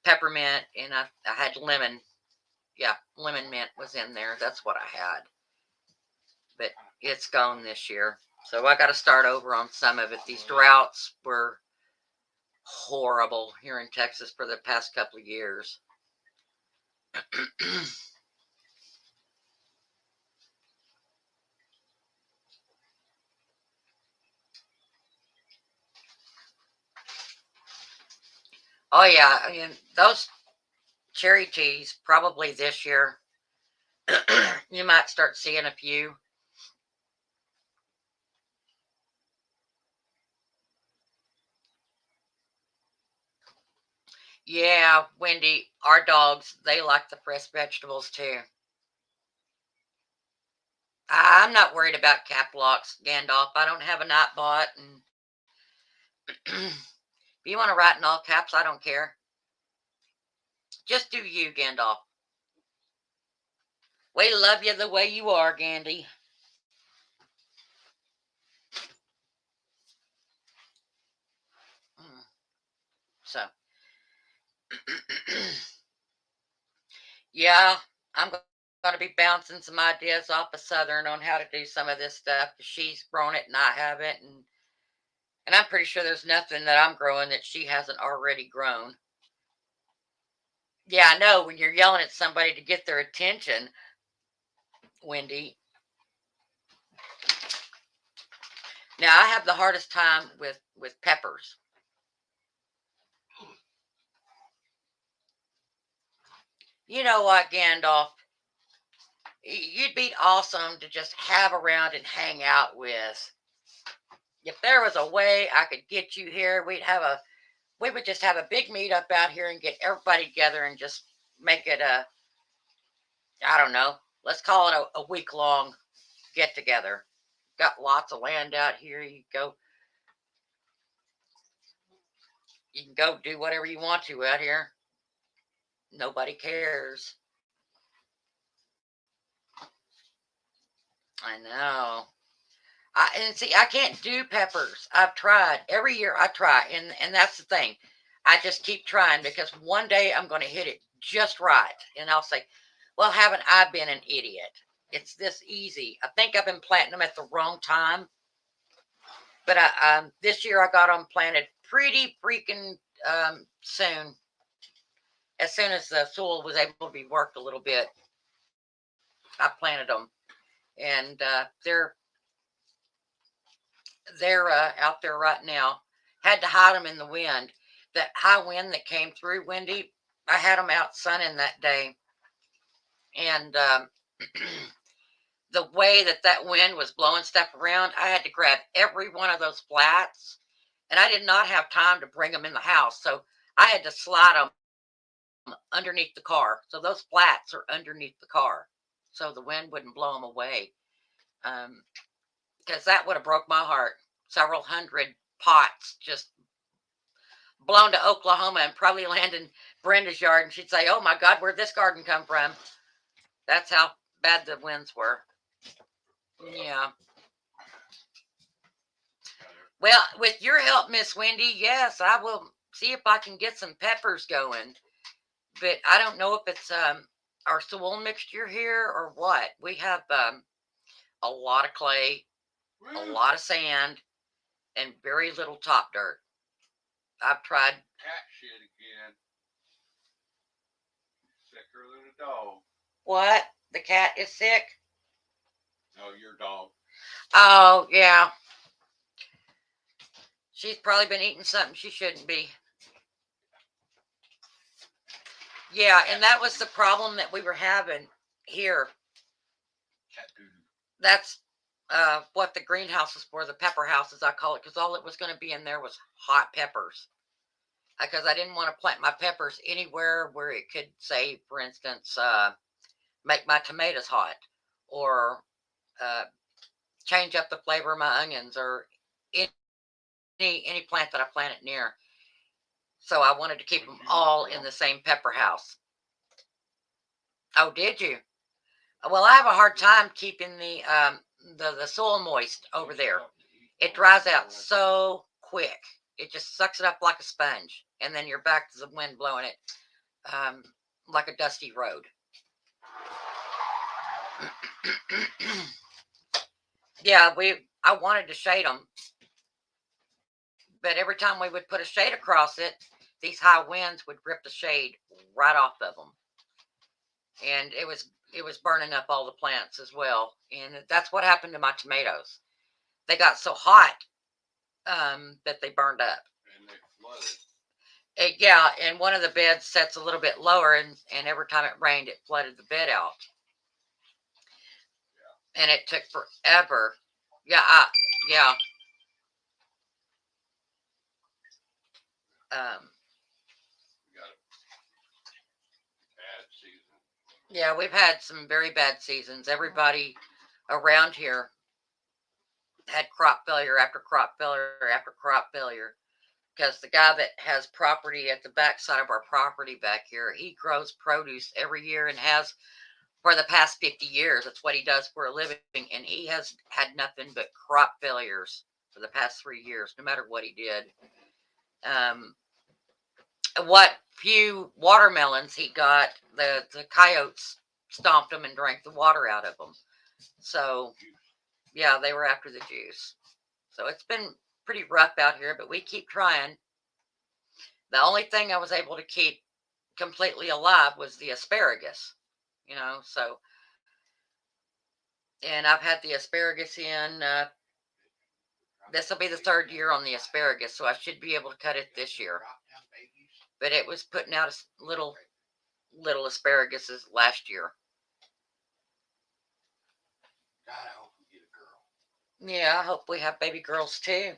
peppermint, and I had lemon. Yeah, lemon mint was in there. That's what I had. But it's gone this year. So I got to start over on some of it. These droughts were horrible here in Texas for the past couple of years. Oh yeah, I mean those cherry teas probably this year. You might start seeing a few. Yeah, Wendy, our dogs, they like the fresh vegetables too. I'm not worried about cap locks, Gandalf. I don't have a Nightbot, and if you want to write in all caps, I don't care. Just do you, Gandalf. We love you the way you are, Gandy. So, yeah, I'm going to be bouncing some ideas off of Southern on how to do some of this stuff. She's grown it and I haven't, and I'm pretty sure there's nothing that I'm growing that she hasn't already grown. Yeah, I know when you're yelling at somebody to get their attention, Wendy. Now I have the hardest time with peppers. You know what, Gandalf? You'd be awesome to just have around and hang out with. If there was a way I could get you here, we would just have a big meetup out here and get everybody together and just make it I don't know, let's call it a week long get together. Got lots of land out here. You can go do whatever you want to out here. Nobody cares. I know. And see, I can't do peppers. I've tried every year. I try, and that's the thing. I just keep trying because one day I'm going to hit it just right, and I'll say, "Well, haven't I been an idiot? It's this easy." I think I've been planting them at the wrong time, but this year I got them planted pretty freaking soon. As soon as the soil was able to be worked a little bit, I planted them, and they're out there right now. Had to hide them in the wind. That high wind that came through, Wendy, I had them out sunning that day. And the way that wind was blowing stuff around, I had to grab every one of those flats. And I did not have time to bring them in the house. So I had to slide them underneath the car. So those flats are underneath the car. So the wind wouldn't blow them away. Because that would have broke my heart. Several hundred pots just blown to Oklahoma and probably land in Brenda's yard, and she'd say, "Oh my God, where'd this garden come from?" That's how bad the winds were. Yeah. Well, with your help, Miss Wendy, yes, I will see if I can get some peppers going. But I don't know if it's our soil mixture here or what. We have a lot of clay, a lot of sand, and very little top dirt. I've tried. Cat shit again. Sicker than a dog. What? The cat is sick? No, your dog. Oh, yeah. She's probably been eating something she shouldn't be. Yeah, and that was the problem that we were having here. That's what the greenhouse is for, the pepper house, as I call it, because all it was going to be in there was hot peppers. Because I didn't want to plant my peppers anywhere where it could, say, for instance, make my tomatoes hot, or change up the flavor of my onions, or any plant that I planted near. So I wanted to keep them all in the same pepper house. Oh, did you? Well, I have a hard time keeping the soil moist over there. It dries out so quick. It just sucks it up like a sponge, and then you're back to the wind blowing it like a dusty road. Yeah, I wanted to shade them, but every time we would put a shade across it, these high winds would rip the shade right off of them, and it was burning up all the plants as well. And that's what happened to my tomatoes. They got so hot that they burned up. And they flooded. Yeah, and one of the beds sets a little bit lower, and every time it rained, it flooded the bed out. Yeah. And it took forever. Yeah, yeah. We got a bad season. Yeah, we've had some very bad seasons. Everybody around here had crop failure after crop failure after crop failure. Because the guy that has property at the backside of our property back here, he grows produce every year and has for the past 50 years. That's what he does for a living. And he has had nothing but crop failures for the past 3 years, no matter what he did. What few watermelons he got, the coyotes stomped them and drank the water out of them. So, yeah, they were after the juice. So it's been pretty rough out here, but we keep trying. The only thing I was able to keep completely alive was the asparagus, so, and I've had the asparagus in, this will be the 3rd year on the asparagus, so I should be able to cut it this year. But it was putting out little asparaguses last year. God, I hope we get a girl. Yeah, I hope we have baby girls too.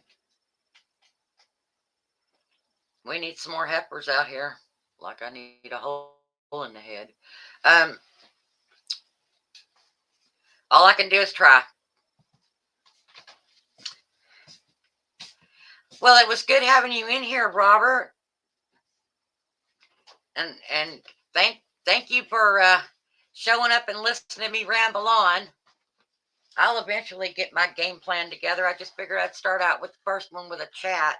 We need some more heifers out here. Like I need a hole in the head. All I can do is try. Well, it was good having you in here, Robert. And thank you for showing up and listening to me ramble on. I'll eventually get my game plan together. I just figured I'd start out with the first one with a chat.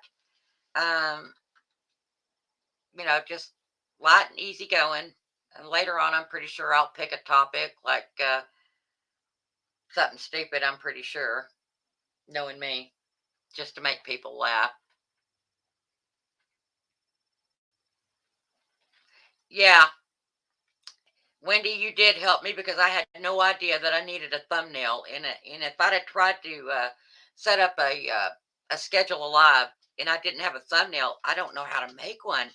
Just light and easy going. And later on, I'm pretty sure I'll pick a topic like something stupid, I'm pretty sure, knowing me, just to make people laugh. Yeah. Wendy, you did help me because I had no idea that I needed a thumbnail in it. And if I'd have tried to set up a schedule alive and I didn't have a thumbnail, I don't know how to make one.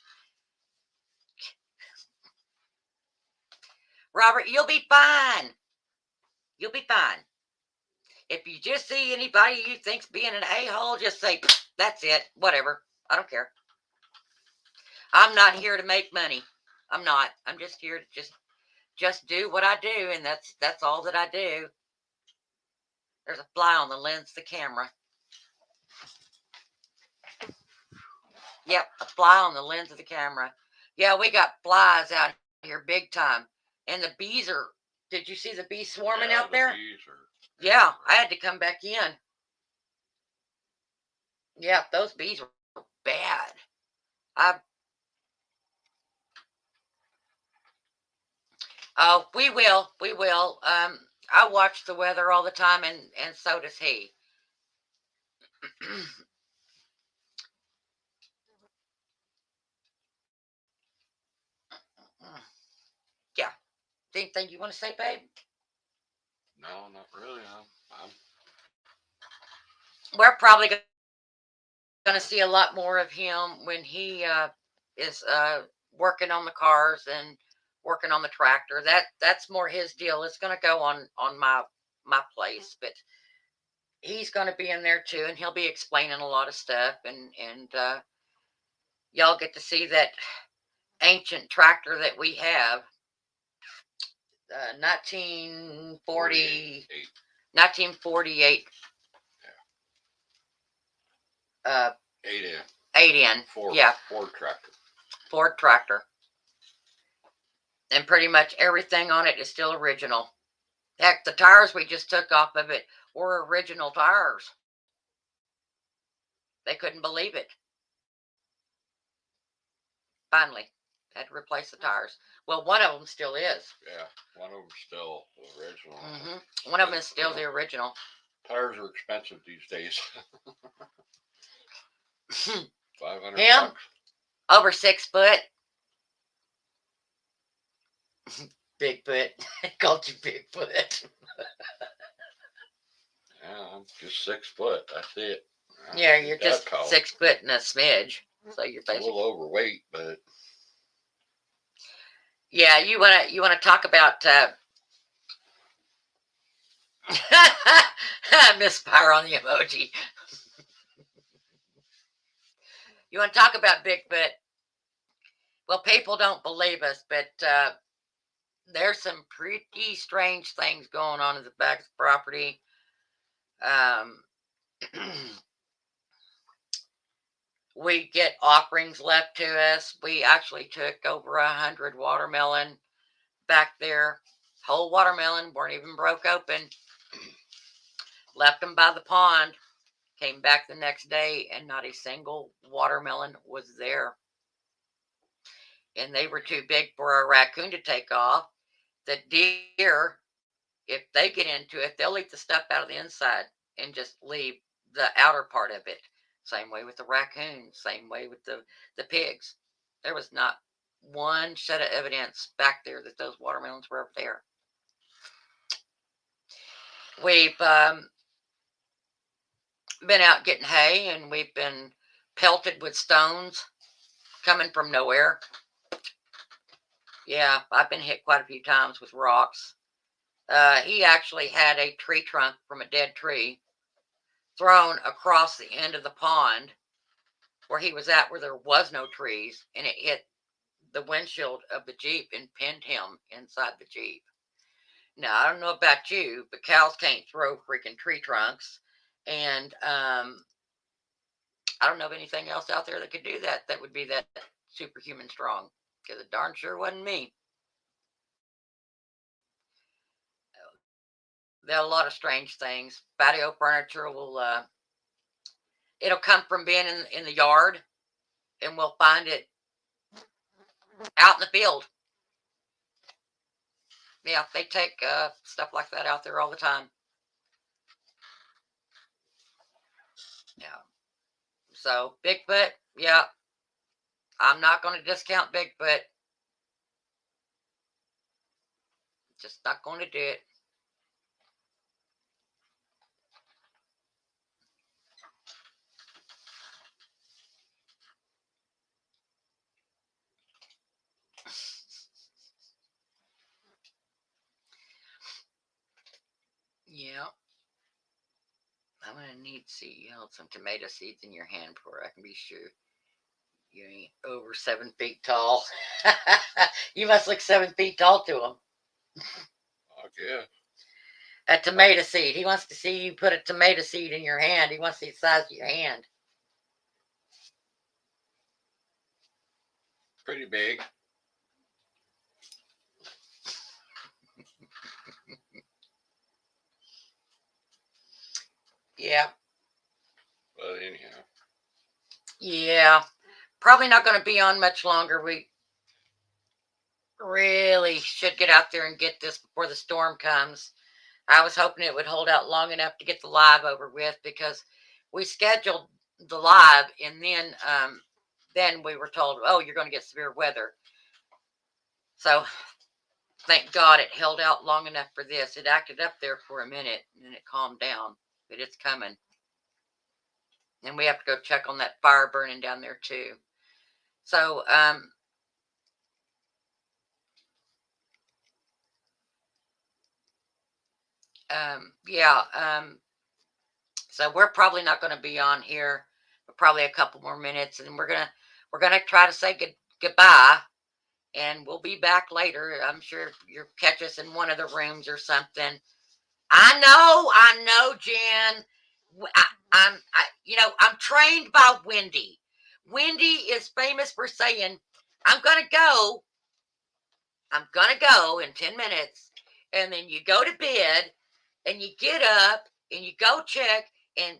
Robert, you'll be fine. You'll be fine. If you just see anybody you think's being an a-hole, just say, that's it. Whatever. I don't care. I'm not here to make money. I'm not. I'm just here to just do what I do, and that's all that I do. There's a fly on the lens of the camera. Yep, a fly on the lens of the camera. Yeah, we got flies out here big time. And the bees are, did you see the bees swarming out there? Yeah, I had to come back in. Yeah, those bees were bad. Oh, we will. We will. I watch the weather all the time, and so does he. Yeah. Anything you want to say, babe? No, not really. We're probably going to see a lot more of him when he is working on the cars and working on the tractor. That's more his deal. It's going to go on my place, but he's going to be in there too, and he'll be explaining a lot of stuff, and y'all get to see that ancient tractor that we have, 1948. 8N. Ford tractor. And pretty much everything on it is still original. Heck, the tires we just took off of it were original tires. They couldn't believe it. Finally, had to replace the tires. Well, one of them still is. Yeah, one of them still the original. Mm-hmm. One of them is still the original. Tires are expensive these days. 500 Him? bucks. Over 6 foot. Bigfoot. Called you Bigfoot. Yeah, I'm just 6 foot. That's it. Yeah, you're That just tall. 6 foot and a smidge. So you're A basically little overweight, but yeah. You wanna talk about misfire on the emoji. You want to talk about Bigfoot? Well, people don't believe us, but there's some pretty strange things going on in the back of the property. We get offerings left to us. We actually took over 100 watermelon back there. Whole watermelon, weren't even broke open. Left them by the pond. Came back the next day, and not a single watermelon was there. And they were too big for a raccoon to take off. The deer, if they get into it, they'll eat the stuff out of the inside and just leave the outer part of it. Same way with the raccoons, same way with the pigs. There was not one shred of evidence back there that those watermelons were up there. We've been out getting hay, and we've been pelted with stones coming from nowhere. Yeah, I've been hit quite a few times with rocks. He actually had a tree trunk from a dead tree thrown across the end of the pond where he was at, where there was no trees, and it hit the windshield of the Jeep and pinned him inside the Jeep. Now, I don't know about you, but cows can't throw freaking tree trunks. And I don't know of anything else out there that could do that would be that superhuman strong, because it darn sure wasn't me. There are a lot of strange things. Patio furniture will it'll come from being in the yard, and we'll find it out in the field. Yeah, they take stuff like that out there all the time. Yeah. So Bigfoot, yeah, I'm not going to discount Bigfoot. Just not going to do it. Yeah. I'm going to need to see you hold some tomato seeds in your hand before I can be sure you ain't over 7 feet tall. You must look 7 feet tall to him. yeah. A tomato seed. He wants to see you put a tomato seed in your hand. He wants to see the size of your hand. Pretty big. Yeah. But anyhow. Yeah. Probably not going to be on much longer. We really should get out there and get this before the storm comes. I was hoping it would hold out long enough to get the live over with, because we scheduled the live, and then we were told, oh, you're going to get severe weather. So thank God it held out long enough for this. It acted up there for a minute, and then it calmed down, but it's coming. And we have to go check on that fire burning down there too. So so we're probably not going to be on here for probably a couple more minutes, and we're gonna try to say goodbye, and we'll be back later. I'm sure you'll catch us in one of the rooms or something. I know, Jen. I'm trained by Wendy. Wendy is famous for saying, I'm gonna go in 10 minutes, and then you go to bed, and you get up, and you go check, and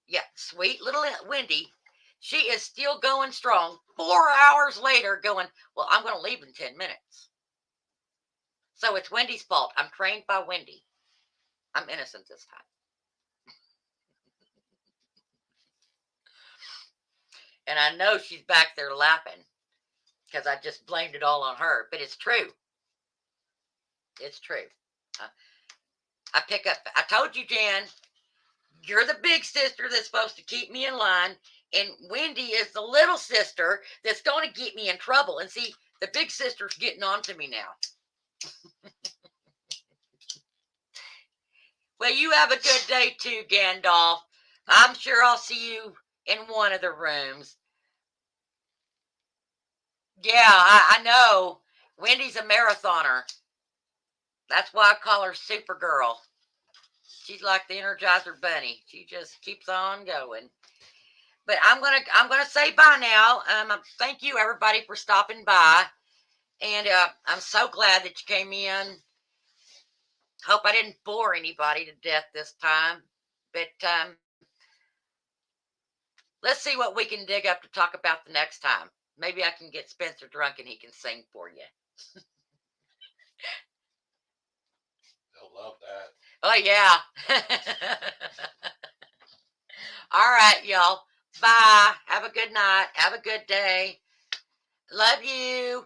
yeah, sweet little Wendy, she is still going strong 4 hours later going, well, I'm going to leave in 10 minutes. So it's Wendy's fault. I'm trained by Wendy. I'm innocent this time. And I know she's back there laughing because I just blamed it all on her. But it's true. It's true. I pick up. I told you, Jan, you're the big sister that's supposed to keep me in line. And Wendy is the little sister that's going to get me in trouble. And see, the big sister's getting on to me now. Well, you have a good day too, Gandalf. I'm sure I'll see you in one of the rooms. Yeah, I know. Wendy's a marathoner. That's why I call her Supergirl. She's like the Energizer Bunny. She just keeps on going. But I'm gonna say bye now. Thank you everybody for stopping by, and I'm so glad that you came in. Hope I didn't bore anybody to death this time, but let's see what we can dig up to talk about the next time. Maybe I can get Spencer drunk and he can sing for you. They'll love that. Oh yeah. All right, y'all. Bye. Have a good night. Have a good day. Love you.